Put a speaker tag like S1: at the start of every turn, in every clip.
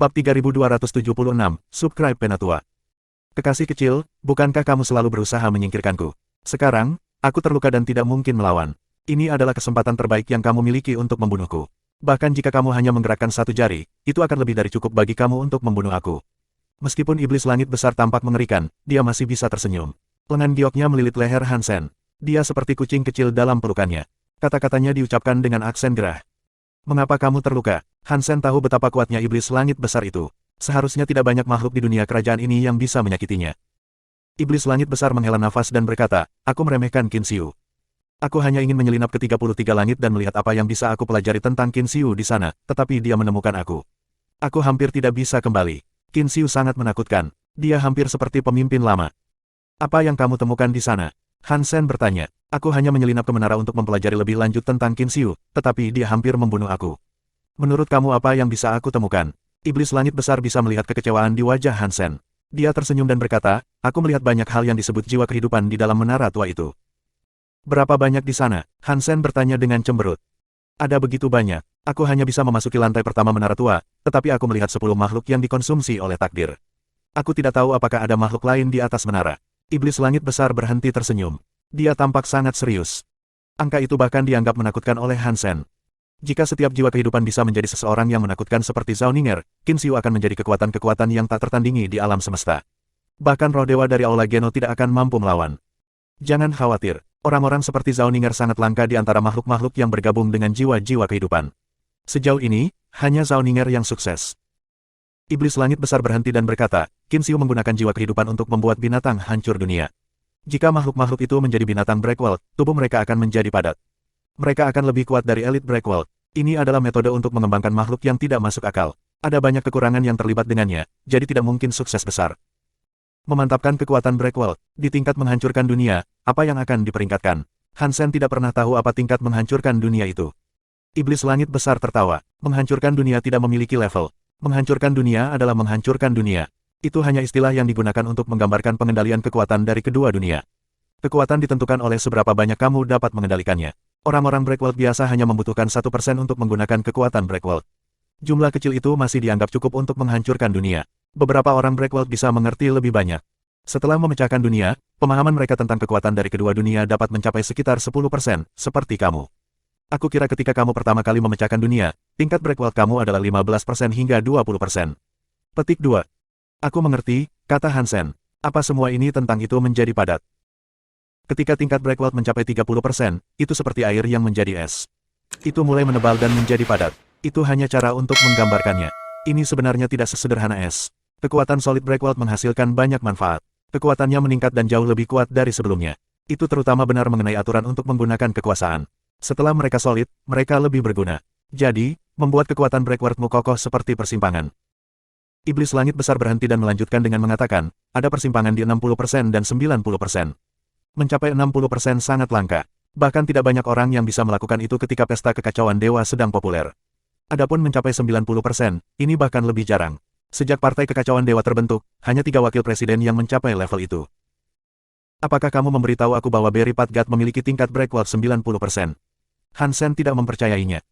S1: Bab 3276, Subscribe Penatua. Kekasih kecil, bukankah kamu selalu berusaha menyingkirkanku? Sekarang, aku terluka dan tidak mungkin melawan. Ini adalah kesempatan terbaik yang kamu miliki untuk membunuhku. Bahkan jika kamu hanya menggerakkan satu jari, itu akan lebih dari cukup bagi kamu untuk membunuh aku. Meskipun iblis langit besar tampak mengerikan, dia masih bisa tersenyum. Lengan gioknya melilit leher Hansen. Dia seperti kucing kecil dalam pelukannya. Kata-katanya diucapkan dengan aksen gerah. Mengapa kamu terluka? Hansen tahu betapa kuatnya iblis langit besar itu. Seharusnya tidak banyak makhluk di dunia kerajaan ini yang bisa menyakitinya. Iblis langit besar menghela nafas dan berkata, aku meremehkan Qin Xiu. Aku hanya ingin menyelinap ke 33 langit dan melihat apa yang bisa aku pelajari tentang Qin Xiu di sana, tetapi dia menemukan aku. Aku hampir tidak bisa kembali. Qin Xiu sangat menakutkan. Dia hampir seperti pemimpin lama. Apa yang kamu temukan di sana? Hansen bertanya. Aku hanya menyelinap ke menara untuk mempelajari lebih lanjut tentang Qin Xiu, tetapi dia hampir membunuh aku. Menurut kamu apa yang bisa aku temukan? Iblis langit besar bisa melihat kekecewaan di wajah Hansen. Dia tersenyum dan berkata, aku melihat banyak hal yang disebut jiwa kehidupan di dalam menara tua itu. Berapa banyak di sana? Hansen bertanya dengan cemberut. Ada begitu banyak. Aku hanya bisa memasuki lantai pertama menara tua, tetapi aku melihat 10 makhluk yang dikonsumsi oleh takdir. Aku tidak tahu apakah ada makhluk lain di atas menara. Iblis langit besar berhenti tersenyum. Dia tampak sangat serius. Angka itu bahkan dianggap menakutkan oleh Hansen. Jika setiap jiwa kehidupan bisa menjadi seseorang yang menakutkan seperti Zhao Ning'er, Qin Xiu akan menjadi kekuatan-kekuatan yang tak tertandingi di alam semesta. Bahkan roh dewa dari Aula Geno tidak akan mampu melawan. Jangan khawatir, orang-orang seperti Zhao Ning'er sangat langka di antara makhluk-makhluk yang bergabung dengan jiwa-jiwa kehidupan. Sejauh ini, hanya Zhao Ning'er yang sukses. Iblis langit besar berhenti dan berkata, Qin Xiu menggunakan jiwa kehidupan untuk membuat binatang hancur dunia. Jika makhluk-makhluk itu menjadi binatang Breakwell, tubuh mereka akan menjadi padat. Mereka akan lebih kuat dari elit Breakwell. Ini adalah metode untuk mengembangkan makhluk yang tidak masuk akal. Ada banyak kekurangan yang terlibat dengannya, jadi tidak mungkin sukses besar. Memantapkan kekuatan Breakwell, di tingkat menghancurkan dunia, apa yang akan diperingkatkan? Hansen tidak pernah tahu apa tingkat menghancurkan dunia itu. Iblis langit besar tertawa, menghancurkan dunia tidak memiliki level. Menghancurkan dunia adalah menghancurkan dunia. Itu hanya istilah yang digunakan untuk menggambarkan pengendalian kekuatan dari kedua dunia. Kekuatan ditentukan oleh seberapa banyak kamu dapat mengendalikannya. Orang-orang Breakwell biasa hanya membutuhkan 1% untuk menggunakan kekuatan Breakwell. Jumlah kecil itu masih dianggap cukup untuk menghancurkan dunia. Beberapa orang Breakwell bisa mengerti lebih banyak. Setelah memecahkan dunia, pemahaman mereka tentang kekuatan dari kedua dunia dapat mencapai sekitar 10%, seperti kamu. Aku kira ketika kamu pertama kali memecahkan dunia, tingkat Breakwell kamu adalah 15% hingga 20%. Petik 2. Aku mengerti, kata Hansen. Apa semua ini tentang itu menjadi padat? Ketika tingkat Breakwell mencapai 30%, itu seperti air yang menjadi es. Itu mulai menebal dan menjadi padat. Itu hanya cara untuk menggambarkannya. Ini sebenarnya tidak sesederhana es. Kekuatan solid Breakwell menghasilkan banyak manfaat. Kekuatannya meningkat dan jauh lebih kuat dari sebelumnya. Itu terutama benar mengenai aturan untuk menggunakan kekuasaan. Setelah mereka solid, mereka lebih berguna. Jadi, membuat kekuatan Breakwell-mu kokoh seperti persimpangan. Iblis langit besar berhenti dan melanjutkan dengan mengatakan, ada persimpangan di 60% dan 90%. Mencapai 60% sangat langka. Bahkan tidak banyak orang yang bisa melakukan itu ketika pesta kekacauan dewa sedang populer. Adapun mencapai 90%, ini bahkan lebih jarang. Sejak partai kekacauan dewa terbentuk, hanya 3 wakil presiden yang mencapai level itu. Apakah kamu memberitahu aku bahwa Berry Padgat memiliki tingkat Breakwell 90%? Hansen tidak mempercayainya.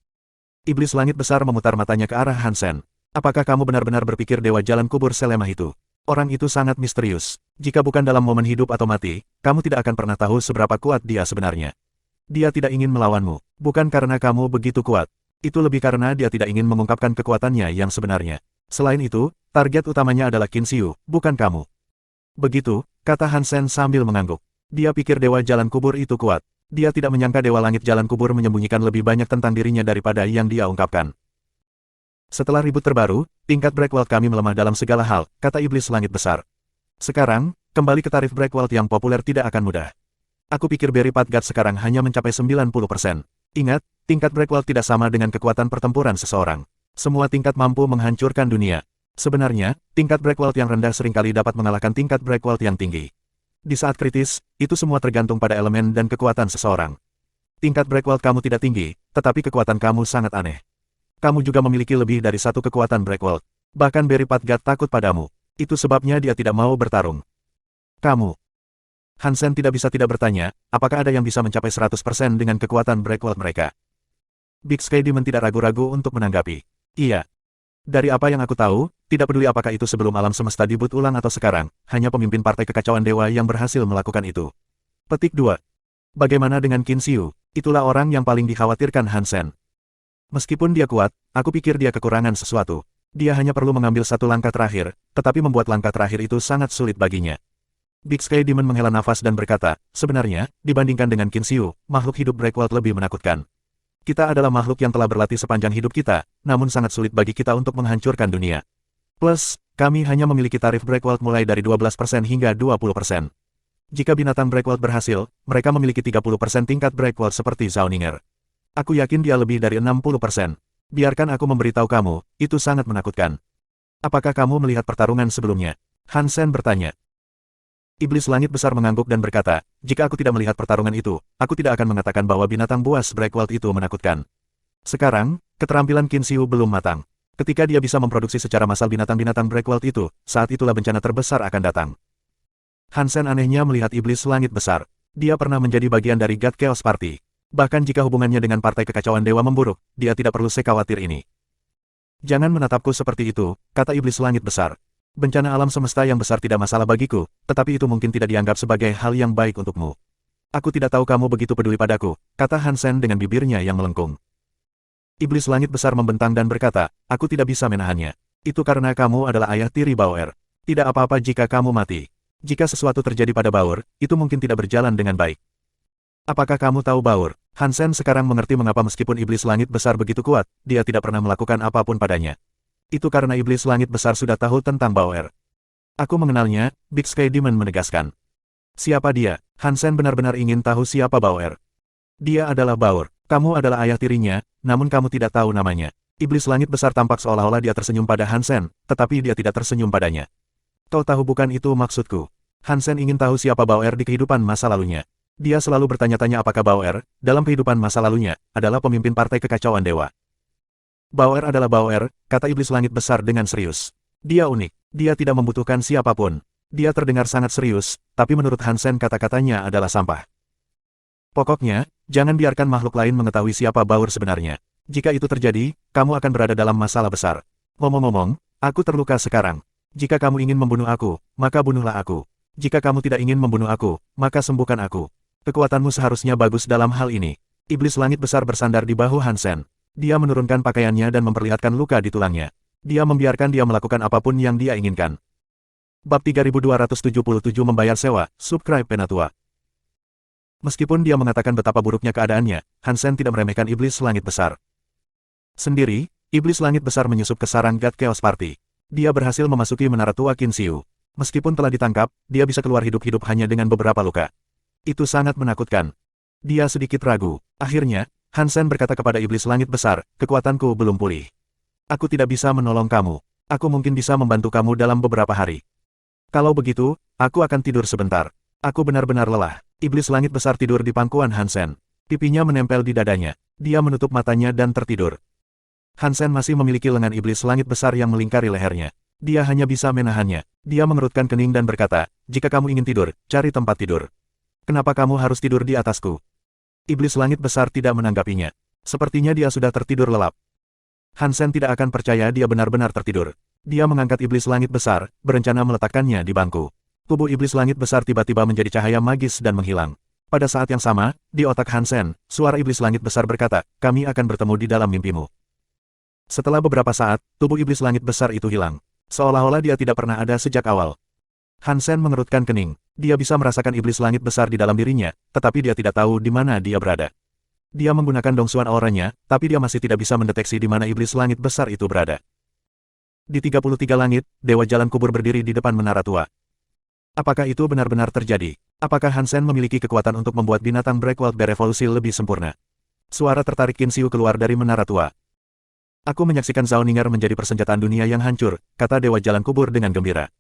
S1: Iblis langit besar memutar matanya ke arah Hansen. Apakah kamu benar-benar berpikir dewa jalan kubur selemah itu? Orang itu sangat misterius. Jika bukan dalam momen hidup atau mati, kamu tidak akan pernah tahu seberapa kuat dia sebenarnya. Dia tidak ingin melawanmu, bukan karena kamu begitu kuat. Itu lebih karena dia tidak ingin mengungkapkan kekuatannya yang sebenarnya. Selain itu, target utamanya adalah Qin Xiu, bukan kamu. Begitu, kata Hansen sambil mengangguk. Dia pikir dewa jalan kubur itu kuat. Dia tidak menyangka dewa langit jalan kubur menyembunyikan lebih banyak tentang dirinya daripada yang dia ungkapkan. Setelah ribut terbaru, tingkat Breakwell kami melemah dalam segala hal, kata iblis langit besar. Sekarang, kembali ke tarif Breakwell yang populer tidak akan mudah. Aku pikir Berry Padgat sekarang hanya mencapai 90%. Ingat, tingkat Breakwell tidak sama dengan kekuatan pertempuran seseorang. Semua tingkat mampu menghancurkan dunia. Sebenarnya, tingkat Breakwell yang rendah seringkali dapat mengalahkan tingkat Breakwell yang tinggi. Di saat kritis, itu semua tergantung pada elemen dan kekuatan seseorang. Tingkat Breakwell kamu tidak tinggi, tetapi kekuatan kamu sangat aneh. Kamu juga memiliki lebih dari satu kekuatan Breakwell. Bahkan Berry Padgat takut padamu. Itu sebabnya dia tidak mau bertarung. Kamu. Hansen tidak bisa tidak bertanya, apakah ada yang bisa mencapai 100% dengan kekuatan Breakwell mereka? Big Sky Demon tidak ragu-ragu untuk menanggapi. Iya. Dari apa yang aku tahu, tidak peduli apakah itu sebelum alam semesta dibut ulang atau sekarang, hanya pemimpin partai kekacauan dewa yang berhasil melakukan itu. Petik 2. Bagaimana dengan Qin Xiu? Itulah orang yang paling dikhawatirkan Han Sen. Meskipun dia kuat, aku pikir dia kekurangan sesuatu. Dia hanya perlu mengambil satu langkah terakhir, tetapi membuat langkah terakhir itu sangat sulit baginya. Big Sky Demon menghela nafas dan berkata, sebenarnya, dibandingkan dengan Qin Xiu, makhluk hidup Breakwald lebih menakutkan. Kita adalah makhluk yang telah berlatih sepanjang hidup kita, namun sangat sulit bagi kita untuk menghancurkan dunia. Plus, kami hanya memiliki tarif Breakwald mulai dari 12% hingga 20%. Jika binatang Breakwald berhasil, mereka memiliki 30% tingkat Breakwald seperti Zauninger. Aku yakin dia lebih dari 60%. Biarkan aku memberitahu kamu, itu sangat menakutkan. Apakah kamu melihat pertarungan sebelumnya? Han Sen bertanya. Iblis langit besar mengangguk dan berkata, jika aku tidak melihat pertarungan itu, aku tidak akan mengatakan bahwa binatang buas Breakwald itu menakutkan. Sekarang, keterampilan Qin Xiu belum matang. Ketika dia bisa memproduksi secara massal binatang-binatang Breakwald itu, saat itulah bencana terbesar akan datang. Han Sen anehnya melihat iblis langit besar. Dia pernah menjadi bagian dari God Chaos Party. Bahkan jika hubungannya dengan partai kekacauan dewa memburuk, dia tidak perlu khawatir ini. Jangan menatapku seperti itu, kata iblis langit besar. Bencana alam semesta yang besar tidak masalah bagiku, tetapi itu mungkin tidak dianggap sebagai hal yang baik untukmu. Aku tidak tahu kamu begitu peduli padaku, kata Han Sen dengan bibirnya yang melengkung. Iblis langit besar membentang dan berkata, aku tidak bisa menahannya. Itu karena kamu adalah ayah tiri Bauer. Tidak apa-apa jika kamu mati. Jika sesuatu terjadi pada Bauer, itu mungkin tidak berjalan dengan baik. Apakah kamu tahu Bauer? Han Sen sekarang mengerti mengapa meskipun iblis langit besar begitu kuat, dia tidak pernah melakukan apapun padanya. Itu karena iblis langit besar sudah tahu tentang Bauer. Aku mengenalnya, Big Sky Demon menegaskan. Siapa dia? Han Sen benar-benar ingin tahu siapa Bauer. Dia adalah Bauer. Kamu adalah ayah tirinya, namun kamu tidak tahu namanya. Iblis langit besar tampak seolah-olah dia tersenyum pada Han Sen, tetapi dia tidak tersenyum padanya. Kau tahu bukan itu maksudku. Han Sen ingin tahu siapa Bauer di kehidupan masa lalunya. Dia selalu bertanya-tanya apakah Bauer, dalam kehidupan masa lalunya, adalah pemimpin partai kekacauan dewa. Bauer adalah Bauer, kata iblis langit besar dengan serius. Dia unik. Dia tidak membutuhkan siapapun. Dia terdengar sangat serius, tapi menurut Han Sen kata-katanya adalah sampah. Pokoknya, jangan biarkan makhluk lain mengetahui siapa Bauer sebenarnya. Jika itu terjadi, kamu akan berada dalam masalah besar. Ngomong-ngomong, aku terluka sekarang. Jika kamu ingin membunuh aku, maka bunuhlah aku. Jika kamu tidak ingin membunuh aku, maka sembuhkan aku. Kekuatanmu seharusnya bagus dalam hal ini. Iblis langit besar bersandar di bahu Han Sen. Dia menurunkan pakaiannya dan memperlihatkan luka di tulangnya. Dia membiarkan dia melakukan apapun yang dia inginkan. Bab 3277 membayar sewa, subscribe Penatua. Meskipun dia mengatakan betapa buruknya keadaannya, Han Sen tidak meremehkan iblis langit besar. Sendiri, iblis langit besar menyusup ke sarang God Chaos Party. Dia berhasil memasuki menara tua Qin Xiu. Meskipun telah ditangkap, dia bisa keluar hidup-hidup hanya dengan beberapa luka. Itu sangat menakutkan. Dia sedikit ragu. Akhirnya, Han Sen berkata kepada iblis langit besar, kekuatanku belum pulih. Aku tidak bisa menolong kamu. Aku mungkin bisa membantu kamu dalam beberapa hari. Kalau begitu, aku akan tidur sebentar. Aku benar-benar lelah. Iblis langit besar tidur di pangkuan Han Sen. Pipinya menempel di dadanya. Dia menutup matanya dan tertidur. Han Sen masih memiliki lengan iblis langit besar yang melingkari lehernya. Dia hanya bisa menahannya. Dia mengerutkan kening dan berkata, jika kamu ingin tidur, cari tempat tidur. Kenapa kamu harus tidur di atasku? Iblis langit besar tidak menanggapinya. Sepertinya dia sudah tertidur lelap. Han Sen tidak akan percaya dia benar-benar tertidur. Dia mengangkat iblis langit besar, berencana meletakkannya di bangku. Tubuh iblis langit besar tiba-tiba menjadi cahaya magis dan menghilang. Pada saat yang sama, di otak Han Sen, suara iblis langit besar berkata, kami akan bertemu di dalam mimpimu. Setelah beberapa saat, tubuh iblis langit besar itu hilang. Seolah-olah dia tidak pernah ada sejak awal. Han Sen mengerutkan kening. Dia bisa merasakan iblis langit besar di dalam dirinya, tetapi dia tidak tahu di mana dia berada. Dia menggunakan dongsuan auranya, tapi dia masih tidak bisa mendeteksi di mana iblis langit besar itu berada. Di 33 langit, Dewa Jalan Kubur berdiri di depan menara tua. Apakah itu benar-benar terjadi? Apakah Han Sen memiliki kekuatan untuk membuat binatang Breakwald berevolusi lebih sempurna? Suara tertarik Qin Xiu keluar dari menara tua. Aku menyaksikan Zauninger menjadi persenjataan dunia yang hancur, kata Dewa Jalan Kubur dengan gembira.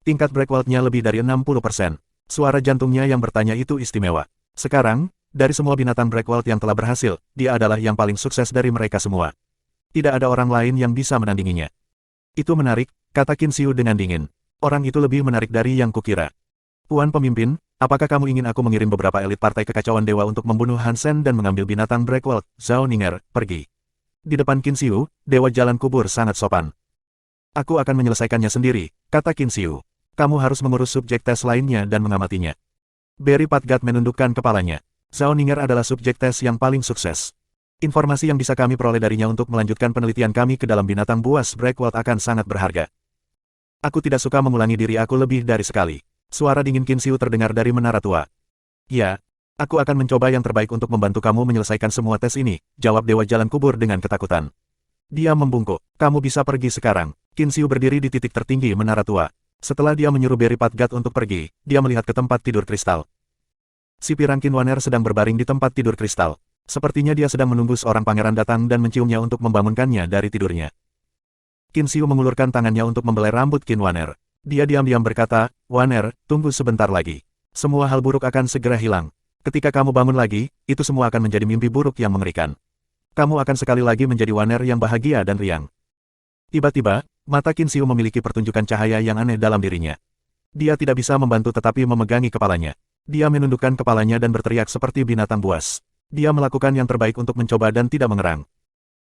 S1: Tingkat Breakwald-nya lebih dari 60%. Suara jantungnya yang bertanya itu istimewa. Sekarang, dari semua binatang Breakwald yang telah berhasil, dia adalah yang paling sukses dari mereka semua. Tidak ada orang lain yang bisa menandinginya. Itu menarik, kata Qin Xiu dengan dingin. Orang itu lebih menarik dari yang kukira. Puan pemimpin, apakah kamu ingin aku mengirim beberapa elit partai kekacauan dewa untuk membunuh Han Sen dan mengambil binatang Breakwald? Zauninger, pergi. Di depan Qin Xiu, Dewa Jalan Kubur sangat sopan. Aku akan menyelesaikannya sendiri, kata Qin Xiu. Kamu harus mengurus subjek tes lainnya dan mengamatinya. Barry Patgat menundukkan kepalanya. Zhao Ninger adalah subjek tes yang paling sukses. Informasi yang bisa kami peroleh darinya untuk melanjutkan penelitian kami ke dalam binatang buas Breakwater akan sangat berharga. Aku tidak suka mengulangi diri aku lebih dari sekali. Suara dingin Qin Xiu terdengar dari menara tua. Ya, aku akan mencoba yang terbaik untuk membantu kamu menyelesaikan semua tes ini, jawab Dewa Jalan Kubur dengan ketakutan. Dia membungkuk. Kamu bisa pergi sekarang. Qin Xiu berdiri di titik tertinggi menara tua. Setelah dia menyuruh Barry Patgat untuk pergi, dia melihat ke tempat tidur kristal. Si pirang Qinwaner sedang berbaring di tempat tidur kristal. Sepertinya dia sedang menunggu seorang pangeran datang dan menciumnya untuk membangunkannya dari tidurnya. Qin Xiu mengulurkan tangannya untuk membelai rambut Qinwaner. Dia diam-diam berkata, "Waner, tunggu sebentar lagi. Semua hal buruk akan segera hilang. Ketika kamu bangun lagi, itu semua akan menjadi mimpi buruk yang mengerikan. Kamu akan sekali lagi menjadi Waner yang bahagia dan riang." Tiba-tiba, mata Qin Xiu memiliki pertunjukan cahaya yang aneh dalam dirinya. Dia tidak bisa membantu tetapi memegangi kepalanya. Dia menundukkan kepalanya dan berteriak seperti binatang buas. Dia melakukan yang terbaik untuk mencoba dan tidak mengerang.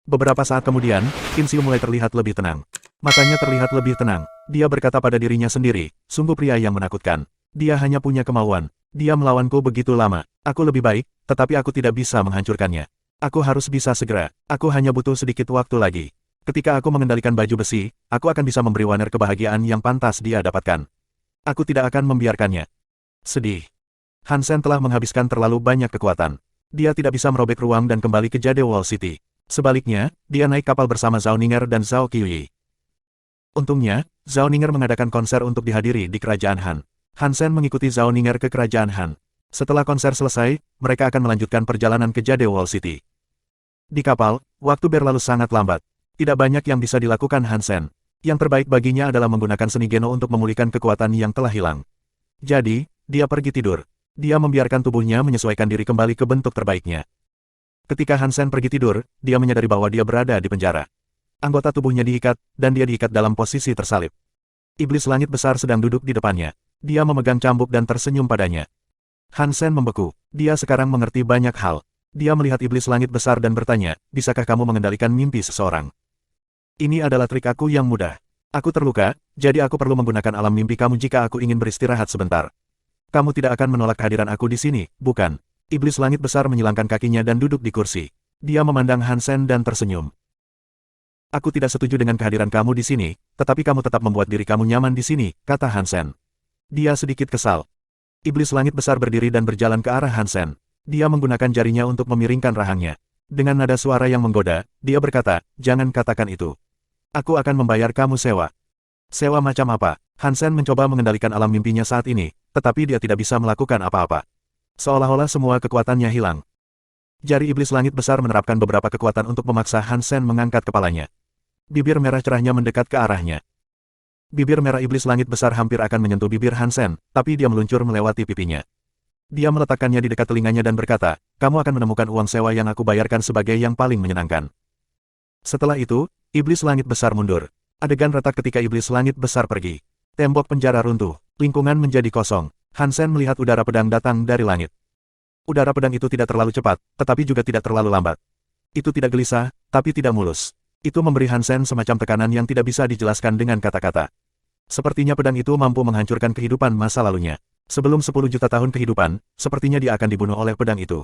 S1: Beberapa saat kemudian, Qin Xiu mulai terlihat lebih tenang. Matanya terlihat lebih tenang. Dia berkata pada dirinya sendiri, sungguh pria yang menakutkan. Dia hanya punya kemauan. Dia melawanku begitu lama. Aku lebih baik, tetapi aku tidak bisa menghancurkannya. Aku harus bisa segera. Aku hanya butuh sedikit waktu lagi. Ketika aku mengendalikan baju besi, aku akan bisa memberi Waner kebahagiaan yang pantas dia dapatkan. Aku tidak akan membiarkannya. Sedih. Hansen telah menghabiskan terlalu banyak kekuatan. Dia tidak bisa merobek ruang dan kembali ke Jade Wall City. Sebaliknya, dia naik kapal bersama Zhao Ninger dan Zhao Qiyi. Untungnya, Zhao Ninger mengadakan konser untuk dihadiri di Kerajaan Han. Hansen mengikuti Zhao Ninger ke Kerajaan Han. Setelah konser selesai, mereka akan melanjutkan perjalanan ke Jade Wall City. Di kapal, waktu berlalu sangat lambat. Tidak banyak yang bisa dilakukan Hansen. Yang terbaik baginya adalah menggunakan seni Geno untuk memulihkan kekuatan yang telah hilang. Jadi, dia pergi tidur. Dia membiarkan tubuhnya menyesuaikan diri kembali ke bentuk terbaiknya. Ketika Hansen pergi tidur, dia menyadari bahwa dia berada di penjara. Anggota tubuhnya diikat, dan dia diikat dalam posisi tersalib. Iblis langit besar sedang duduk di depannya. Dia memegang cambuk dan tersenyum padanya. Hansen membeku. Dia sekarang mengerti banyak hal. Dia melihat iblis langit besar dan bertanya, bisakah kamu mengendalikan mimpi seseorang? Ini adalah trik aku yang mudah. Aku terluka, jadi aku perlu menggunakan alam mimpi kamu jika aku ingin beristirahat sebentar. Kamu tidak akan menolak kehadiran aku di sini, bukan? Iblis langit besar menyilangkan kakinya dan duduk di kursi. Dia memandang Hansen dan tersenyum. Aku tidak setuju dengan kehadiran kamu di sini, tetapi kamu tetap membuat diri kamu nyaman di sini, kata Hansen. Dia sedikit kesal. Iblis langit besar berdiri dan berjalan ke arah Hansen. Dia menggunakan jarinya untuk memiringkan rahangnya. Dengan nada suara yang menggoda, dia berkata, jangan katakan itu. Aku akan membayar kamu sewa. Sewa macam apa? Hansen mencoba mengendalikan alam mimpinya saat ini, tetapi dia tidak bisa melakukan apa-apa. Seolah-olah semua kekuatannya hilang. Jari iblis langit besar menerapkan beberapa kekuatan untuk memaksa Hansen mengangkat kepalanya. Bibir merah cerahnya mendekat ke arahnya. Bibir merah iblis langit besar hampir akan menyentuh bibir Hansen, tapi dia meluncur melewati pipinya. Dia meletakkannya di dekat telinganya dan berkata, kamu akan menemukan uang sewa yang aku bayarkan sebagai yang paling menyenangkan. Setelah itu, iblis langit besar mundur. Adegan retak ketika iblis langit besar pergi. Tembok penjara runtuh, lingkungan menjadi kosong. Hansen melihat udara pedang datang dari langit. Udara pedang itu tidak terlalu cepat, tetapi juga tidak terlalu lambat. Itu tidak gelisah, tapi tidak mulus. Itu memberi Hansen semacam tekanan yang tidak bisa dijelaskan dengan kata-kata. Sepertinya pedang itu mampu menghancurkan kehidupan masa lalunya. Sebelum 10 juta tahun kehidupan, sepertinya dia akan dibunuh oleh pedang itu.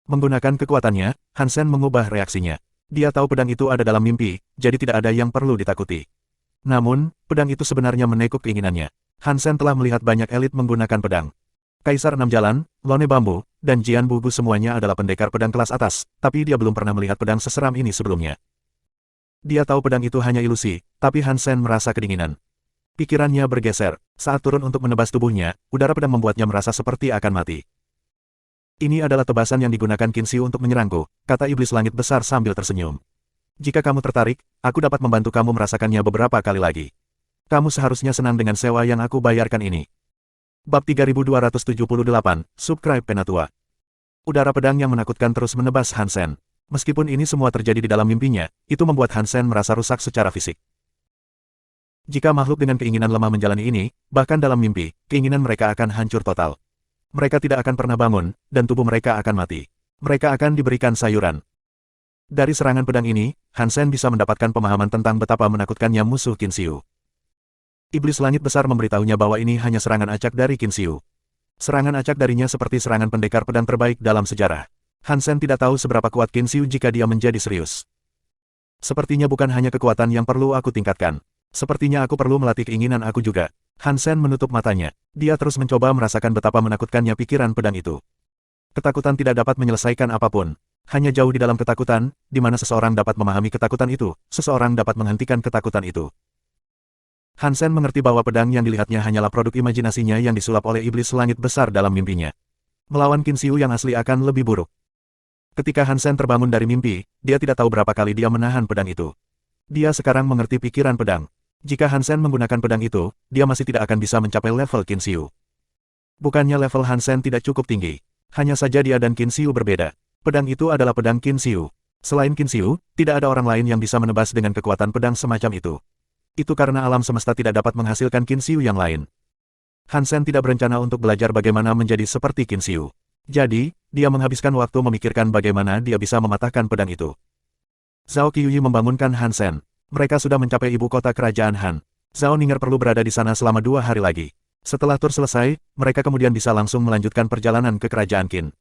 S1: Menggunakan kekuatannya, Hansen mengubah reaksinya. Dia tahu pedang itu ada dalam mimpi, jadi tidak ada yang perlu ditakuti. Namun, pedang itu sebenarnya menekuk keinginannya. Hansen telah melihat banyak elit menggunakan pedang. Kaisar Enam Jalan, Lone Bambu, dan Jian Bugu semuanya adalah pendekar pedang kelas atas, tapi dia belum pernah melihat pedang seseram ini sebelumnya. Dia tahu pedang itu hanya ilusi, tapi Hansen merasa kedinginan. Pikirannya bergeser. Saat turun untuk menebas tubuhnya, udara pedang membuatnya merasa seperti akan mati. Ini adalah tebasan yang digunakan Qin Xiu untuk menyerangku, kata iblis langit besar sambil tersenyum. Jika kamu tertarik, aku dapat membantu kamu merasakannya beberapa kali lagi. Kamu seharusnya senang dengan sewa yang aku bayarkan ini. Bab 3278, Subscribe Penatua. Udara pedang yang menakutkan terus menebas Hansen. Meskipun ini semua terjadi di dalam mimpinya, itu membuat Hansen merasa rusak secara fisik. Jika makhluk dengan keinginan lemah menjalani ini, bahkan dalam mimpi, keinginan mereka akan hancur total. Mereka tidak akan pernah bangun, dan tubuh mereka akan mati. Mereka akan diberikan sayuran. Dari serangan pedang ini, Han Sen bisa mendapatkan pemahaman tentang betapa menakutkannya musuh Qin Xiu. Iblis langit besar memberitahunya bahwa ini hanya serangan acak dari Qin Xiu. Serangan acak darinya seperti serangan pendekar pedang terbaik dalam sejarah. Han Sen tidak tahu seberapa kuat Qin Xiu jika dia menjadi serius. Sepertinya bukan hanya kekuatan yang perlu aku tingkatkan. Sepertinya aku perlu melatih keinginan aku juga. Han Sen menutup matanya. Dia terus mencoba merasakan betapa menakutkannya pikiran pedang itu. Ketakutan tidak dapat menyelesaikan apapun. Hanya jauh di dalam ketakutan, di mana seseorang dapat memahami ketakutan itu, seseorang dapat menghentikan ketakutan itu. Han Sen mengerti bahwa pedang yang dilihatnya hanyalah produk imajinasinya yang disulap oleh iblis langit besar dalam mimpinya. Melawan Qin Xiu yang asli akan lebih buruk. Ketika Han Sen terbangun dari mimpi, dia tidak tahu berapa kali dia menahan pedang itu. Dia sekarang mengerti pikiran pedang. Jika Han Sen menggunakan pedang itu, dia masih tidak akan bisa mencapai level Qin Xiu. Bukannya level Han Sen tidak cukup tinggi. Hanya saja dia dan Qin Xiu berbeda. Pedang itu adalah pedang Qin Xiu. Selain Qin Xiu, tidak ada orang lain yang bisa menebas dengan kekuatan pedang semacam itu. Itu karena alam semesta tidak dapat menghasilkan Qin Xiu yang lain. Han Sen tidak berencana untuk belajar bagaimana menjadi seperti Qin Xiu. Jadi, dia menghabiskan waktu memikirkan bagaimana dia bisa mematahkan pedang itu. Zhao Qiuyi membangunkan Han Sen. Mereka sudah mencapai ibu kota kerajaan Han. Zhao Ning'er perlu berada di sana selama 2 hari lagi. Setelah tur selesai, mereka kemudian bisa langsung melanjutkan perjalanan ke kerajaan Qin.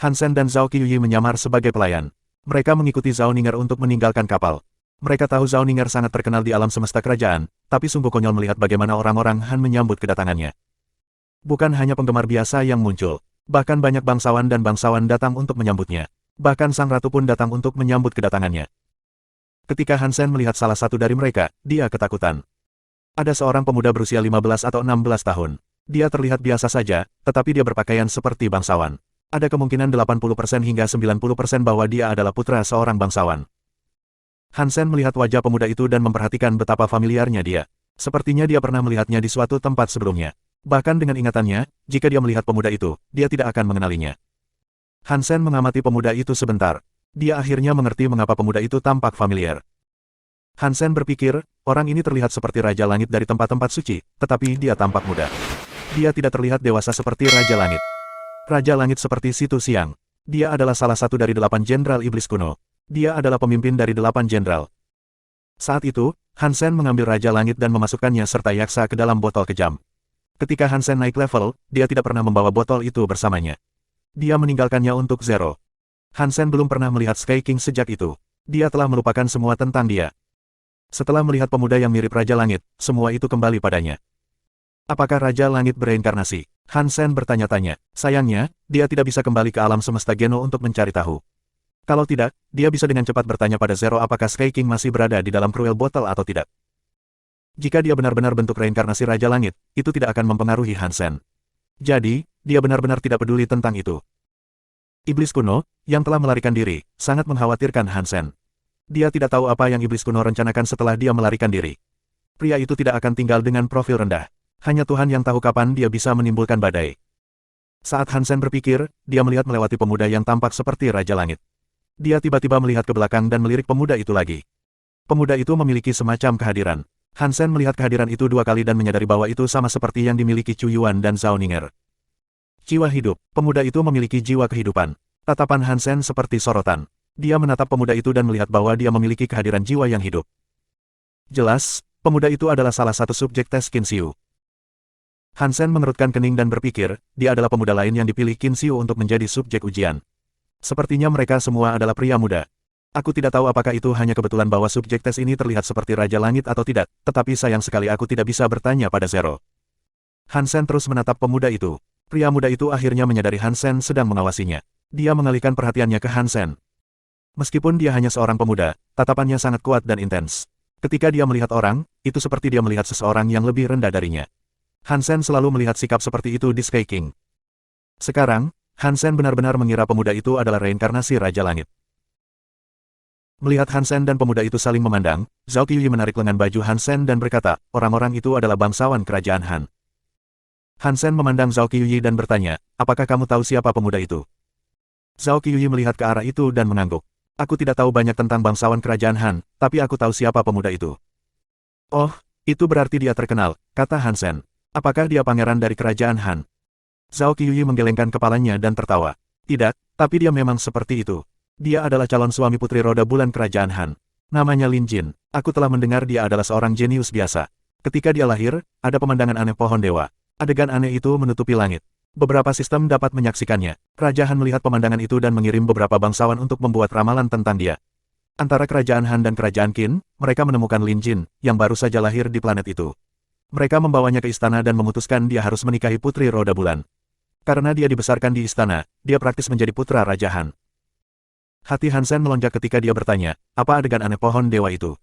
S1: Han Sen dan Zhao Qiuyi menyamar sebagai pelayan. Mereka mengikuti Zhao Ning'er untuk meninggalkan kapal. Mereka tahu Zhao Ning'er sangat terkenal di alam semesta kerajaan, tapi sungguh konyol melihat bagaimana orang-orang Han menyambut kedatangannya. Bukan hanya penggemar biasa yang muncul, bahkan banyak bangsawan dan bangsawan datang untuk menyambutnya. Bahkan sang ratu pun datang untuk menyambut kedatangannya. Ketika Han Sen melihat salah satu dari mereka, dia ketakutan. Ada seorang pemuda berusia 15 atau 16 tahun. Dia terlihat biasa saja, tetapi dia berpakaian seperti bangsawan. Ada kemungkinan 80% hingga 90% bahwa dia adalah putra seorang bangsawan. Han Sen melihat wajah pemuda itu dan memperhatikan betapa familiarnya dia. Sepertinya dia pernah melihatnya di suatu tempat sebelumnya. Bahkan dengan ingatannya, jika dia melihat pemuda itu, dia tidak akan mengenalinya. Han Sen mengamati pemuda itu sebentar. Dia akhirnya mengerti mengapa pemuda itu tampak familiar. Han Sen berpikir, orang ini terlihat seperti Raja Langit dari tempat-tempat suci, tetapi dia tampak muda. Dia tidak terlihat dewasa seperti Raja Langit. Raja Langit seperti Situ Siang. Dia adalah salah satu dari 8 jenderal iblis kuno. Dia adalah pemimpin dari 8 jenderal. Saat itu, Han Sen mengambil Raja Langit dan memasukkannya serta yaksa ke dalam botol kejam. Ketika Han Sen naik level, dia tidak pernah membawa botol itu bersamanya. Dia meninggalkannya untuk Zero. Han Sen belum pernah melihat Sky King sejak itu. Dia telah melupakan semua tentang dia. Setelah melihat pemuda yang mirip Raja Langit, semua itu kembali padanya. Apakah Raja Langit bereinkarnasi? Han Sen bertanya-tanya. Sayangnya, dia tidak bisa kembali ke alam semesta Geno untuk mencari tahu. Kalau tidak, dia bisa dengan cepat bertanya pada Zero apakah Sky King masih berada di dalam Cruel Bottle atau tidak. Jika dia benar-benar bentuk reinkarnasi Raja Langit, itu tidak akan mempengaruhi Han Sen. Jadi, dia benar-benar tidak peduli tentang itu. Iblis kuno, yang telah melarikan diri, sangat mengkhawatirkan Han Sen. Dia tidak tahu apa yang iblis kuno rencanakan setelah dia melarikan diri. Pria itu tidak akan tinggal dengan profil rendah. Hanya Tuhan yang tahu kapan dia bisa menimbulkan badai. Saat Han Sen berpikir, dia melihat melewati pemuda yang tampak seperti Raja Langit. Dia tiba-tiba melihat ke belakang dan melirik pemuda itu lagi. Pemuda itu memiliki semacam kehadiran. Han Sen melihat kehadiran itu 2 kali dan menyadari bahwa itu sama seperti yang dimiliki Chu Yuan dan Zhao Ning'er. Jiwa hidup. Pemuda itu memiliki jiwa kehidupan. Tatapan Han Sen seperti sorotan. Dia menatap pemuda itu dan melihat bahwa dia memiliki kehadiran jiwa yang hidup. Jelas, pemuda itu adalah salah satu subjek tes Qin Xiu. Han Sen mengerutkan kening dan berpikir, dia adalah pemuda lain yang dipilih Qin Xiu untuk menjadi subjek ujian. Sepertinya mereka semua adalah pria muda. Aku tidak tahu apakah itu hanya kebetulan bahwa subjek tes ini terlihat seperti Raja Langit atau tidak, tetapi sayang sekali aku tidak bisa bertanya pada Zero. Han Sen terus menatap pemuda itu. Pria muda itu akhirnya menyadari Han Sen sedang mengawasinya. Dia mengalihkan perhatiannya ke Han Sen. Meskipun dia hanya seorang pemuda, tatapannya sangat kuat dan intens. Ketika dia melihat orang, itu seperti dia melihat seseorang yang lebih rendah darinya. Han Sen selalu melihat sikap seperti itu di Sky King. Sekarang, Han Sen benar-benar mengira pemuda itu adalah reinkarnasi Raja Langit. Melihat Han Sen dan pemuda itu saling memandang, Zhao Qiuyi menarik lengan baju Han Sen dan berkata, orang-orang itu adalah bangsawan kerajaan Han. Han Sen memandang Zhao Qiuyi dan bertanya, apakah kamu tahu siapa pemuda itu? Zhao Qiuyi melihat ke arah itu dan mengangguk. Aku tidak tahu banyak tentang bangsawan kerajaan Han, tapi aku tahu siapa pemuda itu. Oh, itu berarti dia terkenal, kata Han Sen. Apakah dia pangeran dari kerajaan Han? Zhao Qiuyi menggelengkan kepalanya dan tertawa. Tidak, tapi dia memang seperti itu. Dia adalah calon suami putri roda bulan kerajaan Han. Namanya Lin Jin. Aku telah mendengar dia adalah seorang jenius biasa. Ketika dia lahir, ada pemandangan aneh pohon dewa. Adegan aneh itu menutupi langit. Beberapa sistem dapat menyaksikannya. Raja Han melihat pemandangan itu dan mengirim beberapa bangsawan untuk membuat ramalan tentang dia. Antara kerajaan Han dan kerajaan Qin, mereka menemukan Lin Jin, yang baru saja lahir di planet itu. Mereka membawanya ke istana dan memutuskan dia harus menikahi putri roda bulan. Karena dia dibesarkan di istana, dia praktis menjadi putra Raja Han. Hati Han Sen melonjak ketika dia bertanya, apa adegan aneh pohon dewa itu?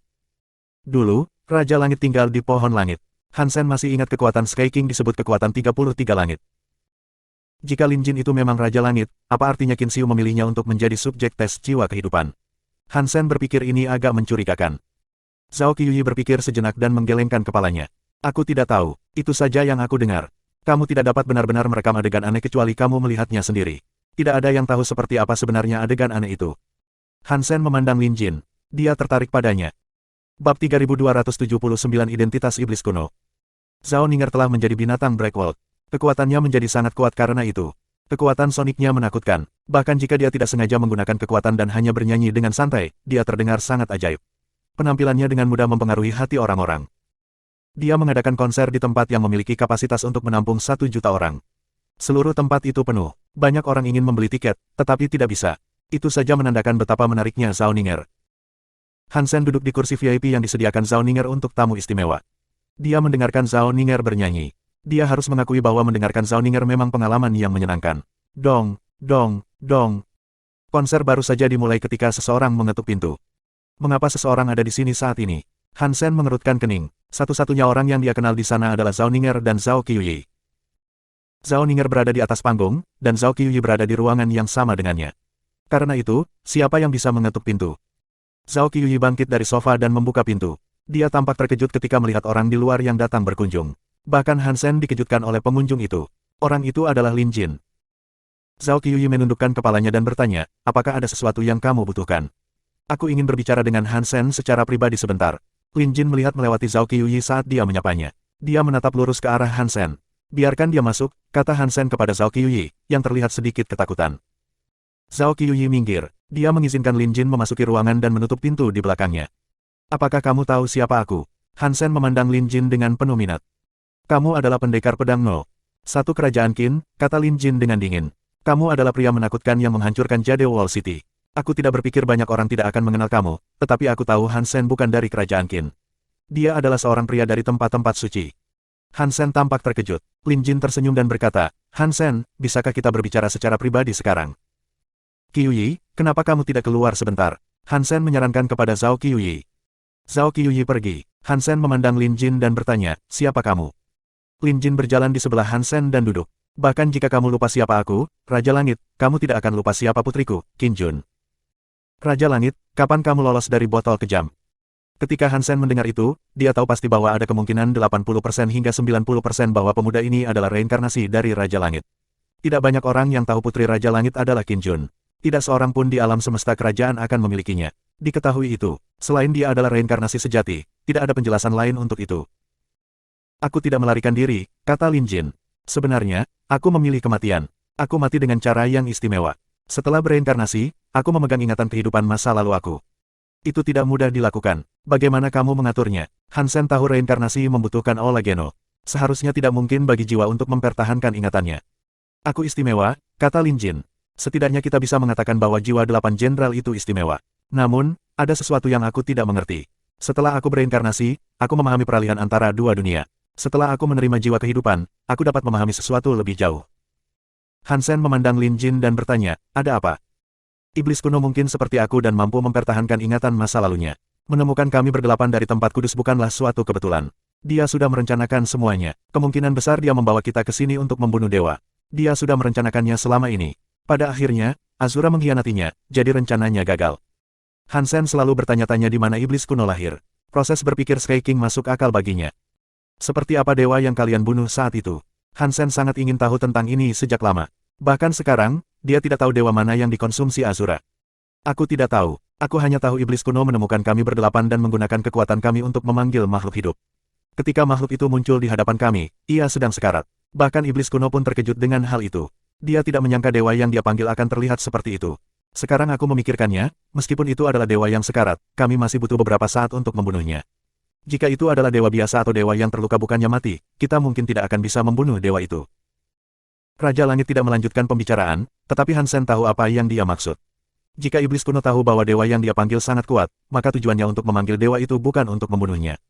S1: Dulu, Raja Langit tinggal di pohon langit. Han Sen masih ingat kekuatan Sky King disebut kekuatan 33 langit. Jika Lin Jin itu memang Raja Langit, apa artinya Qin Xiu memilihnya untuk menjadi subjek tes jiwa kehidupan? Han Sen berpikir ini agak mencurigakan. Zhao Qiuyi berpikir sejenak dan menggelengkan kepalanya. Aku tidak tahu, itu saja yang aku dengar. Kamu tidak dapat benar-benar merekam adegan aneh kecuali kamu melihatnya sendiri. Tidak ada yang tahu seperti apa sebenarnya adegan aneh itu. Han Sen memandang Lin Jin. Dia tertarik padanya. Bab 3279 Identitas Iblis Kuno. Zhao Ninger telah menjadi binatang Blackworld. Kekuatannya menjadi sangat kuat karena itu. Kekuatan soniknya menakutkan. Bahkan jika dia tidak sengaja menggunakan kekuatan dan hanya bernyanyi dengan santai, dia terdengar sangat ajaib. Penampilannya dengan mudah mempengaruhi hati orang-orang. Dia mengadakan konser di tempat yang memiliki kapasitas untuk menampung 1 juta orang. Seluruh tempat itu penuh. Banyak orang ingin membeli tiket, tetapi tidak bisa. Itu saja menandakan betapa menariknya Zhao Ninger. Han Sen duduk di kursi VIP yang disediakan Zhao Ninger untuk tamu istimewa. Dia mendengarkan Zhao Ninger bernyanyi. Dia harus mengakui bahwa mendengarkan Zhao Ninger memang pengalaman yang menyenangkan. Dong, dong, dong. Konser baru saja dimulai ketika seseorang mengetuk pintu. Mengapa seseorang ada di sini saat ini? Han Sen mengerutkan kening. Satu-satunya orang yang dia kenal di sana adalah Zhao Ninger dan Zhao Qiuyi. Zhao Ninger berada di atas panggung, dan Zhao Qiuyi berada di ruangan yang sama dengannya. Karena itu, siapa yang bisa mengetuk pintu? Zhao Qiuyi bangkit dari sofa dan membuka pintu. Dia tampak terkejut ketika melihat orang di luar yang datang berkunjung. Bahkan Han Sen dikejutkan oleh pengunjung itu. Orang itu adalah Lin Jin. Zhao Qiuyi menundukkan kepalanya dan bertanya, apakah ada sesuatu yang kamu butuhkan? Aku ingin berbicara dengan Han Sen secara pribadi sebentar. Lin Jin melihat melewati Zhao Qiuyi saat dia menyapanya. Dia menatap lurus ke arah Han Sen. Biarkan dia masuk, kata Han Sen kepada Zhao Qiuyi, yang terlihat sedikit ketakutan. Zhao Qiuyi minggir. Dia mengizinkan Lin Jin memasuki ruangan dan menutup pintu di belakangnya. Apakah kamu tahu siapa aku? Han Sen memandang Lin Jin dengan penuh minat. Kamu adalah pendekar pedang No. 1 kerajaan Qin, kata Lin Jin dengan dingin. Kamu adalah pria menakutkan yang menghancurkan Jade Wall City. Aku tidak berpikir banyak orang tidak akan mengenal kamu, tetapi aku tahu Han Sen bukan dari kerajaan Qin. Dia adalah seorang pria dari tempat-tempat suci. Han Sen tampak terkejut. Lin Jin tersenyum dan berkata, Han Sen, bisakah kita berbicara secara pribadi sekarang? Qiuyi, kenapa kamu tidak keluar sebentar? Han Sen menyarankan kepada Zhao Qiuyi. Zhao Qiuyi pergi. Han Sen memandang Lin Jin dan bertanya, siapa kamu? Lin Jin berjalan di sebelah Han Sen dan duduk. Bahkan jika kamu lupa siapa aku, Raja Langit, kamu tidak akan lupa siapa putriku, Qin Jun. Raja Langit, kapan kamu lolos dari botol kejam? Ketika Han Sen mendengar itu, dia tahu pasti bahwa ada kemungkinan 80% hingga 90% bahwa pemuda ini adalah reinkarnasi dari Raja Langit. Tidak banyak orang yang tahu putri Raja Langit adalah Qin Jun. Tidak seorang pun di alam semesta kerajaan akan memilikinya. Diketahui itu, selain dia adalah reinkarnasi sejati, tidak ada penjelasan lain untuk itu. Aku tidak melarikan diri, kata Lin Jin. Sebenarnya, aku memilih kematian. Aku mati dengan cara yang istimewa. Setelah bereinkarnasi, aku memegang ingatan kehidupan masa lalu aku. Itu tidak mudah dilakukan. Bagaimana kamu mengaturnya? Han Sen tahu reinkarnasi membutuhkan olegeno. Seharusnya tidak mungkin bagi jiwa untuk mempertahankan ingatannya. Aku istimewa, kata Lin Jin. Setidaknya kita bisa mengatakan bahwa jiwa 8 jenderal itu istimewa. Namun, ada sesuatu yang aku tidak mengerti. Setelah aku bereinkarnasi, aku memahami peralihan antara dua dunia. Setelah aku menerima jiwa kehidupan, aku dapat memahami sesuatu lebih jauh. Han Sen memandang Lin Jin dan bertanya, ada apa? Iblis kuno mungkin seperti aku dan mampu mempertahankan ingatan masa lalunya. Menemukan kami bergelapan dari tempat kudus bukanlah suatu kebetulan. Dia sudah merencanakan semuanya. Kemungkinan besar dia membawa kita ke sini untuk membunuh dewa. Dia sudah merencanakannya selama ini. Pada akhirnya, Azura mengkhianatinya, jadi rencananya gagal. Han Sen selalu bertanya-tanya di mana iblis kuno lahir. Proses berpikir Sky King masuk akal baginya. Seperti apa dewa yang kalian bunuh saat itu? Han Sen sangat ingin tahu tentang ini sejak lama. Bahkan sekarang, dia tidak tahu dewa mana yang dikonsumsi Azura. Aku tidak tahu. Aku hanya tahu iblis kuno menemukan kami berdelapan dan menggunakan kekuatan kami untuk memanggil makhluk hidup. Ketika makhluk itu muncul di hadapan kami, ia sedang sekarat. Bahkan iblis kuno pun terkejut dengan hal itu. Dia tidak menyangka dewa yang dia panggil akan terlihat seperti itu. Sekarang aku memikirkannya, meskipun itu adalah dewa yang sekarat, kami masih butuh beberapa saat untuk membunuhnya. Jika itu adalah dewa biasa atau dewa yang terluka bukannya mati, kita mungkin tidak akan bisa membunuh dewa itu. Raja Langit tidak melanjutkan pembicaraan, tetapi Hansen tahu apa yang dia maksud. Jika iblis kuno tahu bahwa dewa yang dia panggil sangat kuat, maka tujuannya untuk memanggil dewa itu bukan untuk membunuhnya.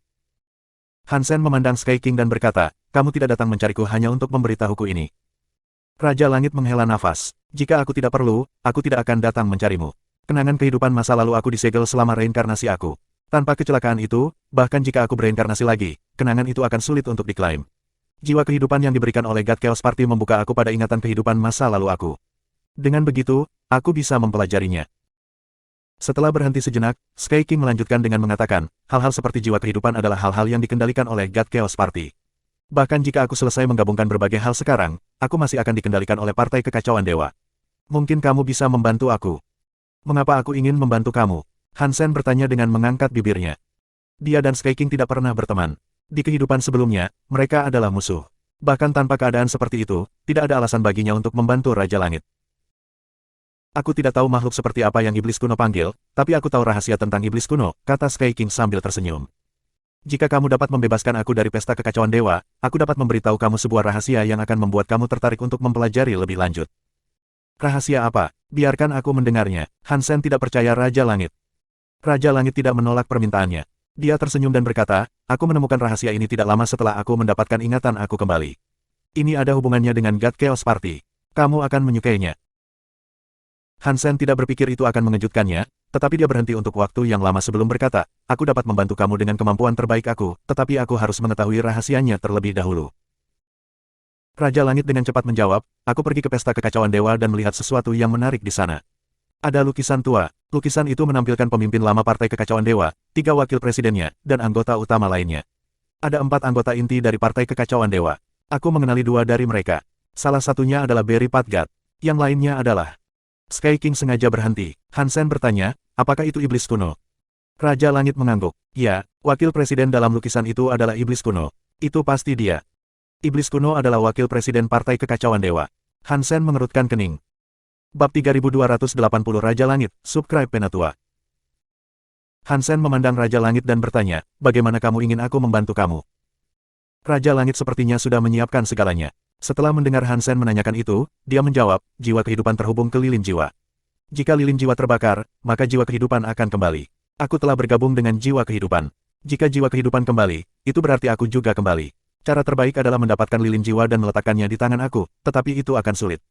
S1: Hansen memandang Sky King dan berkata, kamu tidak datang mencariku hanya untuk memberitahuku ini. Raja Langit menghela nafas. Jika aku tidak perlu, aku tidak akan datang mencarimu. Kenangan kehidupan masa lalu aku disegel selama reinkarnasi aku. Tanpa kecelakaan itu, bahkan jika aku bereinkarnasi lagi, kenangan itu akan sulit untuk diklaim. Jiwa kehidupan yang diberikan oleh God Chaos Party membuka aku pada ingatan kehidupan masa lalu aku. Dengan begitu, aku bisa mempelajarinya. Setelah berhenti sejenak, Sky King melanjutkan dengan mengatakan, hal-hal seperti jiwa kehidupan adalah hal-hal yang dikendalikan oleh God Chaos Party. Bahkan jika aku selesai menggabungkan berbagai hal sekarang, aku masih akan dikendalikan oleh Partai Kekacauan Dewa. Mungkin kamu bisa membantu aku. Mengapa aku ingin membantu kamu? Hansen bertanya dengan mengangkat bibirnya. Dia dan Sky King tidak pernah berteman. Di kehidupan sebelumnya, mereka adalah musuh. Bahkan tanpa keadaan seperti itu, tidak ada alasan baginya untuk membantu Raja Langit. Aku tidak tahu makhluk seperti apa yang iblis kuno panggil, tapi aku tahu rahasia tentang iblis kuno, kata Sky King sambil tersenyum. Jika kamu dapat membebaskan aku dari pesta kekacauan dewa, aku dapat memberitahu kamu sebuah rahasia yang akan membuat kamu tertarik untuk mempelajari lebih lanjut. Rahasia apa? Biarkan aku mendengarnya. Hansen tidak percaya Raja Langit. Raja Langit tidak menolak permintaannya. Dia tersenyum dan berkata, aku menemukan rahasia ini tidak lama setelah aku mendapatkan ingatan aku kembali. Ini ada hubungannya dengan God Chaos Party. Kamu akan menyukainya. Hansen tidak berpikir itu akan mengejutkannya, tetapi dia berhenti untuk waktu yang lama sebelum berkata, aku dapat membantu kamu dengan kemampuan terbaik aku, tetapi aku harus mengetahui rahasianya terlebih dahulu. Raja Langit dengan cepat menjawab, aku pergi ke pesta kekacauan dewa dan melihat sesuatu yang menarik di sana. Ada lukisan tua. Lukisan itu menampilkan pemimpin lama Partai Kekacauan Dewa, 3 wakil presidennya, dan anggota utama lainnya. Ada 4 anggota inti dari Partai Kekacauan Dewa. Aku mengenali 2 dari mereka. Salah satunya adalah Barry Padgat. Yang lainnya adalah... Sky King sengaja berhenti. Hansen bertanya, apakah itu iblis kuno? Raja Langit mengangguk. Ya, wakil presiden dalam lukisan itu adalah iblis kuno. Itu pasti dia. Iblis kuno adalah wakil presiden Partai Kekacauan Dewa. Hansen mengerutkan kening. Bab 3280 Raja Langit, subscribe Penatua. Hansen memandang Raja Langit dan bertanya, bagaimana kamu ingin aku membantu kamu? Raja Langit sepertinya sudah menyiapkan segalanya. Setelah mendengar Hansen menanyakan itu, dia menjawab, jiwa kehidupan terhubung ke lilin jiwa. Jika lilin jiwa terbakar, maka jiwa kehidupan akan kembali. Aku telah bergabung dengan jiwa kehidupan. Jika jiwa kehidupan kembali, itu berarti aku juga kembali. Cara terbaik adalah mendapatkan lilin jiwa dan meletakkannya di tangan aku, tetapi itu akan sulit.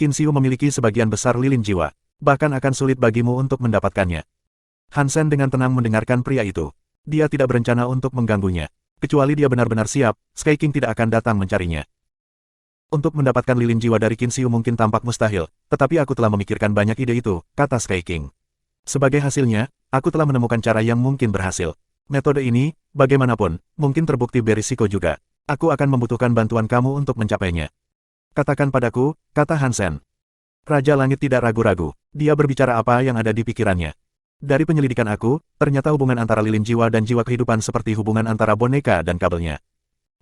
S1: Qin Xiu memiliki sebagian besar lilin jiwa. Bahkan akan sulit bagimu untuk mendapatkannya. Hansen dengan tenang mendengarkan pria itu. Dia tidak berencana untuk mengganggunya. Kecuali dia benar-benar siap, Sky King tidak akan datang mencarinya. Untuk mendapatkan lilin jiwa dari Qin Xiu mungkin tampak mustahil, tetapi aku telah memikirkan banyak ide itu, kata Sky King. Sebagai hasilnya, aku telah menemukan cara yang mungkin berhasil. Metode ini, bagaimanapun, mungkin terbukti berisiko juga. Aku akan membutuhkan bantuan kamu untuk mencapainya. Katakan padaku, kata Hansen. Raja Langit tidak ragu-ragu. Dia berbicara apa yang ada di pikirannya. Dari penyelidikan aku, ternyata hubungan antara lilin jiwa dan jiwa kehidupan seperti hubungan antara boneka dan kabelnya.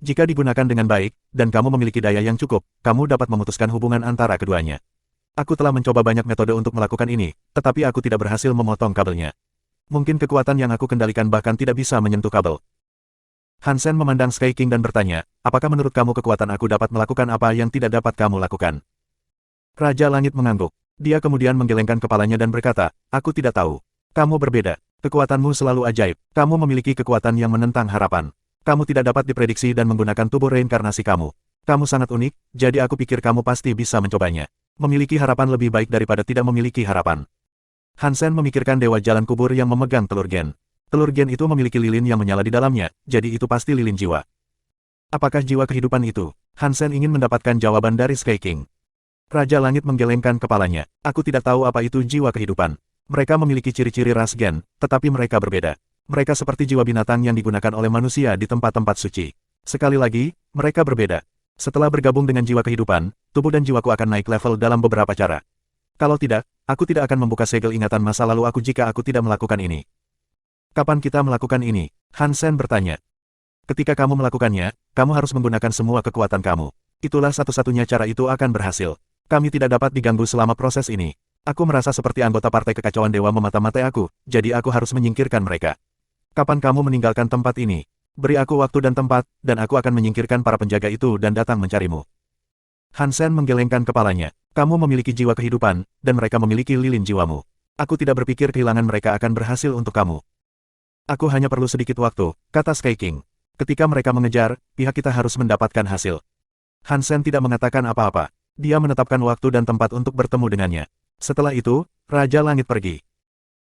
S1: Jika digunakan dengan baik, dan kamu memiliki daya yang cukup, kamu dapat memutuskan hubungan antara keduanya. Aku telah mencoba banyak metode untuk melakukan ini, tetapi aku tidak berhasil memotong kabelnya. Mungkin kekuatan yang aku kendalikan bahkan tidak bisa menyentuh kabel. Hansen memandang Sky King dan bertanya, apakah menurut kamu kekuatan aku dapat melakukan apa yang tidak dapat kamu lakukan? Raja Langit mengangguk. Dia kemudian menggelengkan kepalanya dan berkata, aku tidak tahu. Kamu berbeda. Kekuatanmu selalu ajaib. Kamu memiliki kekuatan yang menentang harapan. Kamu tidak dapat diprediksi dan menggunakan tubuh reinkarnasi kamu. Kamu sangat unik, jadi aku pikir kamu pasti bisa mencobanya. Memiliki harapan lebih baik daripada tidak memiliki harapan. Hansen memikirkan dewa jalan kubur yang memegang telur gen. Telur gen itu memiliki lilin yang menyala di dalamnya, jadi itu pasti lilin jiwa. Apakah jiwa kehidupan itu? Hansen ingin mendapatkan jawaban dari Sky King. Raja Langit menggelengkan kepalanya. Aku tidak tahu apa itu jiwa kehidupan. Mereka memiliki ciri-ciri ras gen, tetapi mereka berbeda. Mereka seperti jiwa binatang yang digunakan oleh manusia di tempat-tempat suci. Sekali lagi, mereka berbeda. Setelah bergabung dengan jiwa kehidupan, tubuh dan jiwaku akan naik level dalam beberapa cara. Kalau tidak, aku tidak akan membuka segel ingatan masa lalu aku jika aku tidak melakukan ini. Kapan kita melakukan ini? Hansen bertanya. Ketika kamu melakukannya, kamu harus menggunakan semua kekuatan kamu. Itulah satu-satunya cara itu akan berhasil. Kami tidak dapat diganggu selama proses ini. Aku merasa seperti anggota Partai Kekacauan Dewa memata-matai aku, jadi aku harus menyingkirkan mereka. Kapan kamu meninggalkan tempat ini? Beri aku waktu dan tempat, dan aku akan menyingkirkan para penjaga itu dan datang mencarimu. Hansen menggelengkan kepalanya. Kamu memiliki jiwa kehidupan, dan mereka memiliki lilin jiwamu. Aku tidak berpikir kehilangan mereka akan berhasil untuk kamu. Aku hanya perlu sedikit waktu, kata Sky King. Ketika mereka mengejar, pihak kita harus mendapatkan hasil. Hansen tidak mengatakan apa-apa. Dia menetapkan waktu dan tempat untuk bertemu dengannya. Setelah itu, Raja Langit pergi.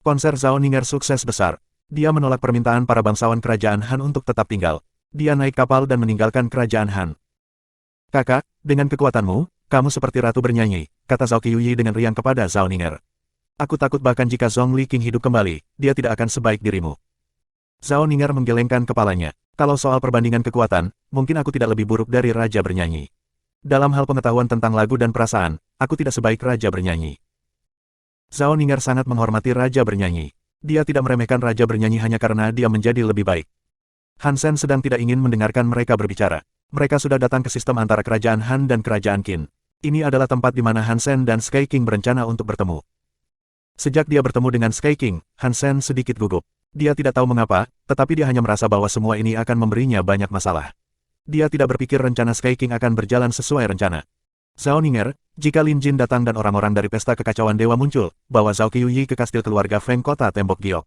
S1: Konser Zhao Ning'er sukses besar. Dia menolak permintaan para bangsawan kerajaan Han untuk tetap tinggal. Dia naik kapal dan meninggalkan kerajaan Han. Kakak, dengan kekuatanmu, kamu seperti ratu bernyanyi, kata Zhao Qiuyi dengan riang kepada Zhao Ning'er. Aku takut bahkan jika Zhongli King hidup kembali, dia tidak akan sebaik dirimu. Zhao Ning'er menggelengkan kepalanya. Kalau soal perbandingan kekuatan, mungkin aku tidak lebih buruk dari raja bernyanyi. Dalam hal pengetahuan tentang lagu dan perasaan, aku tidak sebaik raja bernyanyi. Zhao Ning'er sangat menghormati raja bernyanyi. Dia tidak meremehkan raja bernyanyi hanya karena dia menjadi lebih baik. Hansen sedang tidak ingin mendengarkan mereka berbicara. Mereka sudah datang ke sistem antara kerajaan Han dan kerajaan Qin. Ini adalah tempat di mana Hansen dan Sky King berencana untuk bertemu. Sejak dia bertemu dengan Sky King, Hansen sedikit gugup. Dia tidak tahu mengapa, tetapi dia hanya merasa bahwa semua ini akan memberinya banyak masalah. Dia tidak berpikir rencana Sky King akan berjalan sesuai rencana. Zhao Ning'er, jika Lin Jin datang dan orang-orang dari pesta kekacauan dewa muncul, bawa Zhao Qiuyi ke kastil keluarga Feng kota tembok giok.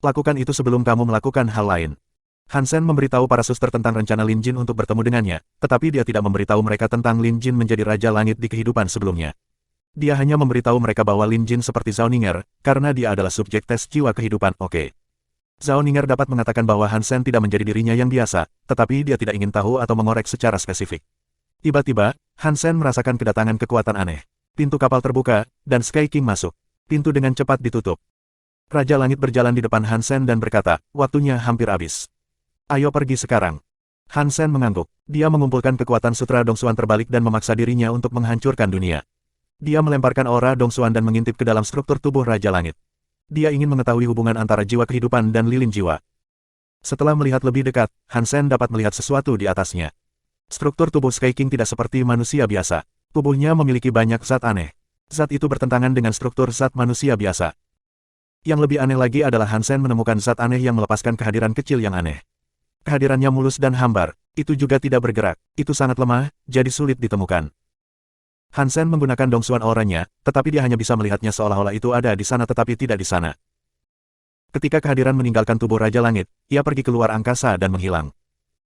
S1: Lakukan itu sebelum kamu melakukan hal lain. Hansen memberitahu para suster tentang rencana Lin Jin untuk bertemu dengannya, tetapi dia tidak memberitahu mereka tentang Lin Jin menjadi Raja Langit di kehidupan sebelumnya. Dia hanya memberitahu mereka bahwa Lin Jin seperti Zhao Ning'er, karena dia adalah subjek tes jiwa kehidupan. Oke. Zhao Ning'er dapat mengatakan bahwa Hansen tidak menjadi dirinya yang biasa, tetapi dia tidak ingin tahu atau mengorek secara spesifik. Tiba-tiba, Hansen merasakan kedatangan kekuatan aneh. Pintu kapal terbuka, dan Sky King masuk. Pintu dengan cepat ditutup. Raja Langit berjalan di depan Hansen dan berkata, waktunya hampir habis. Ayo pergi sekarang. Hansen mengangguk. Dia mengumpulkan kekuatan sutra Dongsuan terbalik dan memaksa dirinya untuk menghancurkan dunia. Dia melemparkan aura Dongsuan dan mengintip ke dalam struktur tubuh Raja Langit. Dia ingin mengetahui hubungan antara jiwa kehidupan dan lilin jiwa. Setelah melihat lebih dekat, Hansen dapat melihat sesuatu di atasnya. Struktur tubuh Sky King tidak seperti manusia biasa. Tubuhnya memiliki banyak zat aneh. Zat itu bertentangan dengan struktur zat manusia biasa. Yang lebih aneh lagi adalah Hansen menemukan zat aneh yang melepaskan kehadiran kecil yang aneh. Kehadirannya mulus dan hambar. Itu juga tidak bergerak. Itu sangat lemah, jadi sulit ditemukan. Hansen menggunakan Dongsuan auranya, tetapi dia hanya bisa melihatnya seolah-olah itu ada di sana tetapi tidak di sana. Ketika kehadiran meninggalkan tubuh Raja Langit, ia pergi keluar angkasa dan menghilang.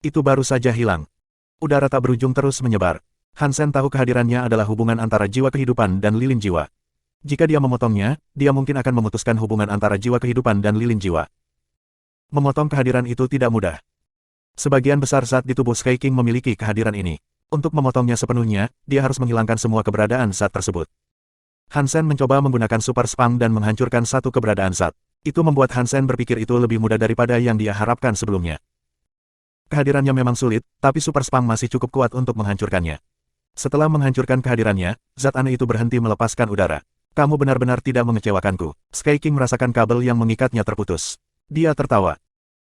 S1: Itu baru saja hilang. Udara tak berujung terus menyebar. Hansen tahu kehadirannya adalah hubungan antara jiwa kehidupan dan lilin jiwa. Jika dia memotongnya, dia mungkin akan memutuskan hubungan antara jiwa kehidupan dan lilin jiwa. Memotong kehadiran itu tidak mudah. Sebagian besar zat di tubuh Sky King memiliki kehadiran ini. Untuk memotongnya sepenuhnya, dia harus menghilangkan semua keberadaan zat tersebut. Hansen mencoba menggunakan super spam dan menghancurkan satu keberadaan zat. Itu membuat Hansen berpikir itu lebih mudah daripada yang dia harapkan sebelumnya. Kehadirannya memang sulit, tapi super spam masih cukup kuat untuk menghancurkannya. Setelah menghancurkan kehadirannya, zat aneh itu berhenti melepaskan udara. Kamu benar-benar tidak mengecewakanku. Sky King merasakan kabel yang mengikatnya terputus. Dia tertawa.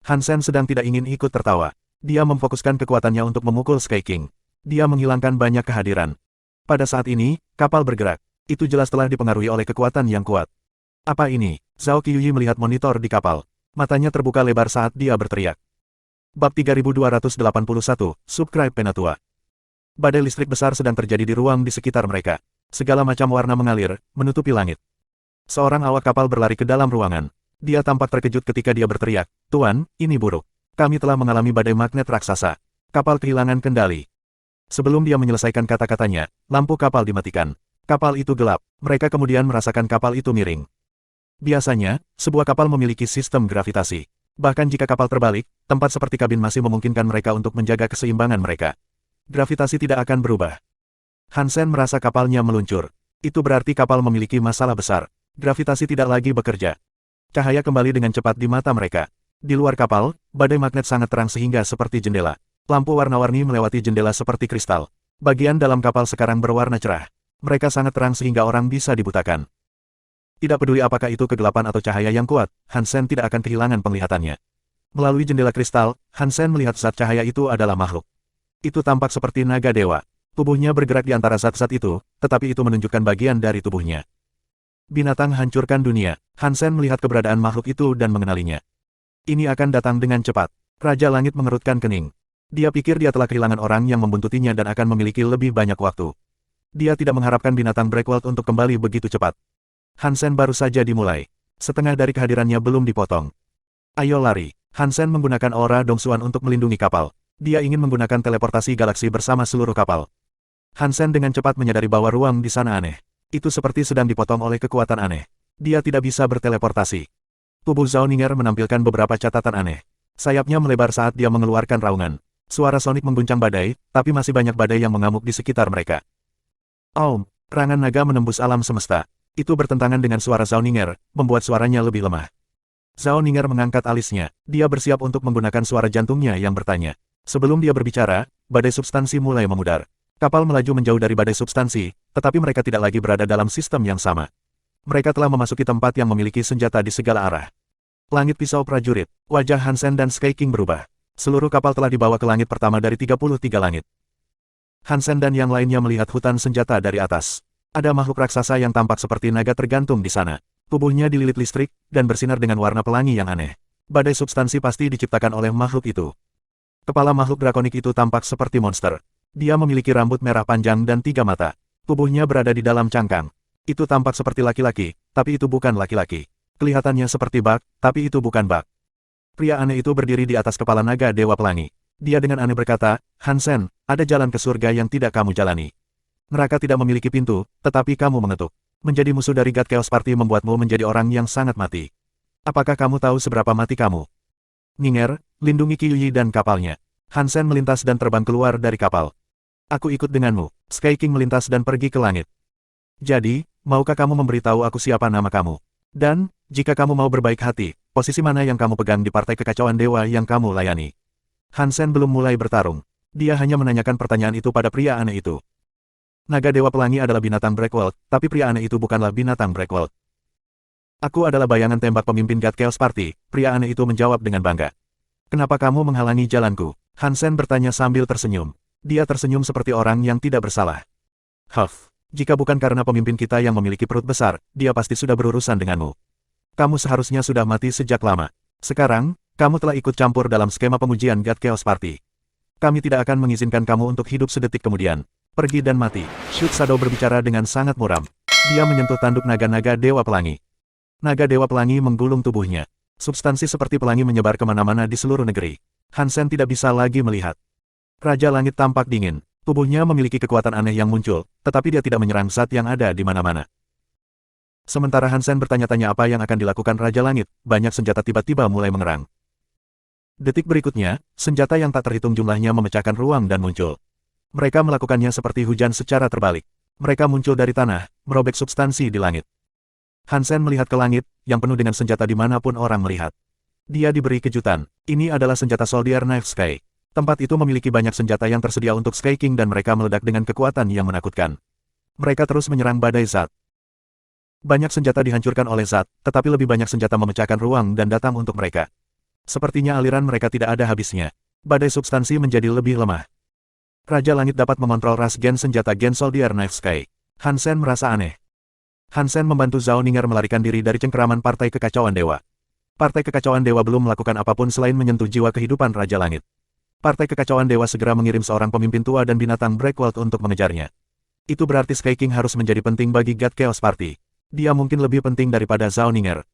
S1: Hansen sedang tidak ingin ikut tertawa. Dia memfokuskan kekuatannya untuk memukul Sky King. Dia menghilangkan banyak kehadiran. Pada saat ini, kapal bergerak. Itu jelas telah dipengaruhi oleh kekuatan yang kuat. Apa ini? Zhao Qiuyi melihat monitor di kapal. Matanya terbuka lebar saat dia berteriak. Bab 3281, Subscribe Penatua. Badai listrik besar sedang terjadi di ruang di sekitar mereka. Segala macam warna mengalir, menutupi langit. Seorang awak kapal berlari ke dalam ruangan. Dia tampak terkejut ketika dia berteriak, "Tuan, ini buruk. Kami telah mengalami badai magnet raksasa. Kapal kehilangan kendali." Sebelum dia menyelesaikan kata-katanya, lampu kapal dimatikan. Kapal itu gelap. Mereka kemudian merasakan kapal itu miring. Biasanya, sebuah kapal memiliki sistem gravitasi. Bahkan jika kapal terbalik, tempat seperti kabin masih memungkinkan mereka untuk menjaga keseimbangan mereka. Gravitasi tidak akan berubah. Hansen merasa kapalnya meluncur. Itu berarti kapal memiliki masalah besar. Gravitasi tidak lagi bekerja. Cahaya kembali dengan cepat di mata mereka. Di luar kapal, badai magnet sangat terang sehingga seperti jendela. Lampu warna-warni melewati jendela seperti kristal. Bagian dalam kapal sekarang berwarna cerah. Mereka sangat terang sehingga orang bisa dibutakan. Tidak peduli apakah itu kegelapan atau cahaya yang kuat, Hansen tidak akan kehilangan penglihatannya. Melalui jendela kristal, Hansen melihat zat cahaya itu adalah makhluk. Itu tampak seperti naga dewa. Tubuhnya bergerak di antara zat-zat itu, tetapi itu menunjukkan bagian dari tubuhnya. Binatang hancurkan dunia. Hansen melihat keberadaan makhluk itu dan mengenalinya. Ini akan datang dengan cepat. Raja Langit mengerutkan kening. Dia pikir dia telah kehilangan orang yang membuntutinya dan akan memiliki lebih banyak waktu. Dia tidak mengharapkan binatang Breakworld untuk kembali begitu cepat. Hansen baru saja dimulai. Setengah dari kehadirannya belum dipotong. Ayo lari. Hansen menggunakan aura Dongsuan untuk melindungi kapal. Dia ingin menggunakan teleportasi galaksi bersama seluruh kapal. Hansen dengan cepat menyadari bahwa ruang di sana aneh. Itu seperti sedang dipotong oleh kekuatan aneh. Dia tidak bisa berteleportasi. Tubuh Zhao Ning'er menampilkan beberapa catatan aneh. Sayapnya melebar saat dia mengeluarkan raungan. Suara sonik mengguncang badai, tapi masih banyak badai yang mengamuk di sekitar mereka. Aum, serangan naga menembus alam semesta. Itu bertentangan dengan suara Zhao Ning'er, membuat suaranya lebih lemah. Zhao Ning'er mengangkat alisnya. Dia bersiap untuk menggunakan suara jantungnya yang bertanya. Sebelum dia berbicara, badai substansi mulai memudar. Kapal melaju menjauh dari badai substansi, tetapi mereka tidak lagi berada dalam sistem yang sama. Mereka telah memasuki tempat yang memiliki senjata di segala arah. Langit pisau prajurit, wajah Hansen dan Sky King berubah. Seluruh kapal telah dibawa ke langit pertama dari 33 langit. Hansen dan yang lainnya melihat hutan senjata dari atas. Ada makhluk raksasa yang tampak seperti naga tergantung di sana. Tubuhnya dililit listrik, dan bersinar dengan warna pelangi yang aneh. Badai substansi pasti diciptakan oleh makhluk itu. Kepala makhluk drakonik itu tampak seperti monster. Dia memiliki rambut merah panjang dan 3 mata. Tubuhnya berada di dalam cangkang. Itu tampak seperti laki-laki, tapi itu bukan laki-laki. Kelihatannya seperti bak, tapi itu bukan bak. Pria aneh itu berdiri di atas kepala naga Dewa Pelangi. Dia dengan aneh berkata, Hansen, ada jalan ke surga yang tidak kamu jalani. Neraka tidak memiliki pintu, tetapi kamu mengetuk. Menjadi musuh dari God Chaos Party membuatmu menjadi orang yang sangat mati. Apakah kamu tahu seberapa mati kamu? Ning'er, lindungi Qiyuyi dan kapalnya. Hansen melintas dan terbang keluar dari kapal. Aku ikut denganmu. Sky King melintas dan pergi ke langit. Jadi, maukah kamu memberitahu aku siapa nama kamu? Dan, jika kamu mau berbaik hati, posisi mana yang kamu pegang di partai kekacauan dewa yang kamu layani? Hansen belum mulai bertarung. Dia hanya menanyakan pertanyaan itu pada pria aneh itu. Naga Dewa Pelangi adalah binatang Breakworld, tapi pria aneh itu bukanlah binatang Breakworld. Aku adalah bayangan tembak pemimpin God Chaos Party, pria aneh itu menjawab dengan bangga. Kenapa kamu menghalangi jalanku? Hansen bertanya sambil tersenyum. Dia tersenyum seperti orang yang tidak bersalah. Huff, jika bukan karena pemimpin kita yang memiliki perut besar, dia pasti sudah berurusan denganmu. Kamu seharusnya sudah mati sejak lama. Sekarang, kamu telah ikut campur dalam skema pengujian God Chaos Party. Kami tidak akan mengizinkan kamu untuk hidup sedetik kemudian. Pergi dan mati. Shoot Shadow berbicara dengan sangat muram. Dia menyentuh tanduk naga-naga Dewa Pelangi. Naga Dewa Pelangi menggulung tubuhnya. Substansi seperti pelangi menyebar kemana-mana di seluruh negeri. Hansen tidak bisa lagi melihat. Raja Langit tampak dingin. Tubuhnya memiliki kekuatan aneh yang muncul, tetapi dia tidak menyerang zat yang ada di mana-mana. Sementara Hansen bertanya-tanya apa yang akan dilakukan Raja Langit, banyak senjata tiba-tiba mulai mengerang. Detik berikutnya, senjata yang tak terhitung jumlahnya memecahkan ruang dan muncul. Mereka melakukannya seperti hujan secara terbalik. Mereka muncul dari tanah, merobek substansi di langit. Hansen melihat ke langit, yang penuh dengan senjata dimanapun orang melihat. Dia diberi kejutan. Ini adalah senjata Soldier Knife Sky. Tempat itu memiliki banyak senjata yang tersedia untuk Sky King dan mereka meledak dengan kekuatan yang menakutkan. Mereka terus menyerang badai zat. Banyak senjata dihancurkan oleh zat, tetapi lebih banyak senjata memecahkan ruang dan datang untuk mereka. Sepertinya aliran mereka tidak ada habisnya. Badai substansi menjadi lebih lemah. Raja Langit dapat mengontrol ras gen senjata Gen Soldier Knife Sky. Hansen merasa aneh. Hansen membantu Zhao Ning'er melarikan diri dari cengkeraman Partai Kekacauan Dewa. Partai Kekacauan Dewa belum melakukan apapun selain menyentuh jiwa kehidupan Raja Langit. Partai Kekacauan Dewa segera mengirim seorang pemimpin tua dan binatang Breakworld untuk mengejarnya. Itu berarti Sky King harus menjadi penting bagi God Chaos Party. Dia mungkin lebih penting daripada Zhao Ning'er.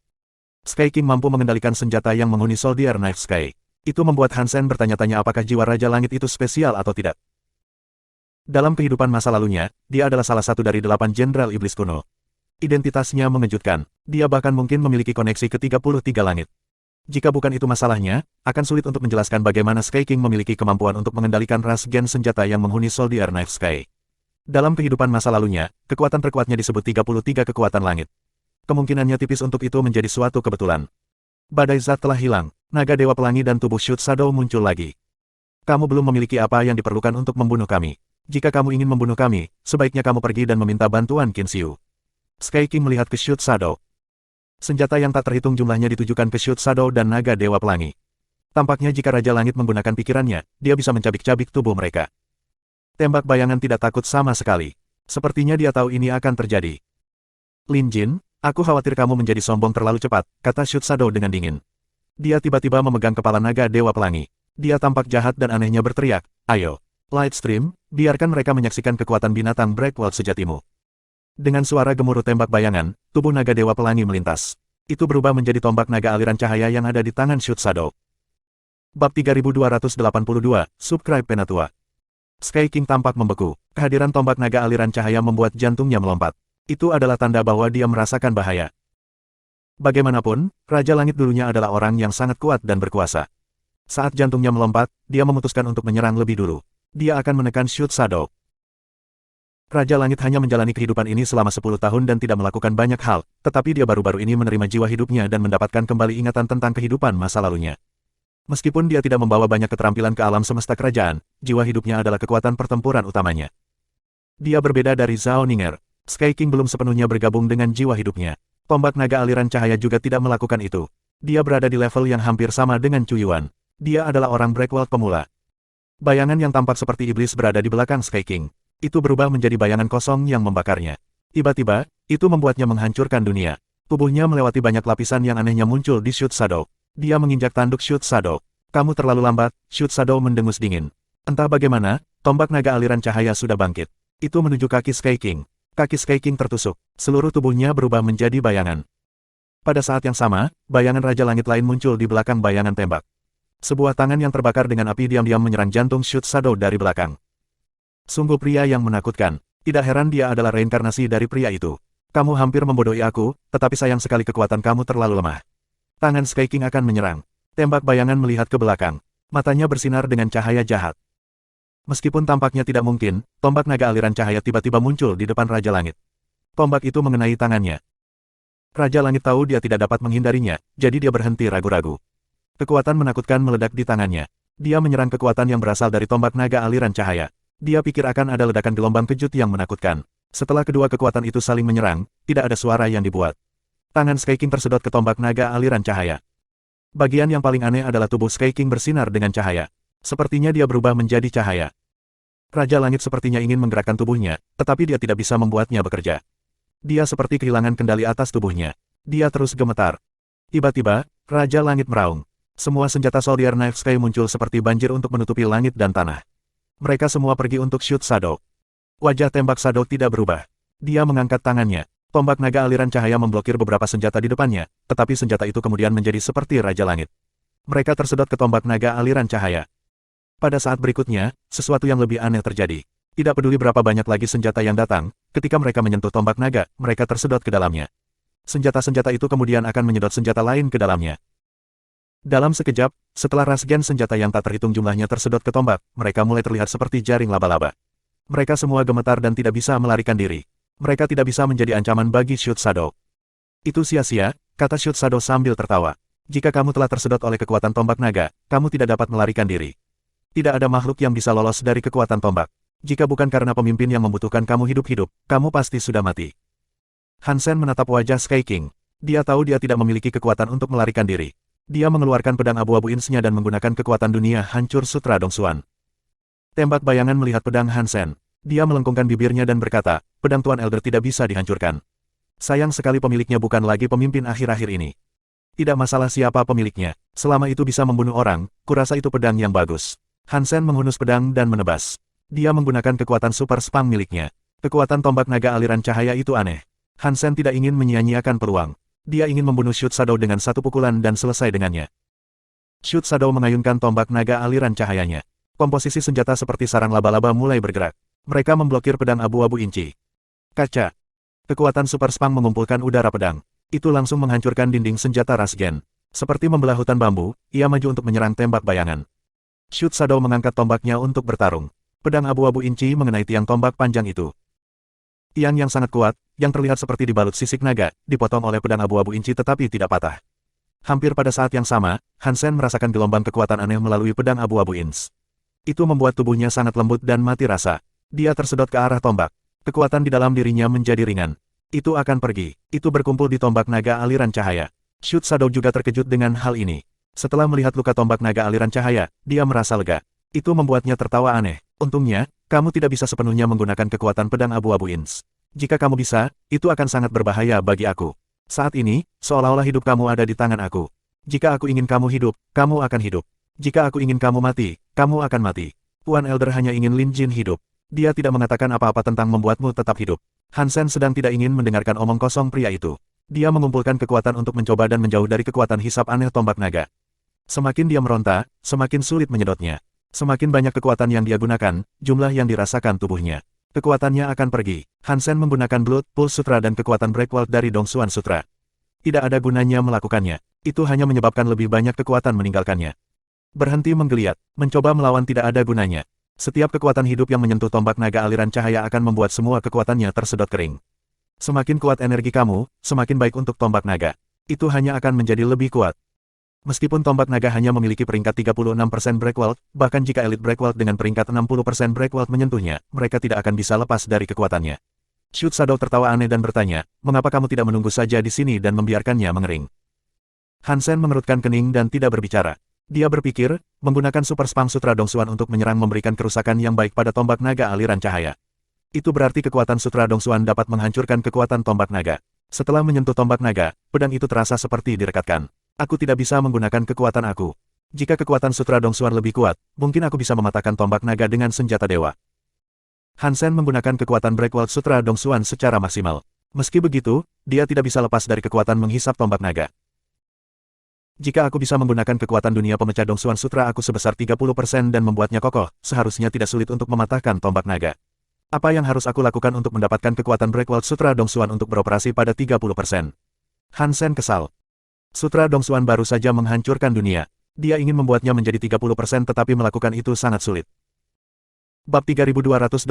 S1: Sky King mampu mengendalikan senjata yang menghuni Soldier Knife Sky. Itu membuat Hansen bertanya-tanya apakah jiwa Raja Langit itu spesial atau tidak. Dalam kehidupan masa lalunya, dia adalah salah satu dari 8 Jenderal Iblis kuno. Identitasnya mengejutkan. Dia bahkan mungkin memiliki koneksi ke 33 langit. Jika bukan itu masalahnya, akan sulit untuk menjelaskan bagaimana Sky King memiliki kemampuan untuk mengendalikan ras gen senjata yang menghuni Soldier Knife Sky. Dalam kehidupan masa lalunya, kekuatan terkuatnya disebut 33 kekuatan langit. Kemungkinannya tipis untuk itu menjadi suatu kebetulan. Badai zat telah hilang, naga Dewa Pelangi dan tubuh Shoot Shadow muncul lagi. Kamu belum memiliki apa yang diperlukan untuk membunuh kami. Jika kamu ingin membunuh kami, sebaiknya kamu pergi dan meminta bantuan Qin Xiu. Sky King melihat ke Shoot Shadow. Senjata yang tak terhitung jumlahnya ditujukan ke Shoot Shadow dan naga Dewa Pelangi. Tampaknya jika Raja Langit menggunakan pikirannya, dia bisa mencabik-cabik tubuh mereka. Tembak bayangan tidak takut sama sekali. Sepertinya dia tahu ini akan terjadi. Lin Jin, Aku khawatir kamu menjadi sombong terlalu cepat, kata Shoot Shadow dengan dingin. Dia tiba-tiba memegang kepala naga Dewa Pelangi. Dia tampak jahat dan anehnya berteriak, ayo, Lightstream, biarkan mereka menyaksikan kekuatan binatang Breakworld sejatimu. Dengan suara gemuruh tembak bayangan, tubuh naga Dewa Pelangi melintas. Itu berubah menjadi tombak naga aliran cahaya yang ada di tangan Shoot Shadow. Bab 3282, Subscribe Penatua. Sky King tampak membeku. Kehadiran tombak naga aliran cahaya membuat jantungnya melompat. Itu adalah tanda bahwa dia merasakan bahaya. Bagaimanapun, Raja Langit dulunya adalah orang yang sangat kuat dan berkuasa. Saat jantungnya melompat, dia memutuskan untuk menyerang lebih dulu. Dia akan menekan Shoot Shadow. Raja Langit hanya menjalani kehidupan ini selama 10 tahun dan tidak melakukan banyak hal, tetapi dia baru-baru ini menerima jiwa hidupnya dan mendapatkan kembali ingatan tentang kehidupan masa lalunya. Meskipun dia tidak membawa banyak keterampilan ke alam semesta kerajaan, jiwa hidupnya adalah kekuatan pertempuran utamanya. Dia berbeda dari Zhao Ninger. Sky King belum sepenuhnya bergabung dengan jiwa hidupnya. Tombak naga aliran cahaya juga tidak melakukan itu. Dia berada di level yang hampir sama dengan Chu Yuan. Dia adalah orang Breakworld pemula. Bayangan yang tampak seperti iblis berada di belakang Sky King. Itu berubah menjadi bayangan kosong yang membakarnya. Tiba-tiba, itu membuatnya menghancurkan dunia. Tubuhnya melewati banyak lapisan yang anehnya muncul di Shoot Shadow. Dia menginjak tanduk Shoot Shadow. Kamu terlalu lambat, Shoot Shadow mendengus dingin. Entah bagaimana, tombak naga aliran cahaya sudah bangkit. Itu menuju kaki Sky King. Kaki Sky King tertusuk. Seluruh tubuhnya berubah menjadi bayangan. Pada saat yang sama, bayangan Raja Langit lain muncul di belakang bayangan tembak. Sebuah tangan yang terbakar dengan api diam-diam menyerang jantung Shoot Shadow dari belakang. Sungguh pria yang menakutkan. Tidak heran dia adalah reinkarnasi dari pria itu. Kamu hampir membodohi aku, tetapi sayang sekali kekuatan kamu terlalu lemah. Tangan Sky King akan menyerang. Tembak bayangan melihat ke belakang. Matanya bersinar dengan cahaya jahat. Meskipun tampaknya tidak mungkin, tombak naga aliran cahaya tiba-tiba muncul di depan Raja Langit. Tombak itu mengenai tangannya. Raja Langit tahu dia tidak dapat menghindarinya, jadi dia berhenti ragu-ragu. Kekuatan menakutkan meledak di tangannya. Dia menyerang kekuatan yang berasal dari tombak naga aliran cahaya. Dia pikir akan ada ledakan gelombang kejut yang menakutkan. Setelah kedua kekuatan itu saling menyerang, tidak ada suara yang dibuat. Tangan Sky King tersedot ke tombak naga aliran cahaya. Bagian yang paling aneh adalah tubuh Sky King bersinar dengan cahaya. Sepertinya dia berubah menjadi cahaya. Raja Langit sepertinya ingin menggerakkan tubuhnya, tetapi dia tidak bisa membuatnya bekerja. Dia seperti kehilangan kendali atas tubuhnya. Dia terus gemetar. Tiba-tiba, Raja Langit meraung. Semua senjata Soldier Knife Sky muncul seperti banjir untuk menutupi langit dan tanah. Mereka semua pergi untuk Shoot Shadow. Wajah tembak Shadow tidak berubah. Dia mengangkat tangannya. Tombak naga aliran cahaya memblokir beberapa senjata di depannya, tetapi senjata itu kemudian menjadi seperti Raja Langit. Mereka tersedot ke tombak naga aliran cahaya. Pada saat berikutnya, sesuatu yang lebih aneh terjadi. Tidak peduli berapa banyak lagi senjata yang datang, ketika mereka menyentuh tombak naga, mereka tersedot ke dalamnya. Senjata-senjata itu kemudian akan menyedot senjata lain ke dalamnya. Dalam sekejap, setelah rasgen senjata yang tak terhitung jumlahnya tersedot ke tombak, mereka mulai terlihat seperti jaring laba-laba. Mereka semua gemetar dan tidak bisa melarikan diri. Mereka tidak bisa menjadi ancaman bagi Shoot Shadow. Itu sia-sia, kata Shoot Shadow sambil tertawa. Jika kamu telah tersedot oleh kekuatan tombak naga, kamu tidak dapat melarikan diri. Tidak ada makhluk yang bisa lolos dari kekuatan tombak. Jika bukan karena pemimpin yang membutuhkan kamu hidup-hidup, kamu pasti sudah mati. Hansen menatap wajah Sky King. Dia tahu dia tidak memiliki kekuatan untuk melarikan diri. Dia mengeluarkan pedang abu-abu insnya dan menggunakan kekuatan dunia hancur sutra Dongsuan. Tembak bayangan melihat pedang Hansen. Dia melengkungkan bibirnya dan berkata, pedang Tuan Elder tidak bisa dihancurkan. Sayang sekali pemiliknya bukan lagi pemimpin akhir-akhir ini. Tidak masalah siapa pemiliknya. Selama itu bisa membunuh orang, kurasa itu pedang yang bagus. Hansen menghunus pedang dan menebas. Dia menggunakan kekuatan super spang miliknya. Kekuatan tombak naga aliran cahaya itu aneh. Hansen tidak ingin menyia-nyiakan peluang. Dia ingin membunuh Shoot Shadow dengan satu pukulan dan selesai dengannya. Shoot Shadow mengayunkan tombak naga aliran cahayanya. Komposisi senjata seperti sarang laba-laba mulai bergerak. Mereka memblokir pedang abu-abu inci. Kaca. Kekuatan super spang mengumpulkan udara pedang. Itu langsung menghancurkan dinding senjata rasgen. Seperti membelah hutan bambu, ia maju untuk menyerang tembak bayangan. Shoot Shadow mengangkat tombaknya untuk bertarung. Pedang abu-abu inci mengenai tiang tombak panjang itu. Tiang yang sangat kuat, yang terlihat seperti dibalut sisik naga, dipotong oleh pedang abu-abu inci tetapi tidak patah. Hampir pada saat yang sama, Hansen merasakan gelombang kekuatan aneh melalui pedang abu-abu ins. Itu membuat tubuhnya sangat lembut dan mati rasa. Dia tersedot ke arah tombak. Kekuatan di dalam dirinya menjadi ringan. Itu akan pergi. Itu berkumpul di tombak naga aliran cahaya. Shoot Shadow juga terkejut dengan hal ini. Setelah melihat luka tombak naga aliran cahaya, dia merasa lega. Itu membuatnya tertawa aneh. Untungnya, kamu tidak bisa sepenuhnya menggunakan kekuatan pedang abu-abu ins. Jika kamu bisa, itu akan sangat berbahaya bagi aku. Saat ini, seolah-olah hidup kamu ada di tangan aku. Jika aku ingin kamu hidup, kamu akan hidup. Jika aku ingin kamu mati, kamu akan mati. Tuan Elder hanya ingin Lin Jin hidup. Dia tidak mengatakan apa-apa tentang membuatmu tetap hidup. Han Sen sedang tidak ingin mendengarkan omong kosong pria itu. Dia mengumpulkan kekuatan untuk mencoba dan menjauh dari kekuatan hisap aneh tombak naga. Semakin dia meronta, semakin sulit menyedotnya. Semakin banyak kekuatan yang dia gunakan, jumlah yang dirasakan tubuhnya. Kekuatannya akan pergi. Han Sen menggunakan Blood Pulse Sutra dan kekuatan Breakwall dari Dongsuan Sutra. Tidak ada gunanya melakukannya. Itu hanya menyebabkan lebih banyak kekuatan meninggalkannya. Berhenti menggeliat, mencoba melawan tidak ada gunanya. Setiap kekuatan hidup yang menyentuh tombak naga aliran cahaya akan membuat semua kekuatannya tersedot kering. Semakin kuat energi kamu, semakin baik untuk tombak naga. Itu hanya akan menjadi lebih kuat. Meskipun tombak naga hanya memiliki peringkat 36% Breakwall, bahkan jika Elite Breakwall dengan peringkat 60% Breakwall menyentuhnya, mereka tidak akan bisa lepas dari kekuatannya. Shoot Shadow tertawa aneh dan bertanya, mengapa kamu tidak menunggu saja di sini dan membiarkannya mengering? Han Sen mengerutkan kening dan tidak berbicara. Dia berpikir, menggunakan Super Spam Sutra Dongsuan untuk menyerang memberikan kerusakan yang baik pada tombak naga aliran cahaya. Itu berarti kekuatan Sutra Dongsuan dapat menghancurkan kekuatan tombak naga. Setelah menyentuh tombak naga, pedang itu terasa seperti direkatkan. Aku tidak bisa menggunakan kekuatan aku. Jika kekuatan Sutra Dongsuan lebih kuat, mungkin aku bisa mematahkan tombak naga dengan senjata dewa. Han Sen menggunakan kekuatan Breakwall Sutra Dongsuan secara maksimal. Meski begitu, dia tidak bisa lepas dari kekuatan menghisap tombak naga. Jika aku bisa menggunakan kekuatan dunia pemecah Dongsuan Sutra aku sebesar 30% dan membuatnya kokoh, seharusnya tidak sulit untuk mematahkan tombak naga. Apa yang harus aku lakukan untuk mendapatkan kekuatan Breakwall Sutra Dongsuan untuk beroperasi pada 30%? Han Sen kesal. Sutra Dongsuan baru saja menghancurkan dunia. Dia ingin membuatnya menjadi 30% tetapi melakukan itu sangat sulit. Bab 3283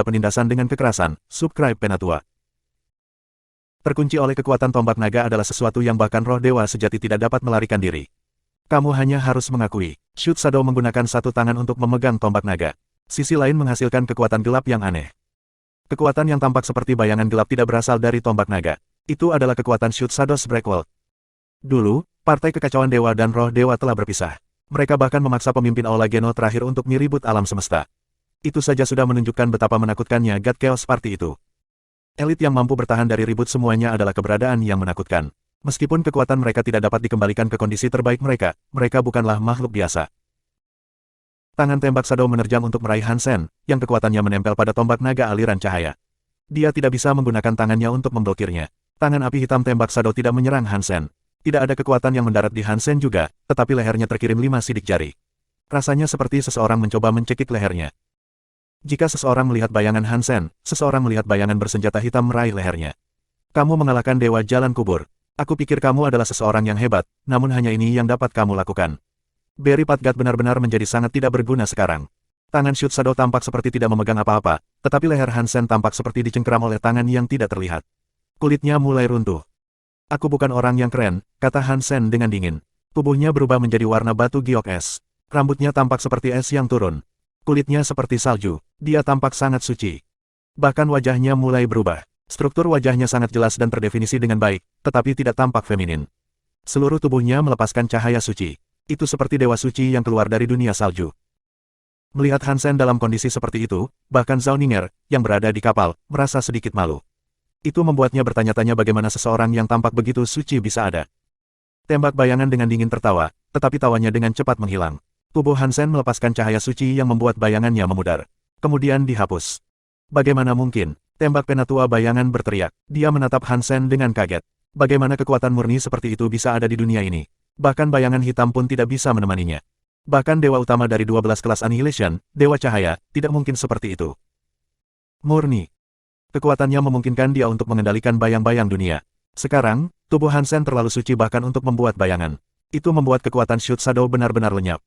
S1: Penindasan dengan Kekerasan, Subscribe Penatua. Terkunci oleh kekuatan tombak naga adalah sesuatu yang bahkan roh dewa sejati tidak dapat melarikan diri. Kamu hanya harus mengakui. Shoot Shadow menggunakan satu tangan untuk memegang tombak naga. Sisi lain menghasilkan kekuatan gelap yang aneh. Kekuatan yang tampak seperti bayangan gelap tidak berasal dari tombak naga. Itu adalah kekuatan Shoot Shadow's Breakwall. Dulu, partai kekacauan dewa dan roh dewa telah berpisah. Mereka bahkan memaksa pemimpin Aula Geno terakhir untuk miribut alam semesta. Itu saja sudah menunjukkan betapa menakutkannya God Chaos Party itu. Elit yang mampu bertahan dari ribut semuanya adalah keberadaan yang menakutkan. Meskipun kekuatan mereka tidak dapat dikembalikan ke kondisi terbaik mereka, mereka bukanlah makhluk biasa. Tangan tembak Shadow menerjang untuk meraih Han Sen, yang kekuatannya menempel pada tombak naga aliran cahaya. Dia tidak bisa menggunakan tangannya untuk memblokirnya. Tangan api hitam tembak Shadow tidak menyerang Han Sen. Tidak ada kekuatan yang mendarat di Han Sen juga, tetapi lehernya terkirim 5 sidik jari. Rasanya seperti seseorang mencoba mencekik lehernya. Jika seseorang melihat bayangan Han Sen, seseorang melihat bayangan bersenjata hitam meraih lehernya. Kamu mengalahkan Dewa Jalan Kubur. Aku pikir kamu adalah seseorang yang hebat, namun hanya ini yang dapat kamu lakukan. Barry Padgat benar-benar menjadi sangat tidak berguna sekarang. Tangan Shoot Shadow tampak seperti tidak memegang apa-apa, tetapi leher Han Sen tampak seperti dicengkeram oleh tangan yang tidak terlihat. Kulitnya mulai runtuh. Aku bukan orang yang keren, kata Han Sen dengan dingin. Tubuhnya berubah menjadi warna batu giok es. Rambutnya tampak seperti es yang turun. Kulitnya seperti salju. Dia tampak sangat suci. Bahkan wajahnya mulai berubah. Struktur wajahnya sangat jelas dan terdefinisi dengan baik, tetapi tidak tampak feminin. Seluruh tubuhnya melepaskan cahaya suci. Itu seperti dewa suci yang keluar dari dunia salju. Melihat Han Sen dalam kondisi seperti itu, bahkan Zhao Ninger, yang berada di kapal, merasa sedikit malu. Itu membuatnya bertanya-tanya bagaimana seseorang yang tampak begitu suci bisa ada. Tembak bayangan dengan dingin tertawa, tetapi tawanya dengan cepat menghilang. Tubuh Han Sen melepaskan cahaya suci yang membuat bayangannya memudar. Kemudian dihapus. Bagaimana mungkin? Tembak penatua bayangan berteriak. Dia menatap Han Sen dengan kaget. Bagaimana kekuatan murni seperti itu bisa ada di dunia ini? Bahkan bayangan hitam pun tidak bisa menemaninya. Bahkan dewa utama dari 12 kelas Annihilation, Dewa Cahaya, tidak mungkin seperti itu. Murni. Kekuatannya memungkinkan dia untuk mengendalikan bayang-bayang dunia. Sekarang, tubuh Han Sen terlalu suci bahkan untuk membuat bayangan. Itu membuat kekuatan Shoot Shadow benar-benar lenyap.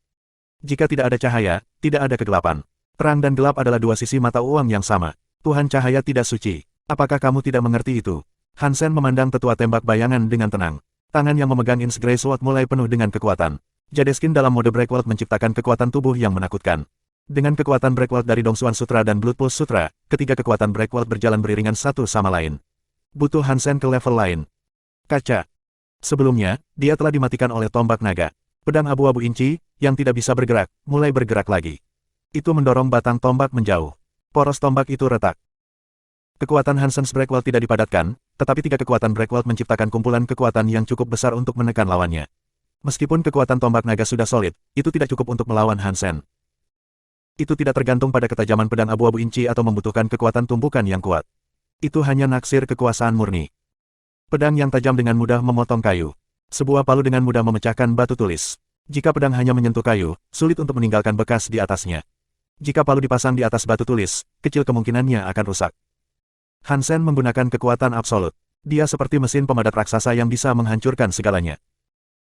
S1: Jika tidak ada cahaya, tidak ada kegelapan. Terang dan gelap adalah dua sisi mata uang yang sama. Tuhan cahaya tidak suci. Apakah kamu tidak mengerti itu? Han Sen memandang tetua tembak bayangan dengan tenang. Tangan yang memegang Ins Grey Sword mulai penuh dengan kekuatan. Jadeskin dalam mode Breakwall menciptakan kekuatan tubuh yang menakutkan. Dengan kekuatan Breakwall dari Dongsuan Sutra dan Blood Pulse Sutra, ketiga kekuatan Breakwall berjalan beriringan satu sama lain. Butuh Han Sen ke level lain. Kaca. Sebelumnya, dia telah dimatikan oleh tombak naga. Pedang abu-abu inci, yang tidak bisa bergerak, mulai bergerak lagi. Itu mendorong batang tombak menjauh. Poros tombak itu retak. Kekuatan Han Sen's Breakwall tidak dipadatkan, tetapi tiga kekuatan Breakwald menciptakan kumpulan kekuatan yang cukup besar untuk menekan lawannya. Meskipun kekuatan tombak naga sudah solid, itu tidak cukup untuk melawan Hansen. Itu tidak tergantung pada ketajaman pedang abu-abu inci atau membutuhkan kekuatan tumbukan yang kuat. Itu hanya naksir kekuasaan murni. Pedang yang tajam dengan mudah memotong kayu. Sebuah palu dengan mudah memecahkan batu tulis. Jika pedang hanya menyentuh kayu, sulit untuk meninggalkan bekas di atasnya. Jika palu dipasang di atas batu tulis, kecil kemungkinannya akan rusak. Hansen menggunakan kekuatan absolut. Dia seperti mesin pemadat raksasa yang bisa menghancurkan segalanya.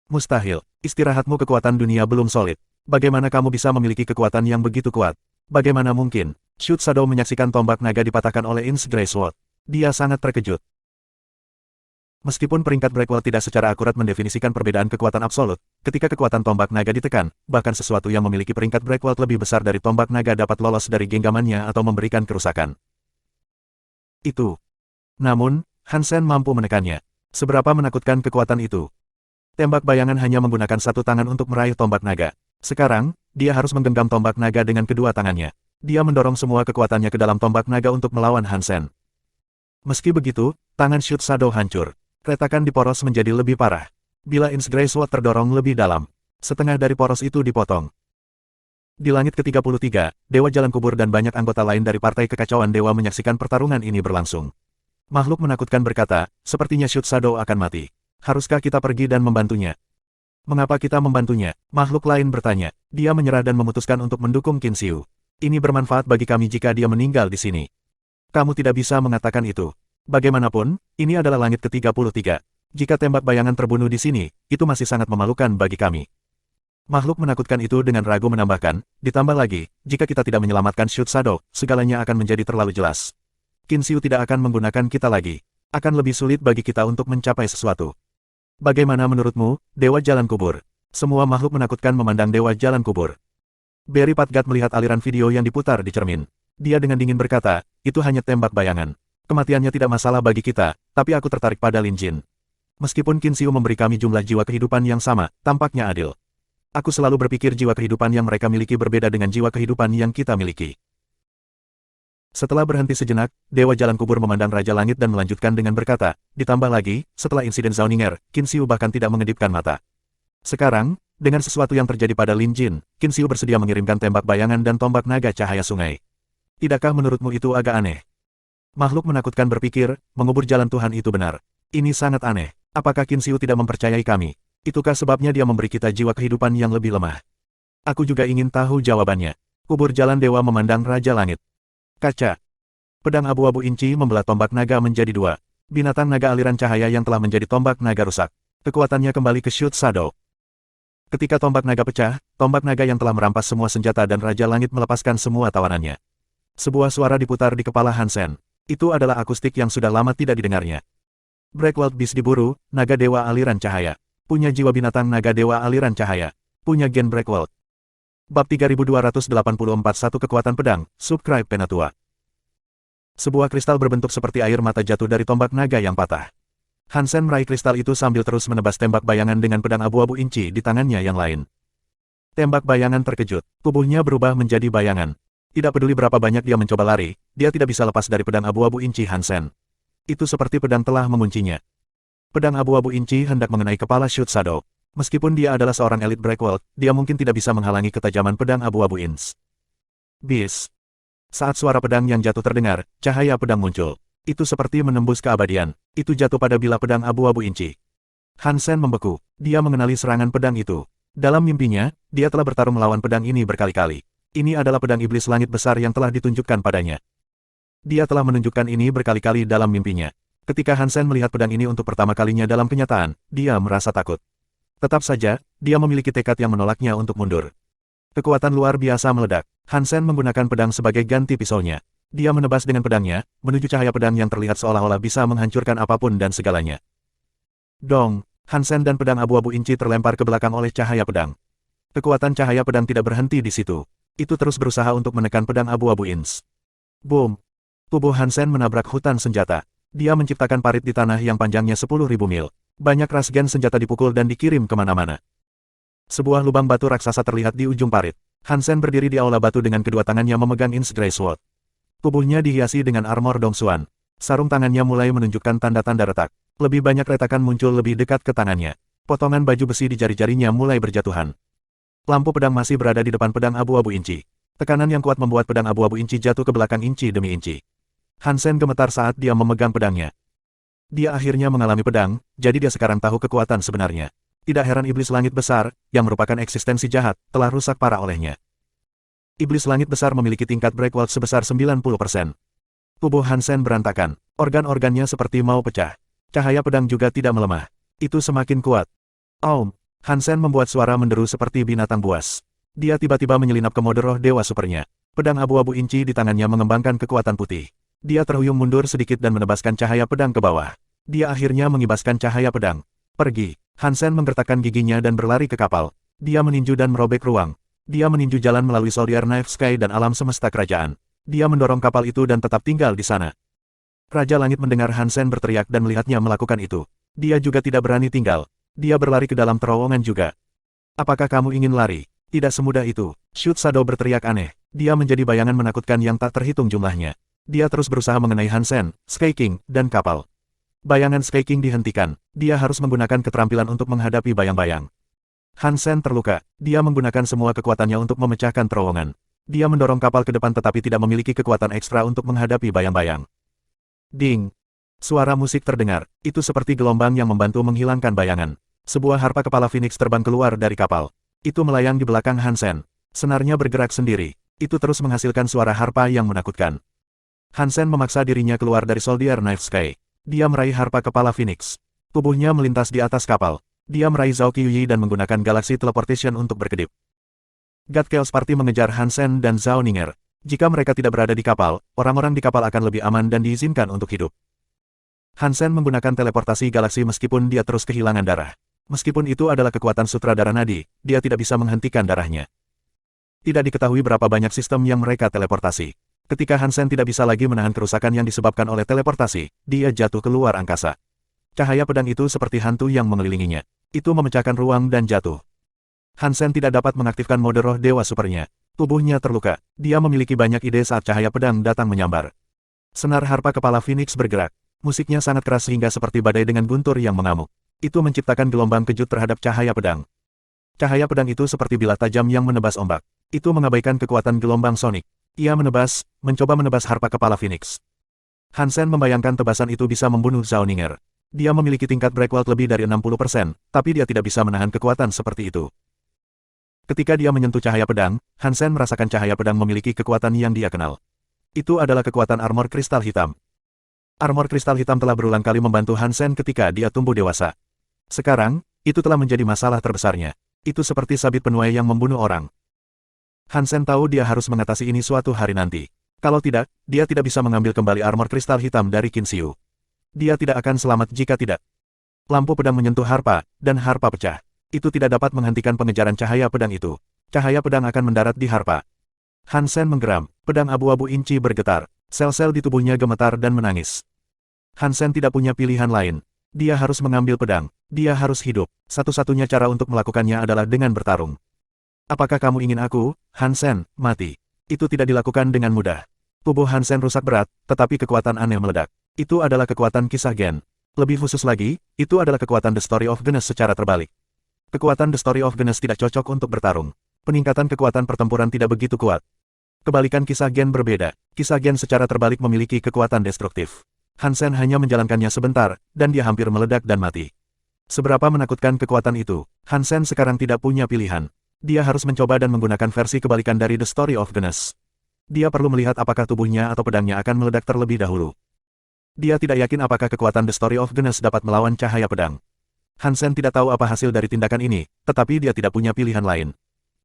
S1: Mustahil, istirahatmu kekuatan dunia belum solid. Bagaimana kamu bisa memiliki kekuatan yang begitu kuat? Bagaimana mungkin? Shoot Shadow menyaksikan tombak naga dipatahkan oleh In's Grey Sword. Dia sangat terkejut. Meskipun peringkat Breakwald tidak secara akurat mendefinisikan perbedaan kekuatan absolut, ketika kekuatan tombak naga ditekan, bahkan sesuatu yang memiliki peringkat Breakwald lebih besar dari tombak naga dapat lolos dari genggamannya atau memberikan kerusakan. Itu. Namun, Hansen mampu menekannya. Seberapa menakutkan kekuatan itu? Tembak bayangan hanya menggunakan satu tangan untuk meraih tombak naga. Sekarang, dia harus menggenggam tombak naga dengan kedua tangannya. Dia mendorong semua kekuatannya ke dalam tombak naga untuk melawan Hansen. Meski begitu, tangan Shoot Shadow hancur. Retakan di poros menjadi lebih parah. Bila In's Grey Sword terdorong lebih dalam, setengah dari poros itu dipotong. Di langit ke-33, Dewa Jalan Kubur dan banyak anggota lain dari Partai Kekacauan Dewa menyaksikan pertarungan ini berlangsung. Makhluk menakutkan berkata, sepertinya Shoot Shadow akan mati. Haruskah kita pergi dan membantunya? Mengapa kita membantunya? Makhluk lain bertanya. Dia menyerah dan memutuskan untuk mendukung Qin Xiu. Ini bermanfaat bagi kami jika dia meninggal di sini. Kamu tidak bisa mengatakan itu. Bagaimanapun, ini adalah langit ke-33. Jika tembak bayangan terbunuh di sini, itu masih sangat memalukan bagi kami. Makhluk menakutkan itu dengan ragu menambahkan, ditambah lagi, jika kita tidak menyelamatkan Shoot Shadow, segalanya akan menjadi terlalu jelas. Qin Xiu tidak akan menggunakan kita lagi. Akan lebih sulit bagi kita untuk mencapai sesuatu. Bagaimana menurutmu, Dewa Jalan Kubur? Semua makhluk menakutkan memandang Dewa Jalan Kubur. Barry Patgat melihat aliran video yang diputar di cermin. Dia dengan dingin berkata, itu hanya tembak bayangan. Kematiannya tidak masalah bagi kita, tapi aku tertarik pada Lin Jin. Meskipun Qin Xiu memberi kami jumlah jiwa kehidupan yang sama, tampaknya adil. Aku selalu berpikir jiwa kehidupan yang mereka miliki berbeda dengan jiwa kehidupan yang kita miliki. Setelah berhenti sejenak, Dewa Jalan Kubur memandang Raja Langit dan melanjutkan dengan berkata, ditambah lagi, setelah insiden Zauninger, Qin Xiu bahkan tidak mengedipkan mata. Sekarang, dengan sesuatu yang terjadi pada Lin Jin, Qin Xiu bersedia mengirimkan tembak bayangan dan tombak naga cahaya sungai. Tidakkah menurutmu itu agak aneh? Makhluk menakutkan berpikir, mengubur jalan Tuhan itu benar. Ini sangat aneh. Apakah Qin Xiu tidak mempercayai kami? Itukah sebabnya dia memberi kita jiwa kehidupan yang lebih lemah? Aku juga ingin tahu jawabannya. Kubur jalan dewa memandang Raja Langit. Kaca. Pedang abu-abu inci membelah tombak naga menjadi dua. Binatang naga aliran cahaya yang telah menjadi tombak naga rusak. Kekuatannya kembali ke Shoot Shadow. Ketika tombak naga pecah, tombak naga yang telah merampas semua senjata dan Raja Langit melepaskan semua tawanannya. Sebuah suara diputar di kepala Hansen. Itu adalah akustik yang sudah lama tidak didengarnya. Breakwald Beast diburu, naga dewa aliran cahaya. Punya jiwa binatang naga dewa aliran cahaya. Punya gen Breakwald. Bab 3284 Satu kekuatan pedang, subscribe Penatua. Sebuah kristal berbentuk seperti air mata jatuh dari tombak naga yang patah. Hansen meraih kristal itu sambil terus menebas tembak bayangan dengan pedang abu-abu inci di tangannya yang lain. Tembak bayangan terkejut, tubuhnya berubah menjadi bayangan. Tidak peduli berapa banyak dia mencoba lari, dia tidak bisa lepas dari pedang abu-abu inci Hansen. Itu seperti pedang telah menguncinya. Pedang abu-abu inci hendak mengenai kepala Shoot Shadow. Meskipun dia adalah seorang elit Breakwald, dia mungkin tidak bisa menghalangi ketajaman pedang abu-abu In's. Bis. Saat suara pedang yang jatuh terdengar, cahaya pedang muncul. Itu seperti menembus keabadian. Itu jatuh pada bilah pedang abu-abu inci. Hansen membeku. Dia mengenali serangan pedang itu. Dalam mimpinya, dia telah bertarung melawan pedang ini berkali-kali. Ini adalah pedang iblis langit besar yang telah ditunjukkan padanya. Dia telah menunjukkan ini berkali-kali dalam mimpinya. Ketika Hansen melihat pedang ini untuk pertama kalinya dalam kenyataan, dia merasa takut. Tetap saja, dia memiliki tekad yang menolaknya untuk mundur. Kekuatan luar biasa meledak. Hansen menggunakan pedang sebagai ganti pisaunya. Dia menebas dengan pedangnya, menuju cahaya pedang yang terlihat seolah-olah bisa menghancurkan apapun dan segalanya. Dong, Hansen dan pedang abu-abu inci terlempar ke belakang oleh cahaya pedang. Kekuatan cahaya pedang tidak berhenti di situ. Itu terus berusaha untuk menekan pedang abu-abu In's. Boom! Tubuh Hansen menabrak hutan senjata. Dia menciptakan parit di tanah yang panjangnya 10.000 mil. Banyak rasgen senjata dipukul dan dikirim kemana-mana. Sebuah lubang batu raksasa terlihat di ujung parit. Hansen berdiri di aula batu dengan kedua tangannya memegang In's Grey Sword. Tubuhnya dihiasi dengan armor Dongsuan. Sarung tangannya mulai menunjukkan tanda-tanda retak. Lebih banyak retakan muncul lebih dekat ke tangannya. Potongan baju besi di jari-jarinya mulai berjatuhan. Lampu pedang masih berada di depan pedang abu-abu inci. Tekanan yang kuat membuat pedang abu-abu inci jatuh ke belakang inci demi inci. Hansen gemetar saat dia memegang pedangnya. Dia akhirnya mengalami pedang, jadi dia sekarang tahu kekuatan sebenarnya. Tidak heran iblis langit besar, yang merupakan eksistensi jahat, telah rusak parah olehnya. Iblis langit besar memiliki tingkat breakout sebesar 90%. Tubuh Hansen berantakan. Organ-organnya seperti mau pecah. Cahaya pedang juga tidak melemah. Itu semakin kuat. Aum! Hansen membuat suara menderu seperti binatang buas. Dia tiba-tiba menyelinap ke mode roh dewa supernya. Pedang abu-abu inci di tangannya mengembangkan kekuatan putih. Dia terhuyung mundur sedikit dan menebaskan cahaya pedang ke bawah. Dia akhirnya mengibaskan cahaya pedang. Pergi. Hansen menggertakkan giginya dan berlari ke kapal. Dia meninju dan merobek ruang. Dia meninju jalan melalui Soldier Knife Sky dan alam semesta kerajaan. Dia mendorong kapal itu dan tetap tinggal di sana. Raja Langit mendengar Hansen berteriak dan melihatnya melakukan itu. Dia juga tidak berani tinggal. Dia berlari ke dalam terowongan juga. Apakah kamu ingin lari? Tidak semudah itu. Shoot Shadow berteriak aneh. Dia menjadi bayangan menakutkan yang tak terhitung jumlahnya. Dia terus berusaha mengenai Hansen, Sky King, dan kapal. Bayangan Sky King dihentikan. Dia harus menggunakan keterampilan untuk menghadapi bayang-bayang. Hansen terluka. Dia menggunakan semua kekuatannya untuk memecahkan terowongan. Dia mendorong kapal ke depan tetapi tidak memiliki kekuatan ekstra untuk menghadapi bayang-bayang. Ding! Suara musik terdengar. Itu seperti gelombang yang membantu menghilangkan bayangan. Sebuah harpa kepala Phoenix terbang keluar dari kapal. Itu melayang di belakang Hansen. Senarnya bergerak sendiri. Itu terus menghasilkan suara harpa yang menakutkan. Hansen memaksa dirinya keluar dari Soldier Knife Sky. Dia meraih harpa kepala Phoenix. Tubuhnya melintas di atas kapal. Dia meraih Zhao Qiuyi dan menggunakan Galaxy Teleportation untuk berkedip. God Chaos Party mengejar Hansen dan Zhao Ninger. Jika mereka tidak berada di kapal, orang-orang di kapal akan lebih aman dan diizinkan untuk hidup. Hansen menggunakan teleportasi galaksi meskipun dia terus kehilangan darah. Meskipun itu adalah kekuatan sutradara nadi, dia tidak bisa menghentikan darahnya. Tidak diketahui berapa banyak sistem yang mereka teleportasi. Ketika Hansen tidak bisa lagi menahan kerusakan yang disebabkan oleh teleportasi, dia jatuh keluar angkasa. Cahaya pedang itu seperti hantu yang mengelilinginya. Itu memecahkan ruang dan jatuh. Hansen tidak dapat mengaktifkan mode roh dewa supernya. Tubuhnya terluka. Dia memiliki banyak ide saat cahaya pedang datang menyambar. Senar harpa kepala Phoenix bergerak. Musiknya sangat keras sehingga seperti badai dengan guntur yang mengamuk. Itu menciptakan gelombang kejut terhadap cahaya pedang. Cahaya pedang itu seperti bilah tajam yang menebas ombak. Itu mengabaikan kekuatan gelombang sonik. Ia mencoba menebas harpa kepala Phoenix. Hansen membayangkan tebasan itu bisa membunuh Zhao Ninger. Dia memiliki tingkat breakout lebih dari 60%, tapi dia tidak bisa menahan kekuatan seperti itu. Ketika dia menyentuh cahaya pedang, Hansen merasakan cahaya pedang memiliki kekuatan yang dia kenal. Itu adalah kekuatan armor kristal hitam. Armor kristal hitam telah berulang kali membantu Hansen ketika dia tumbuh dewasa. Sekarang, itu telah menjadi masalah terbesarnya. Itu seperti sabit penuai yang membunuh orang. Hansen tahu dia harus mengatasi ini suatu hari nanti. Kalau tidak, dia tidak bisa mengambil kembali armor kristal hitam dari Qin Xiu. Dia tidak akan selamat jika tidak. Lampu pedang menyentuh harpa, dan harpa pecah. Itu tidak dapat menghentikan pengejaran cahaya pedang itu. Cahaya pedang akan mendarat di harpa. Hansen menggeram, pedang abu-abu inci bergetar. Sel-sel di tubuhnya gemetar dan menangis. Hansen tidak punya pilihan lain. Dia harus mengambil pedang. Dia harus hidup. Satu-satunya cara untuk melakukannya adalah dengan bertarung. Apakah kamu ingin aku, Hansen, mati? Itu tidak dilakukan dengan mudah. Tubuh Hansen rusak berat, tetapi kekuatan aneh meledak. Itu adalah kekuatan kisah Gen. Lebih khusus lagi, itu adalah kekuatan The Story of Genes secara terbalik. Kekuatan The Story of Genes tidak cocok untuk bertarung. Peningkatan kekuatan pertempuran tidak begitu kuat. Kebalikan kisah Gen berbeda. Kisah Gen secara terbalik memiliki kekuatan destruktif. Hansen hanya menjalankannya sebentar, dan dia hampir meledak dan mati. Seberapa menakutkan kekuatan itu, Hansen sekarang tidak punya pilihan. Dia harus mencoba dan menggunakan versi kebalikan dari The Story of Genes. Dia perlu melihat apakah tubuhnya atau pedangnya akan meledak terlebih dahulu. Dia tidak yakin apakah kekuatan The Story of Genes dapat melawan cahaya pedang. Hansen tidak tahu apa hasil dari tindakan ini, tetapi dia tidak punya pilihan lain.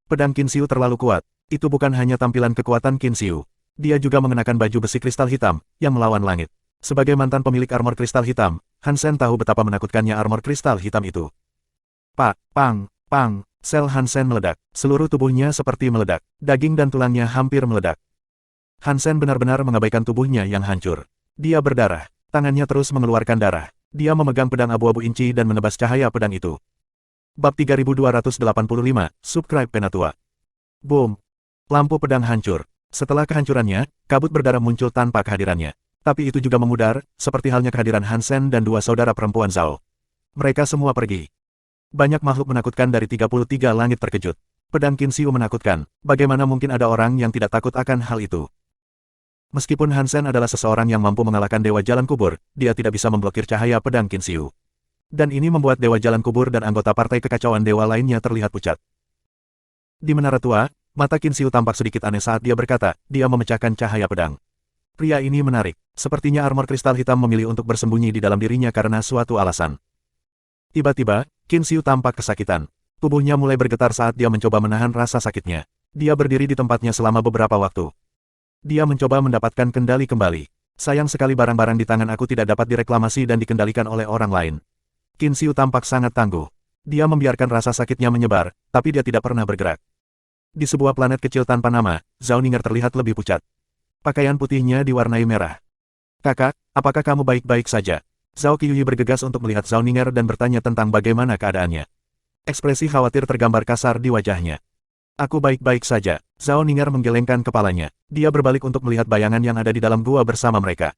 S1: Pedang Qin Xiu terlalu kuat. Itu bukan hanya tampilan kekuatan Qin Xiu. Dia juga mengenakan baju besi kristal hitam, yang melawan langit. Sebagai mantan pemilik armor kristal hitam, Hansen tahu betapa menakutkannya armor kristal hitam itu. Pang, sel Hansen meledak. Seluruh tubuhnya seperti meledak. Daging dan tulangnya hampir meledak. Hansen benar-benar mengabaikan tubuhnya yang hancur. Dia berdarah. Tangannya terus mengeluarkan darah. Dia memegang pedang abu-abu inci dan menebas cahaya pedang itu. Bab 3285, Subscribe Penatua. Boom. Lampu pedang hancur. Setelah kehancurannya, kabut berdarah muncul tanpa kehadirannya. Tapi itu juga memudar, seperti halnya kehadiran Hansen dan dua saudara perempuan Zhao. Mereka semua pergi. Banyak makhluk menakutkan dari 33 langit terkejut. Pedang Qin Xiu menakutkan, bagaimana mungkin ada orang yang tidak takut akan hal itu? Meskipun Hansen adalah seseorang yang mampu mengalahkan Dewa Jalan Kubur, dia tidak bisa memblokir cahaya pedang Qin Xiu. Dan ini membuat Dewa Jalan Kubur dan anggota partai kekacauan dewa lainnya terlihat pucat. Di menara tua, mata Qin Xiu tampak sedikit aneh saat dia berkata, dia memecahkan cahaya pedang. Pria ini menarik, sepertinya armor kristal hitam memilih untuk bersembunyi di dalam dirinya karena suatu alasan. Tiba-tiba, Qin Xiu tampak kesakitan. Tubuhnya mulai bergetar saat dia mencoba menahan rasa sakitnya. Dia berdiri di tempatnya selama beberapa waktu. Dia mencoba mendapatkan kendali kembali. Sayang sekali barang-barang di tangan aku tidak dapat direklamasi dan dikendalikan oleh orang lain. Qin Xiu tampak sangat tangguh. Dia membiarkan rasa sakitnya menyebar, tapi dia tidak pernah bergerak. Di sebuah planet kecil tanpa nama, Zhao Ninger terlihat lebih pucat. Pakaian putihnya diwarnai merah. Kakak, apakah kamu baik-baik saja? Zhao Qiuyi bergegas untuk melihat Zhao Ninger dan bertanya tentang bagaimana keadaannya. Ekspresi khawatir tergambar kasar di wajahnya. Aku baik-baik saja. Zhao Ninger menggelengkan kepalanya. Dia berbalik untuk melihat bayangan yang ada di dalam gua bersama mereka.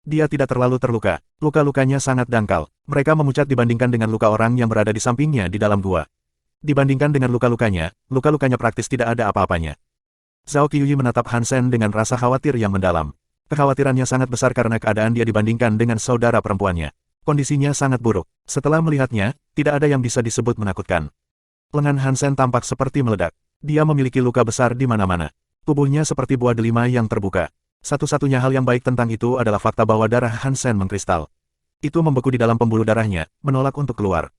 S1: Dia tidak terlalu terluka. Luka-lukanya sangat dangkal. Mereka memucat dibandingkan dengan luka orang yang berada di sampingnya di dalam gua. Dibandingkan dengan luka-lukanya praktis tidak ada apa-apanya. Zhao Qiuyi menatap Hansen dengan rasa khawatir yang mendalam. Kekhawatirannya sangat besar karena keadaan dia dibandingkan dengan saudara perempuannya. Kondisinya sangat buruk. Setelah melihatnya, tidak ada yang bisa disebut menakutkan. Lengan Hansen tampak seperti meledak. Dia memiliki luka besar di mana-mana. Tubuhnya seperti buah delima yang terbuka. Satu-satunya hal yang baik tentang itu adalah fakta bahwa darah Hansen mengkristal. Itu membeku di dalam pembuluh darahnya, menolak untuk keluar.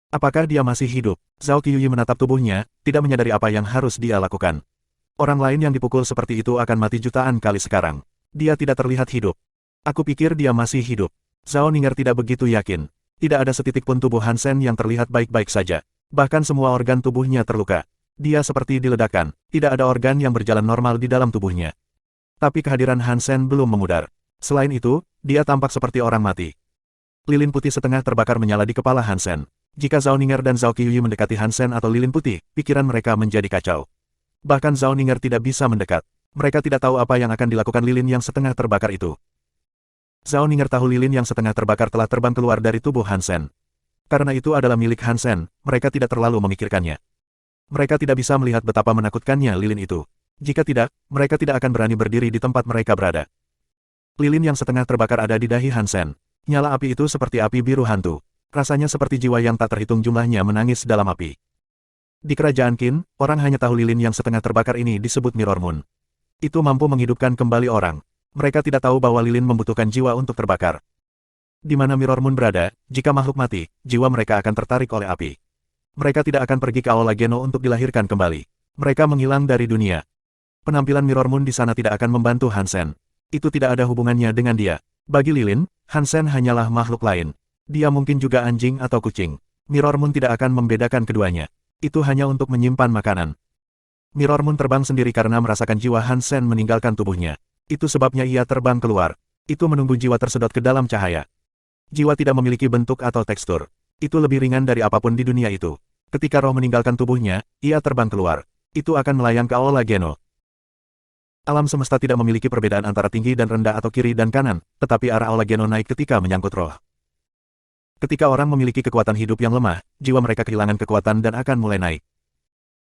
S1: Apakah dia masih hidup? Zhao Qiuyi menatap tubuhnya, tidak menyadari apa yang harus dia lakukan. Orang lain yang dipukul seperti itu akan mati jutaan kali sekarang. Dia tidak terlihat hidup. Aku pikir dia masih hidup. Zhao Ninger tidak begitu yakin. Tidak ada setitik pun tubuh Hansen yang terlihat baik-baik saja. Bahkan semua organ tubuhnya terluka. Dia seperti diledakkan. Tidak ada organ yang berjalan normal di dalam tubuhnya. Tapi kehadiran Hansen belum memudar. Selain itu, dia tampak seperti orang mati. Lilin putih setengah terbakar menyala di kepala Hansen. Jika Zhao Ninger dan Zhao Qiuyi mendekati Hansen atau lilin putih, pikiran mereka menjadi kacau. Bahkan Zhao Ninger tidak bisa mendekat. Mereka tidak tahu apa yang akan dilakukan lilin yang setengah terbakar itu. Zhao Ninger tahu lilin yang setengah terbakar telah terbang keluar dari tubuh Hansen. Karena itu adalah milik Hansen, mereka tidak terlalu memikirkannya. Mereka tidak bisa melihat betapa menakutkannya lilin itu. Jika tidak, mereka tidak akan berani berdiri di tempat mereka berada. Lilin yang setengah terbakar ada di dahi Hansen. Nyala api itu seperti api biru hantu. Rasanya seperti jiwa yang tak terhitung jumlahnya menangis dalam api. Di kerajaan Qin, orang hanya tahu lilin yang setengah terbakar ini disebut Mirror Moon. Itu mampu menghidupkan kembali orang. Mereka tidak tahu bahwa lilin membutuhkan jiwa untuk terbakar. Di mana Mirror Moon berada, jika makhluk mati, jiwa mereka akan tertarik oleh api. Mereka tidak akan pergi ke Aula Geno untuk dilahirkan kembali. Mereka menghilang dari dunia. Penampilan Mirror Moon di sana tidak akan membantu Hansen. Itu tidak ada hubungannya dengan dia. Bagi lilin, Hansen hanyalah makhluk lain. Dia mungkin juga anjing atau kucing. Mirror Moon tidak akan membedakan keduanya. Itu hanya untuk menyimpan makanan. Mirror Moon terbang sendiri karena merasakan jiwa Hansen meninggalkan tubuhnya. Itu sebabnya ia terbang keluar. Itu menunggu jiwa tersedot ke dalam cahaya. Jiwa tidak memiliki bentuk atau tekstur. Itu lebih ringan dari apapun di dunia itu. Ketika roh meninggalkan tubuhnya, ia terbang keluar. Itu akan melayang ke Aula Geno. Alam semesta tidak memiliki perbedaan antara tinggi dan rendah atau kiri dan kanan, tetapi arah Aula Geno naik ketika menyangkut roh. Ketika orang memiliki kekuatan hidup yang lemah, jiwa mereka kehilangan kekuatan dan akan mulai naik.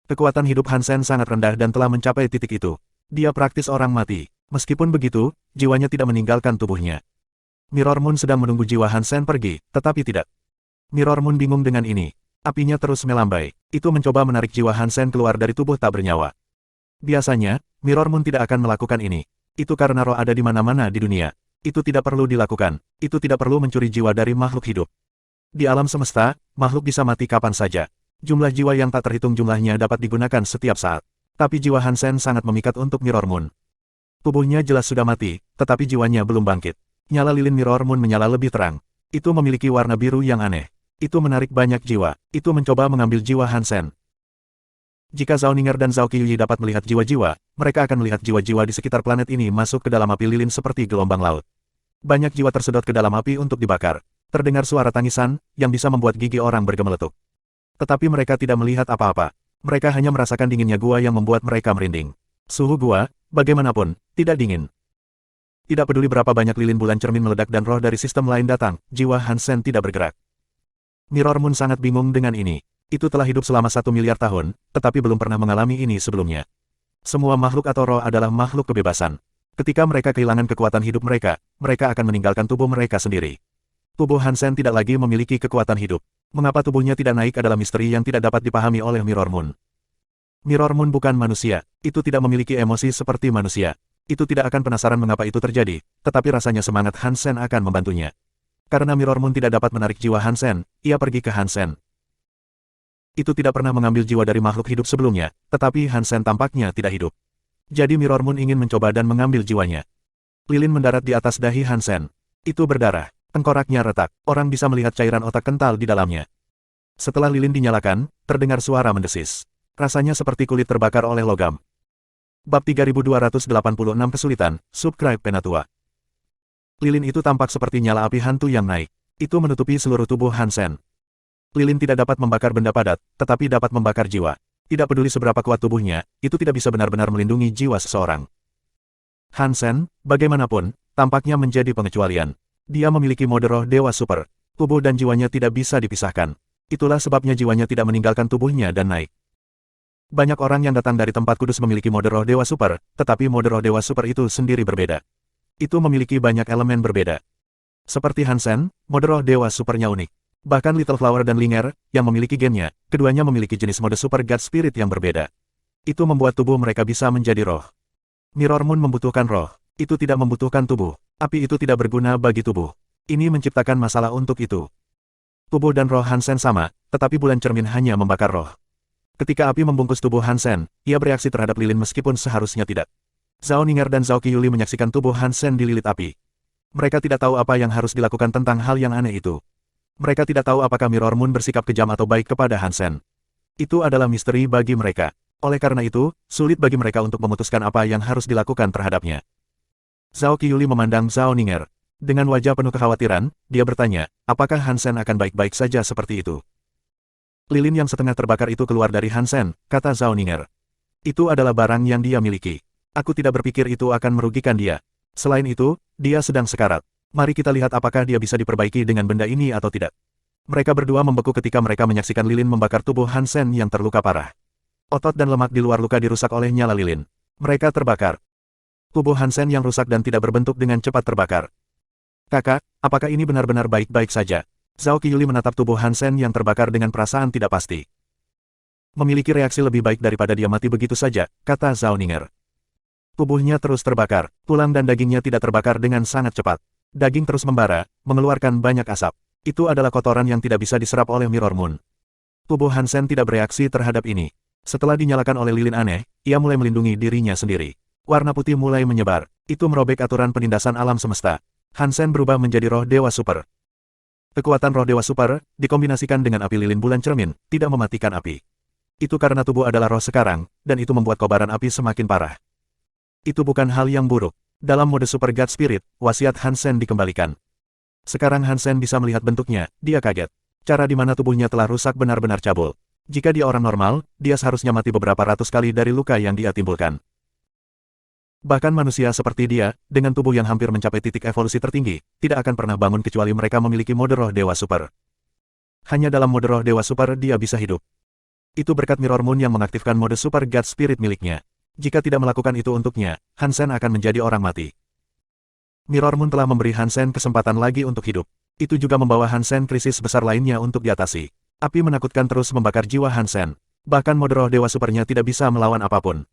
S1: Kekuatan hidup Hansen sangat rendah dan telah mencapai titik itu. Dia praktis orang mati. Meskipun begitu, jiwanya tidak meninggalkan tubuhnya. Mirror Moon sedang menunggu jiwa Hansen pergi, tetapi tidak. Mirror Moon bingung dengan ini. Apinya terus melambai. Itu mencoba menarik jiwa Hansen keluar dari tubuh tak bernyawa. Biasanya, Mirror Moon tidak akan melakukan ini. Itu karena roh ada di mana-mana di dunia. Itu tidak perlu dilakukan. Itu tidak perlu mencuri jiwa dari makhluk hidup. Di alam semesta, makhluk bisa mati kapan saja. Jumlah jiwa yang tak terhitung jumlahnya dapat digunakan setiap saat. Tapi jiwa Hansen sangat memikat untuk Mirror Moon. Tubuhnya jelas sudah mati, tetapi jiwanya belum bangkit. Nyala lilin Mirror Moon menyala lebih terang. Itu memiliki warna biru yang aneh. Itu menarik banyak jiwa. Itu mencoba mengambil jiwa Hansen. Jika Zhao Ninger dan Zhao Qiuyi dapat melihat jiwa-jiwa, mereka akan melihat jiwa-jiwa di sekitar planet ini masuk ke dalam api lilin seperti gelombang laut. Banyak jiwa tersedot ke dalam api untuk dibakar. Terdengar suara tangisan, yang bisa membuat gigi orang bergemeletup. Tetapi mereka tidak melihat apa-apa. Mereka hanya merasakan dinginnya gua yang membuat mereka merinding. Suhu gua, bagaimanapun, tidak dingin. Tidak peduli berapa banyak lilin bulan cermin meledak dan roh dari sistem lain datang, jiwa Hansen tidak bergerak. Mirror Moon sangat bingung dengan ini. Itu telah hidup selama 1 miliar tahun, tetapi belum pernah mengalami ini sebelumnya. Semua makhluk atau roh adalah makhluk kebebasan. Ketika mereka kehilangan kekuatan hidup mereka akan meninggalkan tubuh mereka sendiri. Tubuh Hansen tidak lagi memiliki kekuatan hidup. Mengapa tubuhnya tidak naik adalah misteri yang tidak dapat dipahami oleh Mirror Moon. Mirror Moon bukan manusia, itu tidak memiliki emosi seperti manusia. Itu tidak akan penasaran mengapa itu terjadi, tetapi rasanya semangat Hansen akan membantunya. Karena Mirror Moon tidak dapat menarik jiwa Hansen, ia pergi ke Hansen. Itu tidak pernah mengambil jiwa dari makhluk hidup sebelumnya, tetapi Hansen tampaknya tidak hidup. Jadi Mirror Moon ingin mencoba dan mengambil jiwanya. Lilin mendarat di atas dahi Hansen. Itu berdarah, tengkoraknya retak, orang bisa melihat cairan otak kental di dalamnya. Setelah lilin dinyalakan, terdengar suara mendesis. Rasanya seperti kulit terbakar oleh logam. Bab 3286 Kesulitan, Subscribe Penatua. Lilin itu tampak seperti nyala api hantu yang naik. Itu menutupi seluruh tubuh Hansen. Lilin tidak dapat membakar benda padat, tetapi dapat membakar jiwa. Tidak peduli seberapa kuat tubuhnya, itu tidak bisa benar-benar melindungi jiwa seseorang. Hansen, bagaimanapun, tampaknya menjadi pengecualian. Dia memiliki mode roh Dewa Super. Tubuh dan jiwanya tidak bisa dipisahkan. Itulah sebabnya jiwanya tidak meninggalkan tubuhnya dan naik. Banyak orang yang datang dari tempat kudus memiliki mode roh Dewa Super, tetapi mode roh Dewa Super itu sendiri berbeda. Itu memiliki banyak elemen berbeda. Seperti Hansen, mode roh Dewa Supernya unik. Bahkan Little Flower dan Linger, yang memiliki gennya, keduanya memiliki jenis mode Super God Spirit yang berbeda. Itu membuat tubuh mereka bisa menjadi roh. Mirror Moon membutuhkan roh. Itu tidak membutuhkan tubuh. Api itu tidak berguna bagi tubuh. Ini menciptakan masalah untuk itu. Tubuh dan roh Hansen sama, tetapi bulan cermin hanya membakar roh. Ketika api membungkus tubuh Hansen, ia bereaksi terhadap lilin meskipun seharusnya tidak. Zhao Ninger dan Zhao Qiyuli menyaksikan tubuh Hansen dililit api. Mereka tidak tahu apa yang harus dilakukan tentang hal yang aneh itu. Mereka tidak tahu apakah Mirror Moon bersikap kejam atau baik kepada Hansen. Itu adalah misteri bagi mereka. Oleh karena itu, sulit bagi mereka untuk memutuskan apa yang harus dilakukan terhadapnya. Zhao Qiyuli memandang Zhao Ninger. Dengan wajah penuh kekhawatiran, dia bertanya, apakah Hansen akan baik-baik saja seperti itu? Lilin yang setengah terbakar itu keluar dari Hansen, kata Zhao Ninger. Itu adalah barang yang dia miliki. Aku tidak berpikir itu akan merugikan dia. Selain itu, dia sedang sekarat. Mari kita lihat apakah dia bisa diperbaiki dengan benda ini atau tidak. Mereka berdua membeku ketika mereka menyaksikan lilin membakar tubuh Hansen yang terluka parah. Otot dan lemak di luar luka dirusak oleh nyala lilin. Mereka terbakar. Tubuh Hansen yang rusak dan tidak berbentuk dengan cepat terbakar. Kakak, apakah ini benar-benar baik-baik saja? Zhao Qiyuli menatap tubuh Hansen yang terbakar dengan perasaan tidak pasti. Memiliki reaksi lebih baik daripada dia mati begitu saja, kata Zhao Ninger. Tubuhnya terus terbakar, tulang dan dagingnya tidak terbakar dengan sangat cepat. Daging terus membara, mengeluarkan banyak asap. Itu adalah kotoran yang tidak bisa diserap oleh Mirror Moon. Tubuh Hansen tidak bereaksi terhadap ini. Setelah dinyalakan oleh lilin aneh, ia mulai melindungi dirinya sendiri. Warna putih mulai menyebar. Itu merobek aturan penindasan alam semesta. Hansen berubah menjadi roh Dewa Super. Kekuatan roh Dewa Super, dikombinasikan dengan api lilin bulan cermin, tidak mematikan api. Itu karena tubuh adalah roh sekarang, dan itu membuat kobaran api semakin parah. Itu bukan hal yang buruk. Dalam mode Super God Spirit, wasiat Hansen dikembalikan. Sekarang Hansen bisa melihat bentuknya, dia kaget. Cara di mana tubuhnya telah rusak benar-benar cabul. Jika dia orang normal, dia seharusnya mati beberapa ratus kali dari luka yang dia timbulkan. Bahkan manusia seperti dia, dengan tubuh yang hampir mencapai titik evolusi tertinggi, tidak akan pernah bangun kecuali mereka memiliki mode roh Dewa Super. Hanya dalam mode roh Dewa Super dia bisa hidup. Itu berkat Mirror Moon yang mengaktifkan mode Super God Spirit miliknya. Jika tidak melakukan itu untuknya, Hansen akan menjadi orang mati. Mirror Moon telah memberi Hansen kesempatan lagi untuk hidup. Itu juga membawa Hansen krisis besar lainnya untuk diatasi. Api menakutkan terus membakar jiwa Hansen. Bahkan mode roh Dewa Supernya tidak bisa melawan apapun.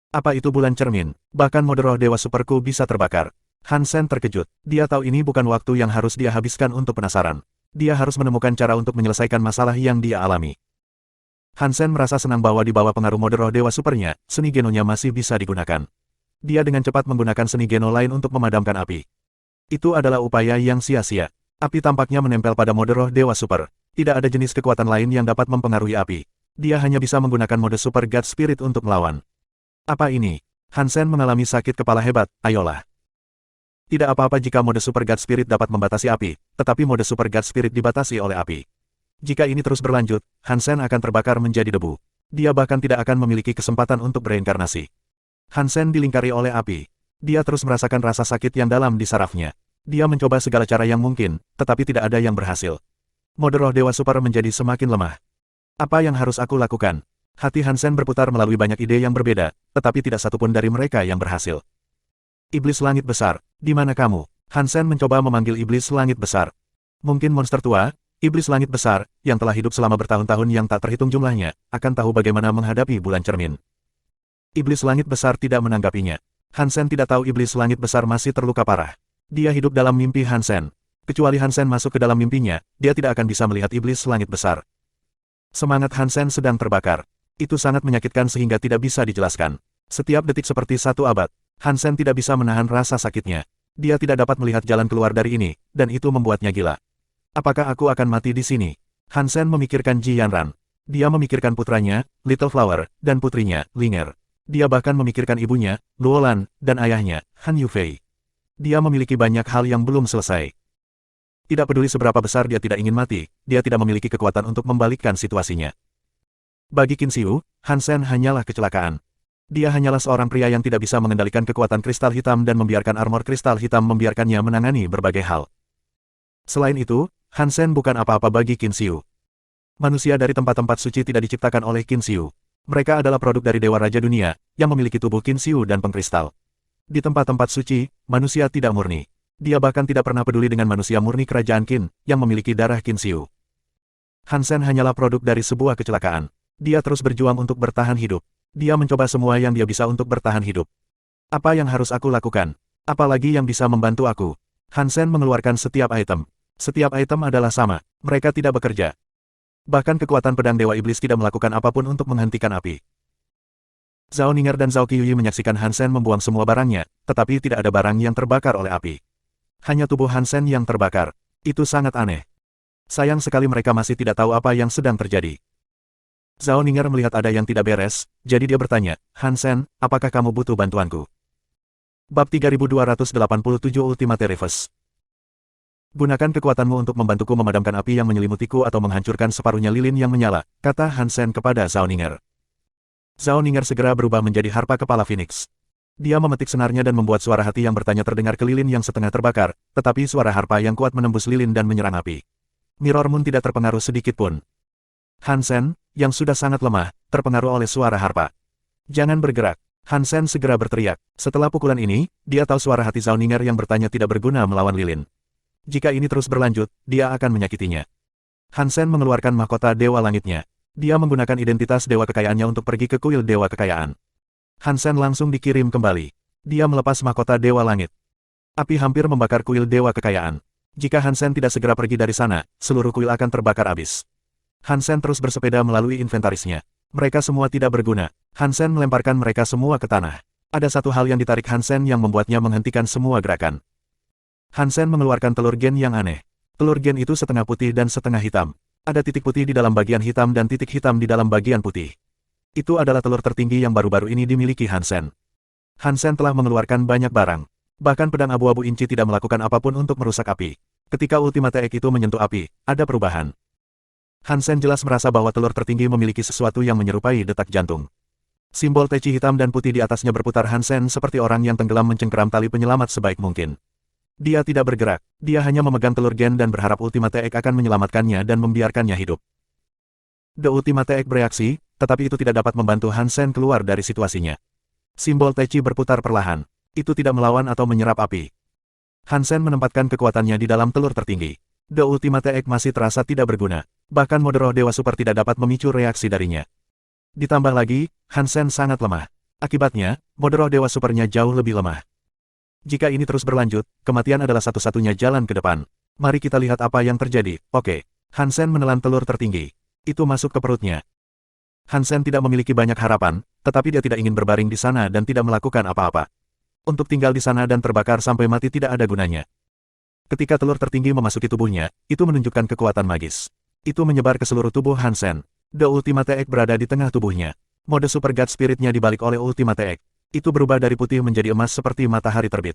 S1: Apa itu bulan cermin? Bahkan mode roh Dewa Superku bisa terbakar. Hansen terkejut. Dia tahu ini bukan waktu yang harus dia habiskan untuk penasaran. Dia harus menemukan cara untuk menyelesaikan masalah yang dia alami. Hansen merasa senang bahwa di bawah pengaruh mode roh Dewa Supernya, seni genonya masih bisa digunakan. Dia dengan cepat menggunakan seni geno lain untuk memadamkan api. Itu adalah upaya yang sia-sia. Api tampaknya menempel pada mode roh Dewa Super. Tidak ada jenis kekuatan lain yang dapat mempengaruhi api. Dia hanya bisa menggunakan mode Super God Spirit untuk melawan. Apa ini? Hansen mengalami sakit kepala hebat, ayolah. Tidak apa-apa jika mode Super God Spirit dapat membatasi api, tetapi mode Super God Spirit dibatasi oleh api. Jika ini terus berlanjut, Hansen akan terbakar menjadi debu. Dia bahkan tidak akan memiliki kesempatan untuk bereinkarnasi. Hansen dilingkari oleh api. Dia terus merasakan rasa sakit yang dalam di sarafnya. Dia mencoba segala cara yang mungkin, tetapi tidak ada yang berhasil. Mode roh Dewa Super menjadi semakin lemah. Apa yang harus aku lakukan? Hati Hansen berputar melalui banyak ide yang berbeda, tetapi tidak satupun dari mereka yang berhasil. Iblis Langit Besar, di mana kamu? Hansen mencoba memanggil Iblis Langit Besar. Mungkin monster tua, Iblis Langit Besar, yang telah hidup selama bertahun-tahun yang tak terhitung jumlahnya, akan tahu bagaimana menghadapi bulan cermin. Iblis Langit Besar tidak menanggapinya. Hansen tidak tahu Iblis Langit Besar masih terluka parah. Dia hidup dalam mimpi Hansen. Kecuali Hansen masuk ke dalam mimpinya, dia tidak akan bisa melihat Iblis Langit Besar. Semangat Hansen sedang terbakar. Itu sangat menyakitkan sehingga tidak bisa dijelaskan. Setiap detik seperti satu abad, Hansen tidak bisa menahan rasa sakitnya. Dia tidak dapat melihat jalan keluar dari ini, dan itu membuatnya gila. Apakah aku akan mati di sini? Hansen memikirkan Ji Yanran. Dia memikirkan putranya, Little Flower, dan putrinya, Linger. Dia bahkan memikirkan ibunya, Luolan, dan ayahnya, Han Yufei. Dia memiliki banyak hal yang belum selesai. Tidak peduli seberapa besar dia tidak ingin mati, dia tidak memiliki kekuatan untuk membalikkan situasinya. Bagi Qin Xiu, Hansen hanyalah kecelakaan. Dia hanyalah seorang pria yang tidak bisa mengendalikan kekuatan kristal hitam dan membiarkan armor kristal hitam membiarkannya menangani berbagai hal. Selain itu, Hansen bukan apa-apa bagi Qin Xiu. Manusia dari tempat-tempat suci tidak diciptakan oleh Qin Xiu. Mereka adalah produk dari Dewa Raja Dunia, yang memiliki tubuh Qin Xiu dan pengkristal. Di tempat-tempat suci, manusia tidak murni. Dia bahkan tidak pernah peduli dengan manusia murni kerajaan Qin, yang memiliki darah Qin Xiu. Hansen hanyalah produk dari sebuah kecelakaan. Dia terus berjuang untuk bertahan hidup. Dia mencoba semua yang dia bisa untuk bertahan hidup. Apa yang harus aku lakukan? Apalagi yang bisa membantu aku? Hansen mengeluarkan setiap item. Setiap item adalah sama. Mereka tidak bekerja. Bahkan kekuatan pedang Dewa Iblis tidak melakukan apapun untuk menghentikan api. Zhao Ninger dan Zhao Qiuyi menyaksikan Hansen membuang semua barangnya, tetapi tidak ada barang yang terbakar oleh api. Hanya tubuh Hansen yang terbakar. Itu sangat aneh. Sayang sekali mereka masih tidak tahu apa yang sedang terjadi. Zhao Ninger melihat ada yang tidak beres, jadi dia bertanya, Hansen, apakah kamu butuh bantuanku? Bab 3287 Ultimate Reverse. Gunakan kekuatanmu untuk membantuku memadamkan api yang menyelimutiku atau menghancurkan separuhnya lilin yang menyala, kata Hansen kepada Zhao Ninger. Zhao Ninger segera berubah menjadi harpa kepala Phoenix. Dia memetik senarnya dan membuat suara hati yang bertanya terdengar ke lilin yang setengah terbakar, tetapi suara harpa yang kuat menembus lilin dan menyerang api. Mirror Moon tidak terpengaruh sedikit pun. Hansen, yang sudah sangat lemah, terpengaruh oleh suara harpa. Jangan bergerak. Hansen segera berteriak. Setelah pukulan ini, dia tahu suara hati Zhao Ninger yang bertanya tidak berguna melawan lilin. Jika ini terus berlanjut, dia akan menyakitinya. Hansen mengeluarkan mahkota Dewa Langitnya. Dia menggunakan identitas Dewa Kekayaannya untuk pergi ke kuil Dewa Kekayaan. Hansen langsung dikirim kembali. Dia melepas mahkota Dewa Langit. Api hampir membakar kuil Dewa Kekayaan. Jika Hansen tidak segera pergi dari sana, seluruh kuil akan terbakar habis. Hansen terus bersepeda melalui inventarisnya. Mereka semua tidak berguna. Hansen melemparkan mereka semua ke tanah. Ada satu hal yang ditarik Hansen yang membuatnya menghentikan semua gerakan. Hansen mengeluarkan telur gen yang aneh. Telur gen itu setengah putih dan setengah hitam. Ada titik putih di dalam bagian hitam dan titik hitam di dalam bagian putih. Itu adalah telur tertinggi yang baru-baru ini dimiliki Hansen. Hansen telah mengeluarkan banyak barang. Bahkan pedang abu-abu inci tidak melakukan apapun untuk merusak api. Ketika Ultimate Egg itu menyentuh api, ada perubahan. Hansen jelas merasa bahwa telur tertinggi memiliki sesuatu yang menyerupai detak jantung. Simbol teci hitam dan putih di atasnya berputar. Hansen seperti orang yang tenggelam mencengkeram tali penyelamat sebaik mungkin. Dia tidak bergerak, dia hanya memegang telur gen dan berharap Ultimate Egg akan menyelamatkannya dan membiarkannya hidup. The Ultimate Egg bereaksi, tetapi itu tidak dapat membantu Hansen keluar dari situasinya. Simbol teci berputar perlahan. Itu tidak melawan atau menyerap api. Hansen menempatkan kekuatannya di dalam telur tertinggi. The Ultimate Egg masih terasa tidak berguna. Bahkan mode roh Dewa Super tidak dapat memicu reaksi darinya. Ditambah lagi, Hansen sangat lemah. Akibatnya, mode roh Dewa Supernya jauh lebih lemah. Jika ini terus berlanjut, kematian adalah satu-satunya jalan ke depan. Mari kita lihat apa yang terjadi. Oke. Hansen menelan telur tertinggi. Itu masuk ke perutnya. Hansen tidak memiliki banyak harapan, tetapi dia tidak ingin berbaring di sana dan tidak melakukan apa-apa. Untuk tinggal di sana dan terbakar sampai mati tidak ada gunanya. Ketika telur tertinggi memasuki tubuhnya, itu menunjukkan kekuatan magis. Itu menyebar ke seluruh tubuh Hansen. The Ultimate Egg berada di tengah tubuhnya. Mode Super God Spirit-nya dibalik oleh Ultimate Egg. Itu berubah dari putih menjadi emas seperti matahari terbit.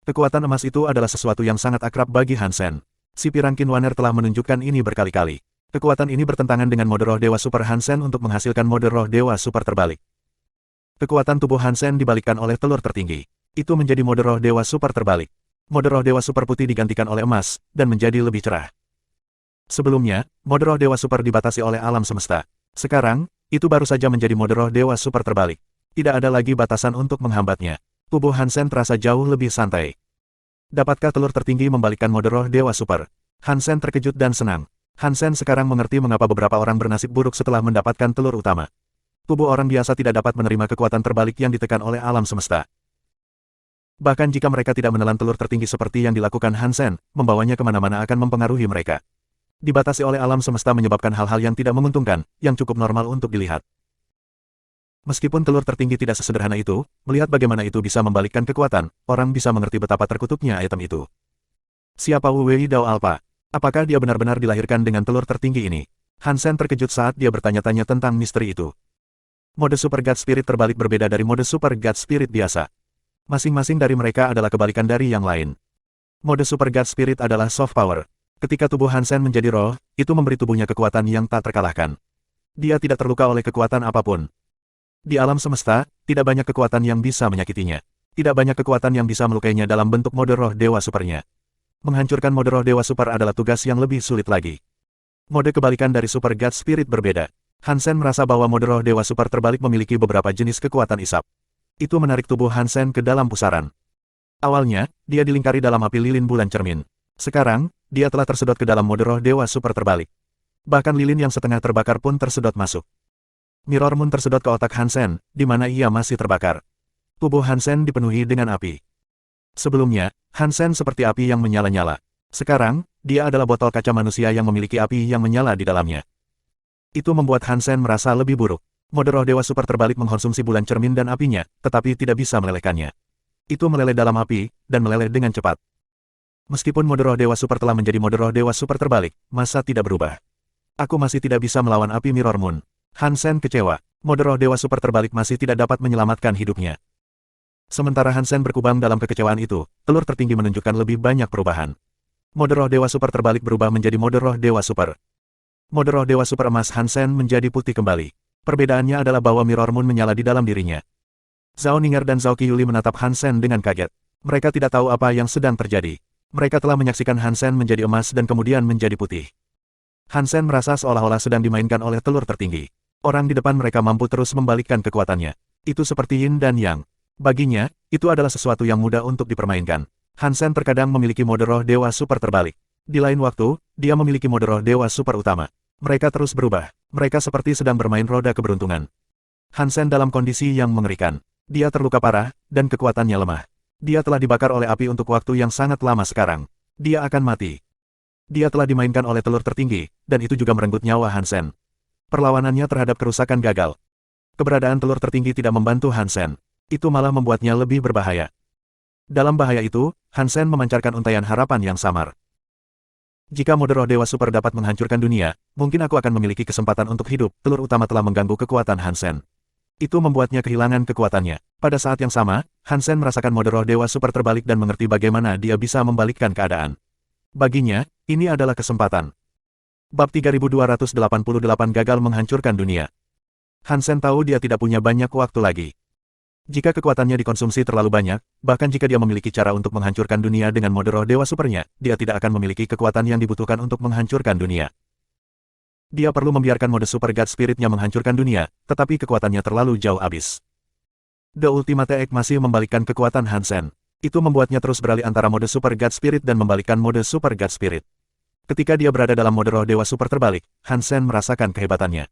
S1: Kekuatan emas itu adalah sesuatu yang sangat akrab bagi Hansen. Si Pirang Qinwaner telah menunjukkan ini berkali-kali. Kekuatan ini bertentangan dengan mode roh Dewa Super Hansen untuk menghasilkan mode roh Dewa Super terbalik. Kekuatan tubuh Hansen dibalikkan oleh telur tertinggi. Itu menjadi mode roh dewa super terbalik. Mode roh dewa super putih digantikan oleh emas, dan menjadi lebih cerah. Sebelumnya, mode roh dewa super dibatasi oleh alam semesta. Sekarang, itu baru saja menjadi mode roh dewa super terbalik. Tidak ada lagi batasan untuk menghambatnya. Tubuh Han Sen terasa jauh lebih santai. Dapatkah telur tertinggi membalikkan mode roh dewa super? Han Sen terkejut dan senang. Han Sen sekarang mengerti mengapa beberapa orang bernasib buruk setelah mendapatkan telur utama. Tubuh orang biasa tidak dapat menerima kekuatan terbalik yang ditekan oleh alam semesta. Bahkan jika mereka tidak menelan telur tertinggi seperti yang dilakukan Han Sen, membawanya kemana-mana akan mempengaruhi mereka. Dibatasi oleh alam semesta menyebabkan hal-hal yang tidak menguntungkan, yang cukup normal untuk dilihat. Meskipun telur tertinggi tidak sesederhana itu, melihat bagaimana itu bisa membalikkan kekuatan, orang bisa mengerti betapa terkutuknya item itu. Siapa Wu Wei Dao Alpha? Apakah dia benar-benar dilahirkan dengan telur tertinggi ini? Han Sen terkejut saat dia bertanya-tanya tentang misteri itu. Mode Super God Spirit terbalik berbeda dari mode Super God Spirit biasa. Masing-masing dari mereka adalah kebalikan dari yang lain. Mode Super God Spirit adalah soft power. Ketika tubuh Han Sen menjadi roh, itu memberi tubuhnya kekuatan yang tak terkalahkan. Dia tidak terluka oleh kekuatan apapun. Di alam semesta, tidak banyak kekuatan yang bisa menyakitinya. Tidak banyak kekuatan yang bisa melukainya dalam bentuk mode roh dewa supernya. Menghancurkan mode roh dewa super adalah tugas yang lebih sulit lagi. Mode kebalikan dari Super God Spirit berbeda. Han Sen merasa bahwa mode roh dewa super terbalik memiliki beberapa jenis kekuatan isap. Itu menarik tubuh Han Sen ke dalam pusaran. Awalnya, dia dilingkari dalam api lilin bulan cermin. Sekarang, dia telah tersedot ke dalam mode roh dewa super terbalik. Bahkan lilin yang setengah terbakar pun tersedot masuk. Mirror Moon tersedot ke otak Han Sen, di mana ia masih terbakar. Tubuh Han Sen dipenuhi dengan api. Sebelumnya, Han Sen seperti api yang menyala-nyala. Sekarang, dia adalah botol kaca manusia yang memiliki api yang menyala di dalamnya. Itu membuat Han Sen merasa lebih buruk. Mode roh dewa super terbalik mengkonsumsi bulan cermin dan apinya, tetapi tidak bisa melelehkannya. Itu meleleh dalam api, dan meleleh dengan cepat. Meskipun mode roh dewa super telah menjadi mode roh dewa super terbalik, masa tidak berubah. Aku masih tidak bisa melawan api Mirror Moon. Han Sen kecewa. Mode roh dewa super terbalik masih tidak dapat menyelamatkan hidupnya. Sementara Han Sen berkubang dalam kekecewaan itu, telur tertinggi menunjukkan lebih banyak perubahan. Mode roh dewa super terbalik berubah menjadi mode roh dewa super. Mode roh dewa super emas Han Sen menjadi putih kembali. Perbedaannya adalah bahwa Mirror Moon menyala di dalam dirinya. Zhao Ninger dan Zhao Qiuli menatap Han Sen dengan kaget. Mereka tidak tahu apa yang sedang terjadi. Mereka telah menyaksikan Han Sen menjadi emas dan kemudian menjadi putih. Han Sen merasa seolah-olah sedang dimainkan oleh telur tertinggi. Orang di depan mereka mampu terus membalikkan kekuatannya. Itu seperti yin dan yang. Baginya, itu adalah sesuatu yang mudah untuk dipermainkan. Han Sen terkadang memiliki mode roh dewa super terbalik. Di lain waktu, dia memiliki mode roh dewa super utama. Mereka terus berubah. Mereka seperti sedang bermain roda keberuntungan. Han Sen dalam kondisi yang mengerikan. Dia terluka parah, dan kekuatannya lemah. Dia telah dibakar oleh api untuk waktu yang sangat lama sekarang. Dia akan mati. Dia telah dimainkan oleh telur tertinggi, dan itu juga merenggut nyawa Han Sen. Perlawanannya terhadap kerusakan gagal. Keberadaan telur tertinggi tidak membantu Han Sen. Itu malah membuatnya lebih berbahaya. Dalam bahaya itu, Han Sen memancarkan untaian harapan yang samar. Jika mode roh dewa super dapat menghancurkan dunia, mungkin aku akan memiliki kesempatan untuk hidup. Telur utama telah mengganggu kekuatan Han Sen. Itu membuatnya kehilangan kekuatannya. Pada saat yang sama, Han Sen merasakan mode roh dewa super terbalik dan mengerti bagaimana dia bisa membalikkan keadaan. Baginya, ini adalah kesempatan. Bab 3288 gagal menghancurkan dunia. Han Sen tahu dia tidak punya banyak waktu lagi. Jika kekuatannya dikonsumsi terlalu banyak, bahkan jika dia memiliki cara untuk menghancurkan dunia dengan mode roh dewa supernya, dia tidak akan memiliki kekuatan yang dibutuhkan untuk menghancurkan dunia. Dia perlu membiarkan mode Super God Spirit-nya menghancurkan dunia, tetapi kekuatannya terlalu jauh habis. The Ultimate Egg masih membalikkan kekuatan Han Sen. Itu membuatnya terus beralih antara mode Super God Spirit dan membalikkan mode Super God Spirit. Ketika dia berada dalam mode roh dewa super terbalik, Han Sen merasakan kehebatannya.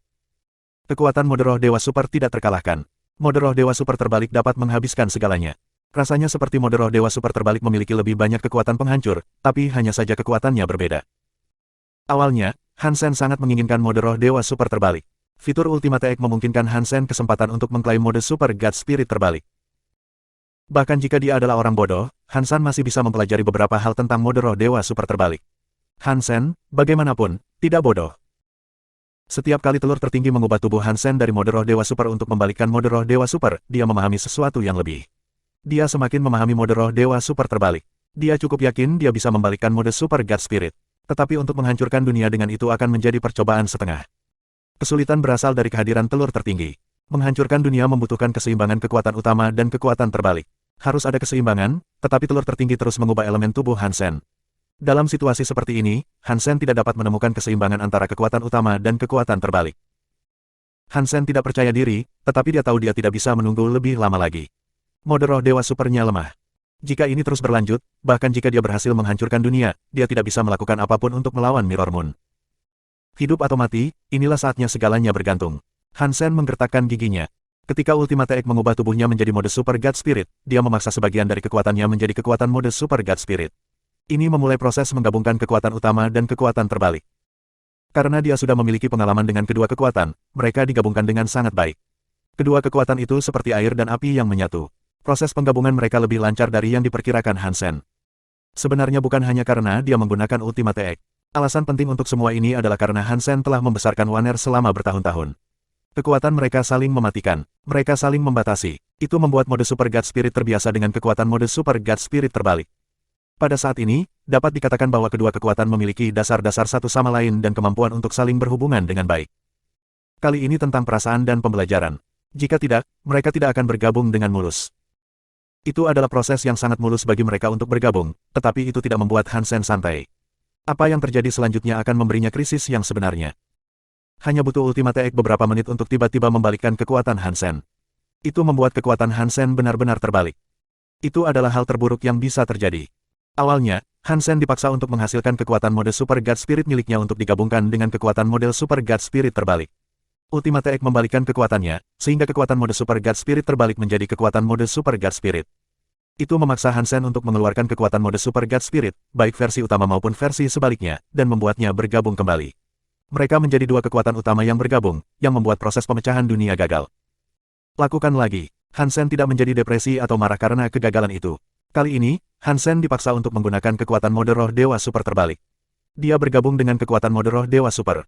S1: Kekuatan mode roh dewa super tidak terkalahkan. Mode roh dewa super terbalik dapat menghabiskan segalanya. Rasanya seperti mode roh dewa super terbalik memiliki lebih banyak kekuatan penghancur, tapi hanya saja kekuatannya berbeda. Awalnya, Han Sen sangat menginginkan mode roh dewa super terbalik. Fitur Ultimate Egg memungkinkan Han Sen kesempatan untuk mengklaim mode Super God Spirit terbalik. Bahkan jika dia adalah orang bodoh, Han Sen masih bisa mempelajari beberapa hal tentang mode roh dewa super terbalik. Han Sen, bagaimanapun, tidak bodoh. Setiap kali telur tertinggi mengubah tubuh Han Sen dari mode roh dewa super untuk membalikkan mode roh dewa super, dia memahami sesuatu yang lebih. Dia semakin memahami mode roh dewa super terbalik. Dia cukup yakin dia bisa membalikkan mode Super God Spirit. Tetapi untuk menghancurkan dunia dengan itu akan menjadi percobaan setengah. Kesulitan berasal dari kehadiran telur tertinggi. Menghancurkan dunia membutuhkan keseimbangan kekuatan utama dan kekuatan terbalik. Harus ada keseimbangan, tetapi telur tertinggi terus mengubah elemen tubuh Hansen. Dalam situasi seperti ini, Hansen tidak dapat menemukan keseimbangan antara kekuatan utama dan kekuatan terbalik. Hansen tidak percaya diri, tetapi dia tahu dia tidak bisa menunggu lebih lama lagi. Mode roh dewa supernya lemah. Jika ini terus berlanjut, bahkan jika dia berhasil menghancurkan dunia, dia tidak bisa melakukan apapun untuk melawan Mirror Moon. Hidup atau mati, inilah saatnya segalanya bergantung. Hansen menggertakkan giginya. Ketika Ultimate Egg mengubah tubuhnya menjadi mode Super God Spirit, dia memaksa sebagian dari kekuatannya menjadi kekuatan mode Super God Spirit. Ini memulai proses menggabungkan kekuatan utama dan kekuatan terbalik. Karena dia sudah memiliki pengalaman dengan kedua kekuatan, mereka digabungkan dengan sangat baik. Kedua kekuatan itu seperti air dan api yang menyatu. Proses penggabungan mereka lebih lancar dari yang diperkirakan Hansen. Sebenarnya bukan hanya karena dia menggunakan Ultimate Egg. Alasan penting untuk semua ini adalah karena Hansen telah membesarkan Wanner selama bertahun-tahun. Kekuatan mereka saling mematikan, mereka saling membatasi. Itu membuat mode Super God Spirit terbiasa dengan kekuatan mode Super God Spirit terbalik. Pada saat ini, dapat dikatakan bahwa kedua kekuatan memiliki dasar-dasar satu sama lain dan kemampuan untuk saling berhubungan dengan baik. Kali ini tentang perasaan dan pembelajaran. Jika tidak, mereka tidak akan bergabung dengan mulus. Itu adalah proses yang sangat mulus bagi mereka untuk bergabung, tetapi itu tidak membuat Hansen santai. Apa yang terjadi selanjutnya akan memberinya krisis yang sebenarnya. Hanya butuh Ultimate Egg beberapa menit untuk tiba-tiba membalikkan kekuatan Hansen. Itu membuat kekuatan Hansen benar-benar terbalik. Itu adalah hal terburuk yang bisa terjadi. Awalnya, Hansen dipaksa untuk menghasilkan kekuatan mode Super God Spirit miliknya untuk digabungkan dengan kekuatan model Super God Spirit terbalik. Ultimate Egg membalikkan kekuatannya, sehingga kekuatan mode Super God Spirit terbalik menjadi kekuatan mode Super God Spirit. Itu memaksa Hansen untuk mengeluarkan kekuatan mode Super God Spirit, baik versi utama maupun versi sebaliknya, dan membuatnya bergabung kembali. Mereka menjadi dua kekuatan utama yang bergabung, yang membuat proses pemecahan dunia gagal. Lakukan lagi. Hansen tidak menjadi depresi atau marah karena kegagalan itu. Kali ini, Hansen dipaksa untuk menggunakan kekuatan mode roh dewa super terbalik. Dia bergabung dengan kekuatan mode roh dewa super.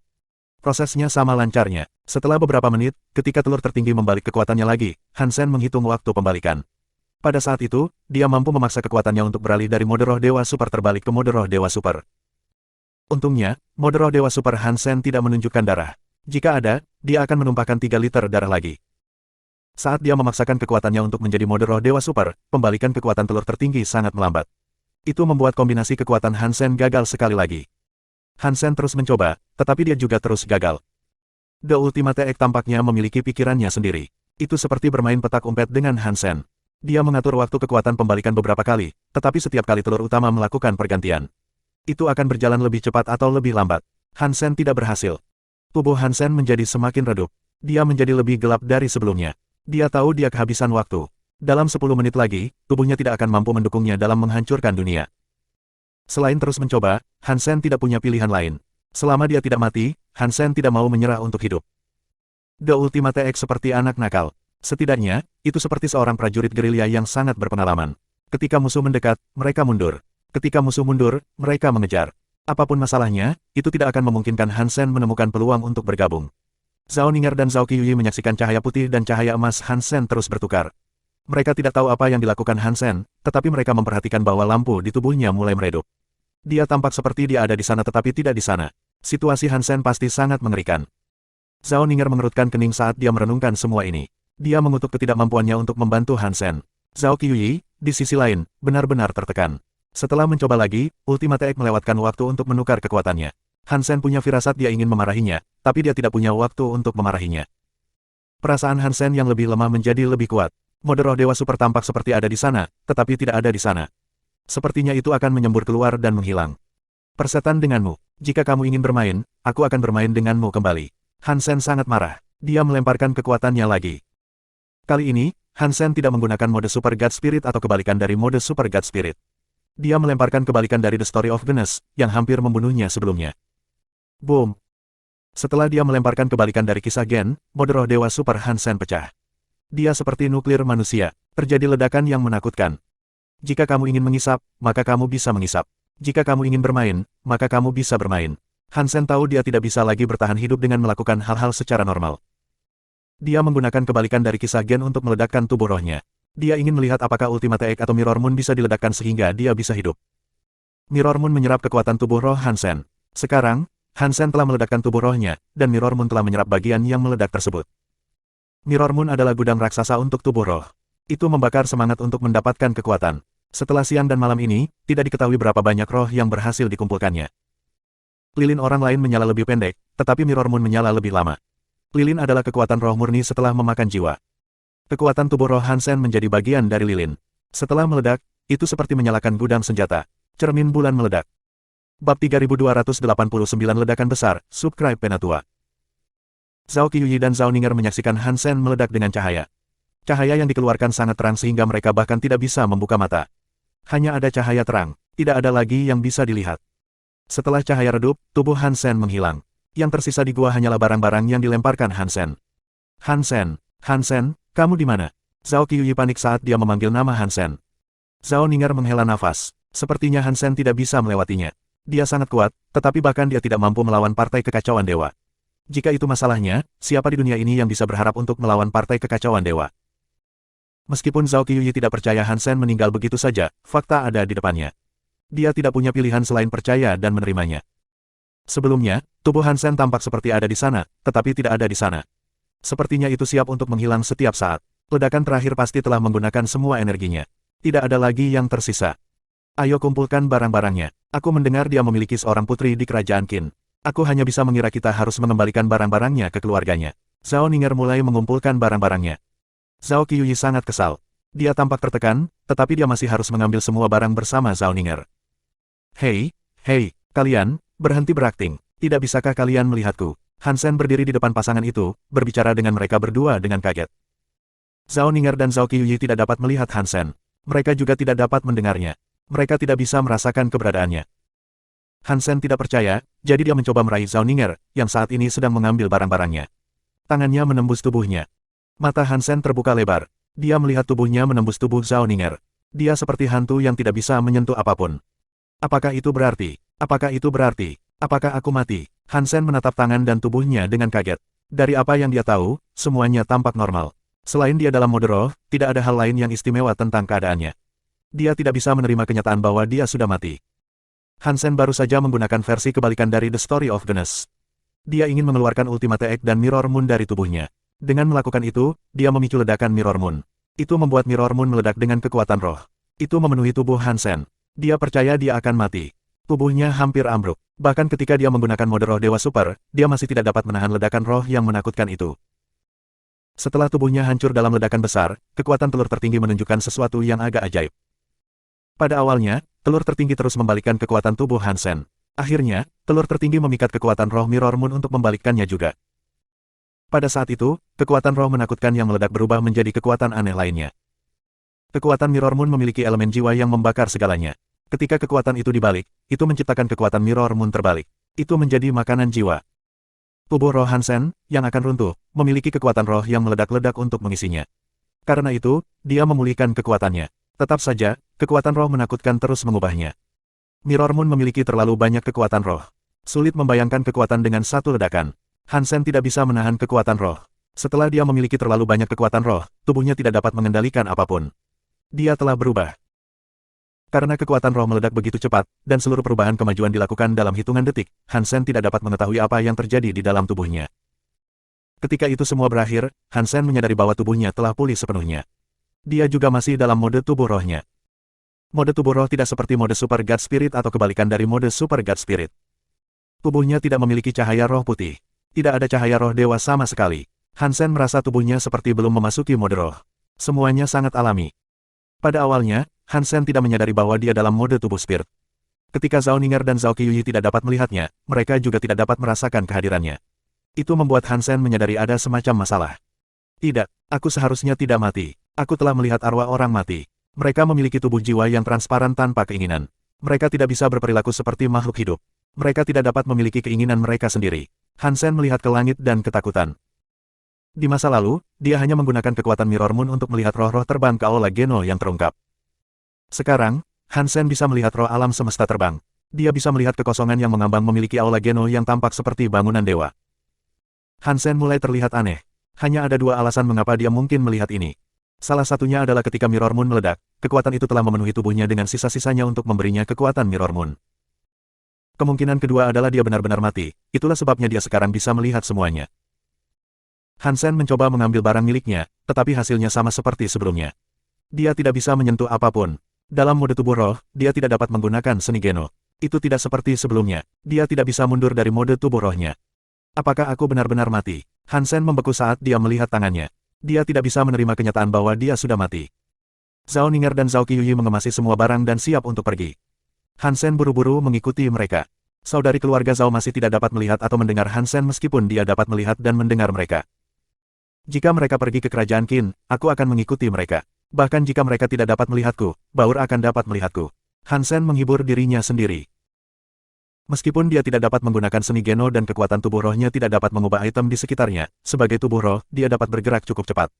S1: Prosesnya sama lancarnya. Setelah beberapa menit, ketika telur tertinggi membalik kekuatannya lagi, Hansen menghitung waktu pembalikan. Pada saat itu, dia mampu memaksa kekuatannya untuk beralih dari mode roh dewa super terbalik ke mode roh dewa super. Untungnya, mode roh dewa super Hansen tidak menunjukkan darah. Jika ada, dia akan menumpahkan 3 liter darah lagi. Saat dia memaksakan kekuatannya untuk menjadi mode roh dewa super, pembalikan kekuatan telur tertinggi sangat melambat. Itu membuat kombinasi kekuatan Hansen gagal sekali lagi. Hansen terus mencoba, tetapi dia juga terus gagal. The Ultimate Egg tampaknya memiliki pikirannya sendiri. Itu seperti bermain petak umpet dengan Hansen. Dia mengatur waktu kekuatan pembalikan beberapa kali, tetapi setiap kali telur utama melakukan pergantian. Itu akan berjalan lebih cepat atau lebih lambat. Hansen tidak berhasil. Tubuh Hansen menjadi semakin redup. Dia menjadi lebih gelap dari sebelumnya. Dia tahu dia kehabisan waktu. Dalam 10 menit lagi, tubuhnya tidak akan mampu mendukungnya dalam menghancurkan dunia. Selain terus mencoba, Hansen tidak punya pilihan lain. Selama dia tidak mati, Hansen tidak mau menyerah untuk hidup. The Ultimate Egg seperti anak nakal. Setidaknya, itu seperti seorang prajurit gerilya yang sangat berpengalaman. Ketika musuh mendekat, mereka mundur. Ketika musuh mundur, mereka mengejar. Apapun masalahnya, itu tidak akan memungkinkan Hansen menemukan peluang untuk bergabung. Zhao Ning'er dan Zhao Qiuyi menyaksikan cahaya putih dan cahaya emas Hansen terus bertukar. Mereka tidak tahu apa yang dilakukan Hansen, tetapi mereka memperhatikan bahwa lampu di tubuhnya mulai meredup. Dia tampak seperti dia ada di sana tetapi tidak di sana. Situasi Hansen pasti sangat mengerikan. Zhao Ning'er mengerutkan kening saat dia merenungkan semua ini. Dia mengutuk ketidakmampuannya untuk membantu Hansen. Zhao Qiuyi, di sisi lain, benar-benar tertekan. Setelah mencoba lagi, Ultimate Egg melewatkan waktu untuk menukar kekuatannya. Hansen punya firasat dia ingin memarahinya, tapi dia tidak punya waktu untuk memarahinya. Perasaan Hansen yang lebih lemah menjadi lebih kuat. Mode roh dewa super tampak seperti ada di sana, tetapi tidak ada di sana. Sepertinya itu akan menyembur keluar dan menghilang. Persetan denganmu. Jika kamu ingin bermain, aku akan bermain denganmu kembali. Hansen sangat marah. Dia melemparkan kekuatannya lagi. Kali ini, Hansen tidak menggunakan mode Super God Spirit atau kebalikan dari mode Super God Spirit. Dia melemparkan kebalikan dari The Story of Venus, yang hampir membunuhnya sebelumnya. Boom! Setelah dia melemparkan kebalikan dari kisah Gen, mode roh dewa super Hansen pecah. Dia seperti nuklir manusia. Terjadi ledakan yang menakutkan. Jika kamu ingin mengisap, maka kamu bisa mengisap. Jika kamu ingin bermain, maka kamu bisa bermain. Hansen tahu dia tidak bisa lagi bertahan hidup dengan melakukan hal-hal secara normal. Dia menggunakan kebalikan dari kisah Gen untuk meledakkan tubuh rohnya. Dia ingin melihat apakah Ultimate Egg atau Mirror Moon bisa diledakkan sehingga dia bisa hidup. Mirror Moon menyerap kekuatan tubuh roh Hansen. Sekarang, Hansen telah meledakkan tubuh rohnya, dan Mirror Moon telah menyerap bagian yang meledak tersebut. Mirror Moon adalah gudang raksasa untuk tubuh roh. Itu membakar semangat untuk mendapatkan kekuatan. Setelah siang dan malam ini, tidak diketahui berapa banyak roh yang berhasil dikumpulkannya. Lilin orang lain menyala lebih pendek, tetapi Mirror Moon menyala lebih lama. Lilin adalah kekuatan roh murni setelah memakan jiwa. Kekuatan tubuh roh Hansen menjadi bagian dari lilin. Setelah meledak, itu seperti menyalakan gudang senjata. Cermin bulan meledak. Bab 3289 Ledakan Besar, Subscribe Penatua. Zhao Qiuyi dan Zhao Ninger menyaksikan Hansen meledak dengan cahaya. Cahaya yang dikeluarkan sangat terang sehingga mereka bahkan tidak bisa membuka mata. Hanya ada cahaya terang, tidak ada lagi yang bisa dilihat. Setelah cahaya redup, tubuh Hansen menghilang. Yang tersisa di gua hanyalah barang-barang yang dilemparkan Hansen. Hansen, Hansen, kamu di mana? Zhao Qiuyi panik saat dia memanggil nama Hansen. Zhao Ninger menghela nafas. Sepertinya Hansen tidak bisa melewatinya. Dia sangat kuat, tetapi bahkan dia tidak mampu melawan Partai Kekacauan Dewa. Jika itu masalahnya, siapa di dunia ini yang bisa berharap untuk melawan Partai Kekacauan Dewa? Meskipun Zhao Qiuyi tidak percaya Hansen meninggal begitu saja, fakta ada di depannya. Dia tidak punya pilihan selain percaya dan menerimanya. Sebelumnya, tubuh Hansen tampak seperti ada di sana, tetapi tidak ada di sana. Sepertinya itu siap untuk menghilang setiap saat. Ledakan terakhir pasti telah menggunakan semua energinya. Tidak ada lagi yang tersisa. Ayo kumpulkan barang-barangnya. Aku mendengar dia memiliki seorang putri di kerajaan Qin. Aku hanya bisa mengira kita harus mengembalikan barang-barangnya ke keluarganya. Zhao Ninger mulai mengumpulkan barang-barangnya. Zhao Qiuyi sangat kesal. Dia tampak tertekan, tetapi dia masih harus mengambil semua barang bersama Zhao Ninger. Hei, kalian, berhenti berakting. Tidak bisakah kalian melihatku? Hansen berdiri di depan pasangan itu, berbicara dengan mereka berdua dengan kaget. Zhao Ninger dan Zhao Qiuyi tidak dapat melihat Hansen. Mereka juga tidak dapat mendengarnya. Mereka tidak bisa merasakan keberadaannya. Hansen tidak percaya, jadi dia mencoba meraih Zhao Ninger, yang saat ini sedang mengambil barang-barangnya. Tangannya menembus tubuhnya. Mata Hansen terbuka lebar. Dia melihat tubuhnya menembus tubuh Zhao Ninger. Dia seperti hantu yang tidak bisa menyentuh apapun. Apakah itu berarti? Apakah itu berarti? Apakah aku mati? Hansen menatap tangan dan tubuhnya dengan kaget. Dari apa yang dia tahu, semuanya tampak normal. Selain dia dalam mode roh, tidak ada hal lain yang istimewa tentang keadaannya. Dia tidak bisa menerima kenyataan bahwa dia sudah mati. Hansen baru saja menggunakan versi kebalikan dari The Story of Genes. Dia ingin mengeluarkan Ultimate Egg dan Mirror Moon dari tubuhnya. Dengan melakukan itu, dia memicu ledakan Mirror Moon. Itu membuat Mirror Moon meledak dengan kekuatan roh. Itu memenuhi tubuh Hansen. Dia percaya dia akan mati. Tubuhnya hampir ambruk. Bahkan ketika dia menggunakan mode roh Dewa Super, dia masih tidak dapat menahan ledakan roh yang menakutkan itu. Setelah tubuhnya hancur dalam ledakan besar, kekuatan telur tertinggi menunjukkan sesuatu yang agak ajaib. Pada awalnya, telur tertinggi terus membalikkan kekuatan tubuh Hansen. Akhirnya, telur tertinggi memikat kekuatan roh Mirror Moon untuk membalikkannya juga. Pada saat itu, kekuatan roh menakutkan yang meledak berubah menjadi kekuatan aneh lainnya. Kekuatan Mirror Moon memiliki elemen jiwa yang membakar segalanya. Ketika kekuatan itu dibalik, itu menciptakan kekuatan Mirror Moon terbalik. Itu menjadi makanan jiwa. Tubuh roh Hansen, yang akan runtuh, memiliki kekuatan roh yang meledak-ledak untuk mengisinya. Karena itu, dia memulihkan kekuatannya. Tetap saja, kekuatan roh menakutkan terus mengubahnya. Mirror Moon memiliki terlalu banyak kekuatan roh. Sulit membayangkan kekuatan dengan satu ledakan. Hansen tidak bisa menahan kekuatan roh. Setelah dia memiliki terlalu banyak kekuatan roh, tubuhnya tidak dapat mengendalikan apapun. Dia telah berubah. Karena kekuatan roh meledak begitu cepat, dan seluruh perubahan kemajuan dilakukan dalam hitungan detik, Hansen tidak dapat mengetahui apa yang terjadi di dalam tubuhnya. Ketika itu semua berakhir, Hansen menyadari bahwa tubuhnya telah pulih sepenuhnya. Dia juga masih dalam mode tubuh rohnya. Mode tubuh roh tidak seperti mode Super God Spirit atau kebalikan dari mode Super God Spirit. Tubuhnya tidak memiliki cahaya roh putih. Tidak ada cahaya roh dewa sama sekali. Hansen merasa tubuhnya seperti belum memasuki mode roh. Semuanya sangat alami. Pada awalnya, Hansen tidak menyadari bahwa dia dalam mode tubuh spirit. Ketika Zhao Ninger dan Zhao Qiuyi tidak dapat melihatnya, mereka juga tidak dapat merasakan kehadirannya. Itu membuat Hansen menyadari ada semacam masalah. Tidak, aku seharusnya tidak mati. Aku telah melihat arwah orang mati. Mereka memiliki tubuh jiwa yang transparan tanpa keinginan. Mereka tidak bisa berperilaku seperti makhluk hidup. Mereka tidak dapat memiliki keinginan mereka sendiri. Hansen melihat ke langit dan ketakutan. Di masa lalu, dia hanya menggunakan kekuatan Mirror Moon untuk melihat roh-roh terbang ke Aula Geno yang terungkap. Sekarang, Hansen bisa melihat roh alam semesta terbang. Dia bisa melihat kekosongan yang mengambang memiliki Aula Geno yang tampak seperti bangunan dewa. Hansen mulai terlihat aneh. Hanya ada dua alasan mengapa dia mungkin melihat ini. Salah satunya adalah ketika Mirror Moon meledak, kekuatan itu telah memenuhi tubuhnya dengan sisa-sisanya untuk memberinya kekuatan Mirror Moon. Kemungkinan kedua adalah dia benar-benar mati, itulah sebabnya dia sekarang bisa melihat semuanya. Hansen mencoba mengambil barang miliknya, tetapi hasilnya sama seperti sebelumnya. Dia tidak bisa menyentuh apapun. Dalam mode tubuh roh, dia tidak dapat menggunakan seni Geno. Itu tidak seperti sebelumnya. Dia tidak bisa mundur dari mode tubuh rohnya. Apakah aku benar-benar mati? Hansen membeku saat dia melihat tangannya. Dia tidak bisa menerima kenyataan bahwa dia sudah mati. Zhao Ninger dan Zhao Qiuyi mengemasi semua barang dan siap untuk pergi. Hansen buru-buru mengikuti mereka. Saudari keluarga Zhao masih tidak dapat melihat atau mendengar Hansen meskipun dia dapat melihat dan mendengar mereka. Jika mereka pergi ke kerajaan Qin, aku akan mengikuti mereka. Bahkan jika mereka tidak dapat melihatku, Baur akan dapat melihatku. Hansen menghibur dirinya sendiri. Meskipun dia tidak dapat menggunakan seni Geno dan kekuatan tubuh rohnya tidak dapat mengubah item di sekitarnya, sebagai tubuh roh, dia dapat bergerak cukup cepat.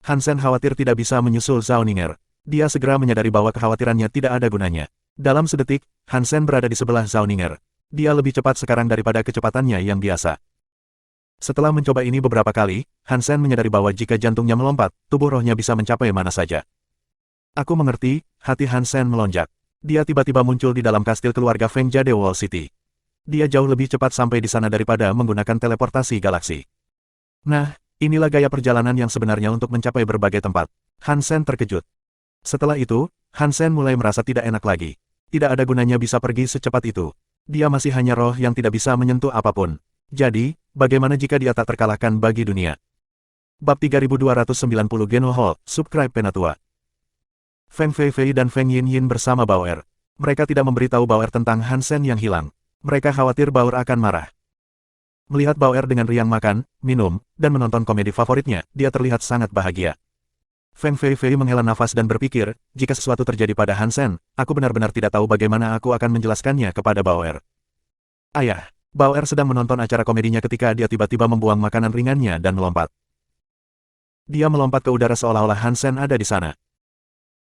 S1: Hansen khawatir tidak bisa menyusul Zhao Ninger. Dia segera menyadari bahwa kekhawatirannya tidak ada gunanya. Dalam sedetik, Hansen berada di sebelah Zhao Ninger. Dia lebih cepat sekarang daripada kecepatannya yang biasa. Setelah mencoba ini beberapa kali, Hansen menyadari bahwa jika jantungnya melompat, tubuh rohnya bisa mencapai mana saja. Aku mengerti, hati Hansen melonjak. Dia tiba-tiba muncul di dalam kastil keluarga Feng Jade Wall City. Dia jauh lebih cepat sampai di sana daripada menggunakan teleportasi galaksi. Nah, inilah gaya perjalanan yang sebenarnya untuk mencapai berbagai tempat. Hansen terkejut. Setelah itu, Hansen mulai merasa tidak enak lagi. Tidak ada gunanya bisa pergi secepat itu. Dia masih hanya roh yang tidak bisa menyentuh apapun. Jadi, bagaimana jika dia tak terkalahkan bagi dunia? Bab 3290 Geno Hall, Subscribe Penatua. Feng Feifei dan Feng Yinyin bersama Bauer. Mereka tidak memberitahu Bauer tentang Hansen yang hilang. Mereka khawatir Bauer akan marah. Melihat Bauer dengan riang makan, minum, dan menonton komedi favoritnya, dia terlihat sangat bahagia. Feng Feifei menghela nafas dan berpikir, jika sesuatu terjadi pada Hansen, aku benar-benar tidak tahu bagaimana aku akan menjelaskannya kepada Bauer. Ayah, Bauer sedang menonton acara komedinya ketika dia tiba-tiba membuang makanan ringannya dan melompat. Dia melompat ke udara seolah-olah Hansen ada di sana.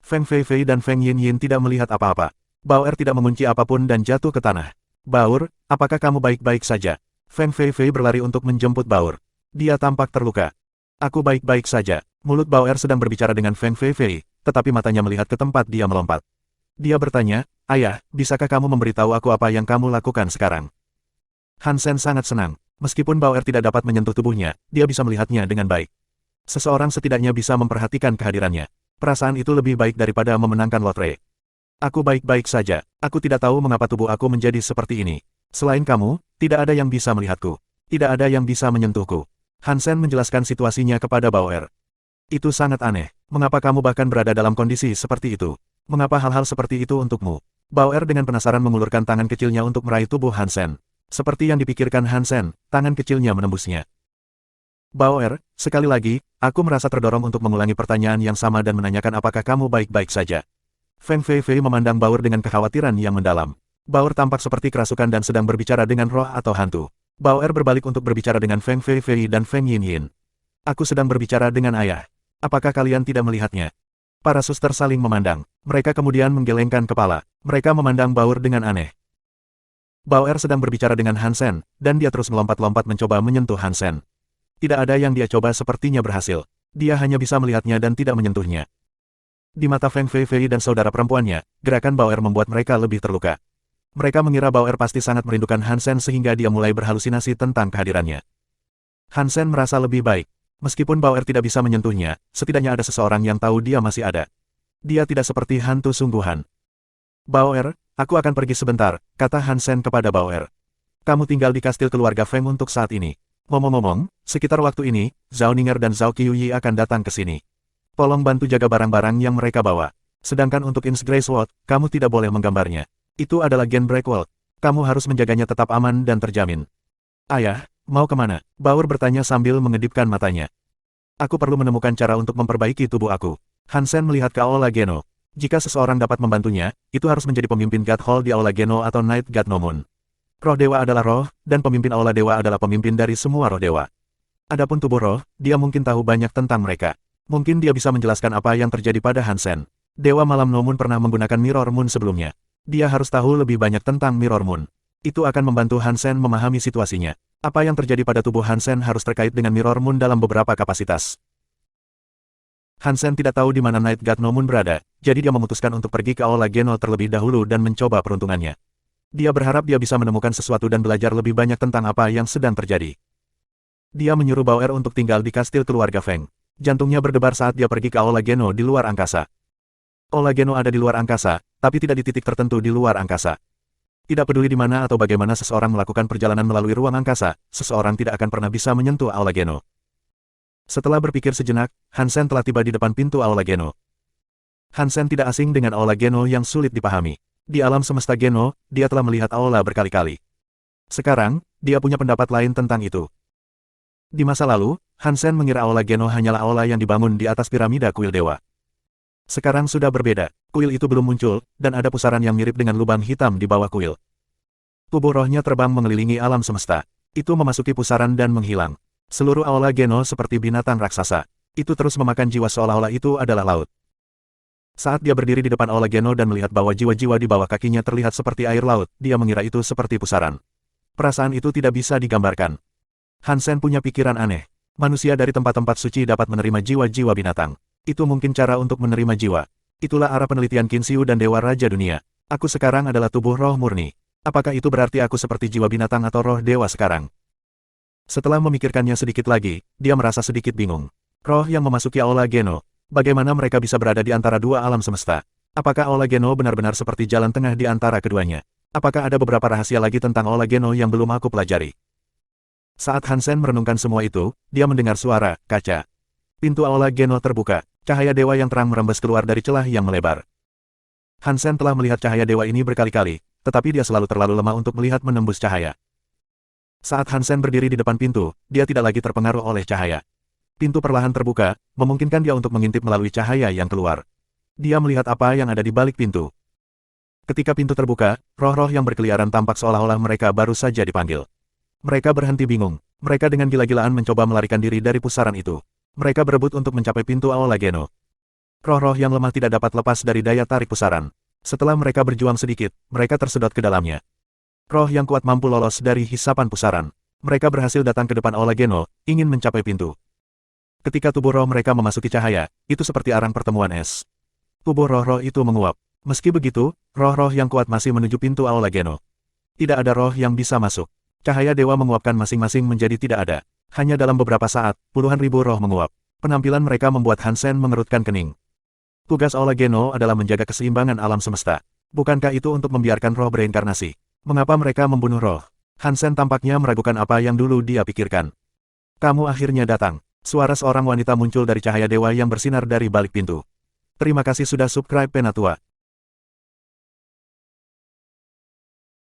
S1: Feng Feifei dan Feng Yinyin tidak melihat apa-apa. Bauer tidak mengunci apapun dan jatuh ke tanah. Baur, apakah kamu baik-baik saja? Feng Feifei berlari untuk menjemput Baur. Dia tampak terluka. Aku baik-baik saja. Mulut Bauer sedang berbicara dengan Feng Feifei, tetapi matanya melihat ke tempat dia melompat. Dia bertanya, Ayah, bisakah kamu memberitahu aku apa yang kamu lakukan sekarang? Hansen sangat senang. Meskipun Bauer tidak dapat menyentuh tubuhnya, dia bisa melihatnya dengan baik. Seseorang setidaknya bisa memperhatikan kehadirannya. Perasaan itu lebih baik daripada memenangkan lotre. Aku baik-baik saja. Aku tidak tahu mengapa tubuh aku menjadi seperti ini. Selain kamu, tidak ada yang bisa melihatku. Tidak ada yang bisa menyentuhku. Hansen menjelaskan situasinya kepada Bauer. Itu sangat aneh. Mengapa kamu bahkan berada dalam kondisi seperti itu? Mengapa hal-hal seperti itu untukmu? Bauer dengan penasaran mengulurkan tangan kecilnya untuk meraih tubuh Hansen. Seperti yang dipikirkan Hansen, tangan kecilnya menembusnya. Bauer, sekali lagi, aku merasa terdorong untuk mengulangi pertanyaan yang sama dan menanyakan apakah kamu baik-baik saja. Feng Feifei memandang Bauer dengan kekhawatiran yang mendalam. Bauer tampak seperti kerasukan dan sedang berbicara dengan roh atau hantu. Bauer berbalik untuk berbicara dengan Feng Feifei dan Feng Yinyin. Aku sedang berbicara dengan ayah. Apakah kalian tidak melihatnya? Para suster saling memandang. Mereka kemudian menggelengkan kepala. Mereka memandang Bauer dengan aneh. Bauer sedang berbicara dengan Hansen, dan dia terus melompat-lompat mencoba menyentuh Hansen. Tidak ada yang dia coba sepertinya berhasil. Dia hanya bisa melihatnya dan tidak menyentuhnya. Di mata Feng Feifei dan saudara perempuannya, gerakan Bauer membuat mereka lebih terluka. Mereka mengira Bauer pasti sangat merindukan Hansen sehingga dia mulai berhalusinasi tentang kehadirannya. Hansen merasa lebih baik. Meskipun Bauer tidak bisa menyentuhnya, setidaknya ada seseorang yang tahu dia masih ada. Dia tidak seperti hantu sungguhan. Bauer, aku akan pergi sebentar, kata Hansen kepada Bauer. Kamu tinggal di kastil keluarga Feng untuk saat ini. Ngomong-ngomong, sekitar waktu ini, Zhao Ninger dan Zhao Qiuyi akan datang ke sini. Tolong bantu jaga barang-barang yang mereka bawa. Sedangkan untuk In's Grey Sword, kamu tidak boleh menggambarnya. Itu adalah Gen Breakwall. Kamu harus menjaganya tetap aman dan terjamin. Ayah, mau kemana? Bauer bertanya sambil mengedipkan matanya. Aku perlu menemukan cara untuk memperbaiki tubuh aku. Hansen melihat ke Aula Geno. Jika seseorang dapat membantunya, itu harus menjadi pemimpin God Hall di Aula Geno atau Night God No Moon. Roh dewa adalah roh, dan pemimpin Aula Dewa adalah pemimpin dari semua roh dewa. Adapun tubuh roh, dia mungkin tahu banyak tentang mereka. Mungkin dia bisa menjelaskan apa yang terjadi pada Hansen. Dewa Malam No Moon pernah menggunakan Mirror Moon sebelumnya. Dia harus tahu lebih banyak tentang Mirror Moon. Itu akan membantu Hansen memahami situasinya. Apa yang terjadi pada tubuh Hansen harus terkait dengan Mirror Moon dalam beberapa kapasitas. Hansen tidak tahu di mana Night God No Moon berada, jadi dia memutuskan untuk pergi ke Aula Geno terlebih dahulu dan mencoba peruntungannya. Dia berharap dia bisa menemukan sesuatu dan belajar lebih banyak tentang apa yang sedang terjadi. Dia menyuruh Bauer untuk tinggal di kastil keluarga Feng. Jantungnya berdebar saat dia pergi ke Aula Geno di luar angkasa. Aula Geno ada di luar angkasa, tapi tidak di titik tertentu di luar angkasa. Tidak peduli di mana atau bagaimana seseorang melakukan perjalanan melalui ruang angkasa, seseorang tidak akan pernah bisa menyentuh Aula Geno. Setelah berpikir sejenak, Hansen telah tiba di depan pintu Aula Geno. Hansen tidak asing dengan Aula Geno yang sulit dipahami. Di alam semesta Geno, dia telah melihat Aula berkali-kali. Sekarang, dia punya pendapat lain tentang itu. Di masa lalu, Hansen mengira Aula Geno hanyalah aula yang dibangun di atas piramida kuil dewa. Sekarang sudah berbeda, kuil itu belum muncul, dan ada pusaran yang mirip dengan lubang hitam di bawah kuil. Tubuh rohnya terbang mengelilingi alam semesta. Itu memasuki pusaran dan menghilang. Seluruh Aula Geno seperti binatang raksasa. Itu terus memakan jiwa seolah-olah itu adalah laut. Saat dia berdiri di depan Aula Geno dan melihat bahwa jiwa-jiwa di bawah kakinya terlihat seperti air laut, dia mengira itu seperti pusaran. Perasaan itu tidak bisa digambarkan. Hansen punya pikiran aneh. Manusia dari tempat-tempat suci dapat menerima jiwa-jiwa binatang. Itu mungkin cara untuk menerima jiwa. Itulah arah penelitian Qinxiu dan Dewa Raja Dunia. Aku sekarang adalah tubuh roh murni. Apakah itu berarti aku seperti jiwa binatang atau roh dewa sekarang? Setelah memikirkannya sedikit lagi, dia merasa sedikit bingung. Roh yang memasuki Aula Geno. Bagaimana mereka bisa berada di antara dua alam semesta? Apakah Aula Geno benar-benar seperti jalan tengah di antara keduanya? Apakah ada beberapa rahasia lagi tentang Aula Geno yang belum aku pelajari? Saat Hansen merenungkan semua itu, dia mendengar suara kaca. Pintu Aula Geno terbuka. Cahaya dewa yang terang merembes keluar dari celah yang melebar. Hansen telah melihat cahaya dewa ini berkali-kali, tetapi dia selalu terlalu lemah untuk melihat menembus cahaya. Saat Hansen berdiri di depan pintu, dia tidak lagi terpengaruh oleh cahaya. Pintu perlahan terbuka, memungkinkan dia untuk mengintip melalui cahaya yang keluar. Dia melihat apa yang ada di balik pintu. Ketika pintu terbuka, roh-roh yang berkeliaran tampak seolah-olah mereka baru saja dipanggil. Mereka berhenti bingung. Mereka dengan gila-gilaan mencoba melarikan diri dari pusaran itu. Mereka berebut untuk mencapai pintu Aula Geno. Roh-roh yang lemah tidak dapat lepas dari daya tarik pusaran. Setelah mereka berjuang sedikit, mereka tersedot ke dalamnya. Roh yang kuat mampu lolos dari hisapan pusaran. Mereka berhasil datang ke depan Aula Geno, ingin mencapai pintu. Ketika tubuh roh mereka memasuki cahaya, itu seperti arang pertemuan es. Tubuh roh-roh itu menguap. Meski begitu, roh-roh yang kuat masih menuju pintu Aula Geno. Tidak ada roh yang bisa masuk. Cahaya dewa menguapkan masing-masing menjadi tidak ada. Hanya dalam beberapa saat, puluhan ribu roh menguap. Penampilan mereka membuat Hansen mengerutkan kening. Tugas Aula Geno adalah menjaga keseimbangan alam semesta. Bukankah itu untuk membiarkan roh bereinkarnasi? Mengapa mereka membunuh roh? Hansen tampaknya meragukan apa yang dulu dia pikirkan. Kamu akhirnya datang. Suara seorang wanita muncul dari cahaya dewa yang bersinar dari balik pintu. Terima kasih sudah subscribe Penatua.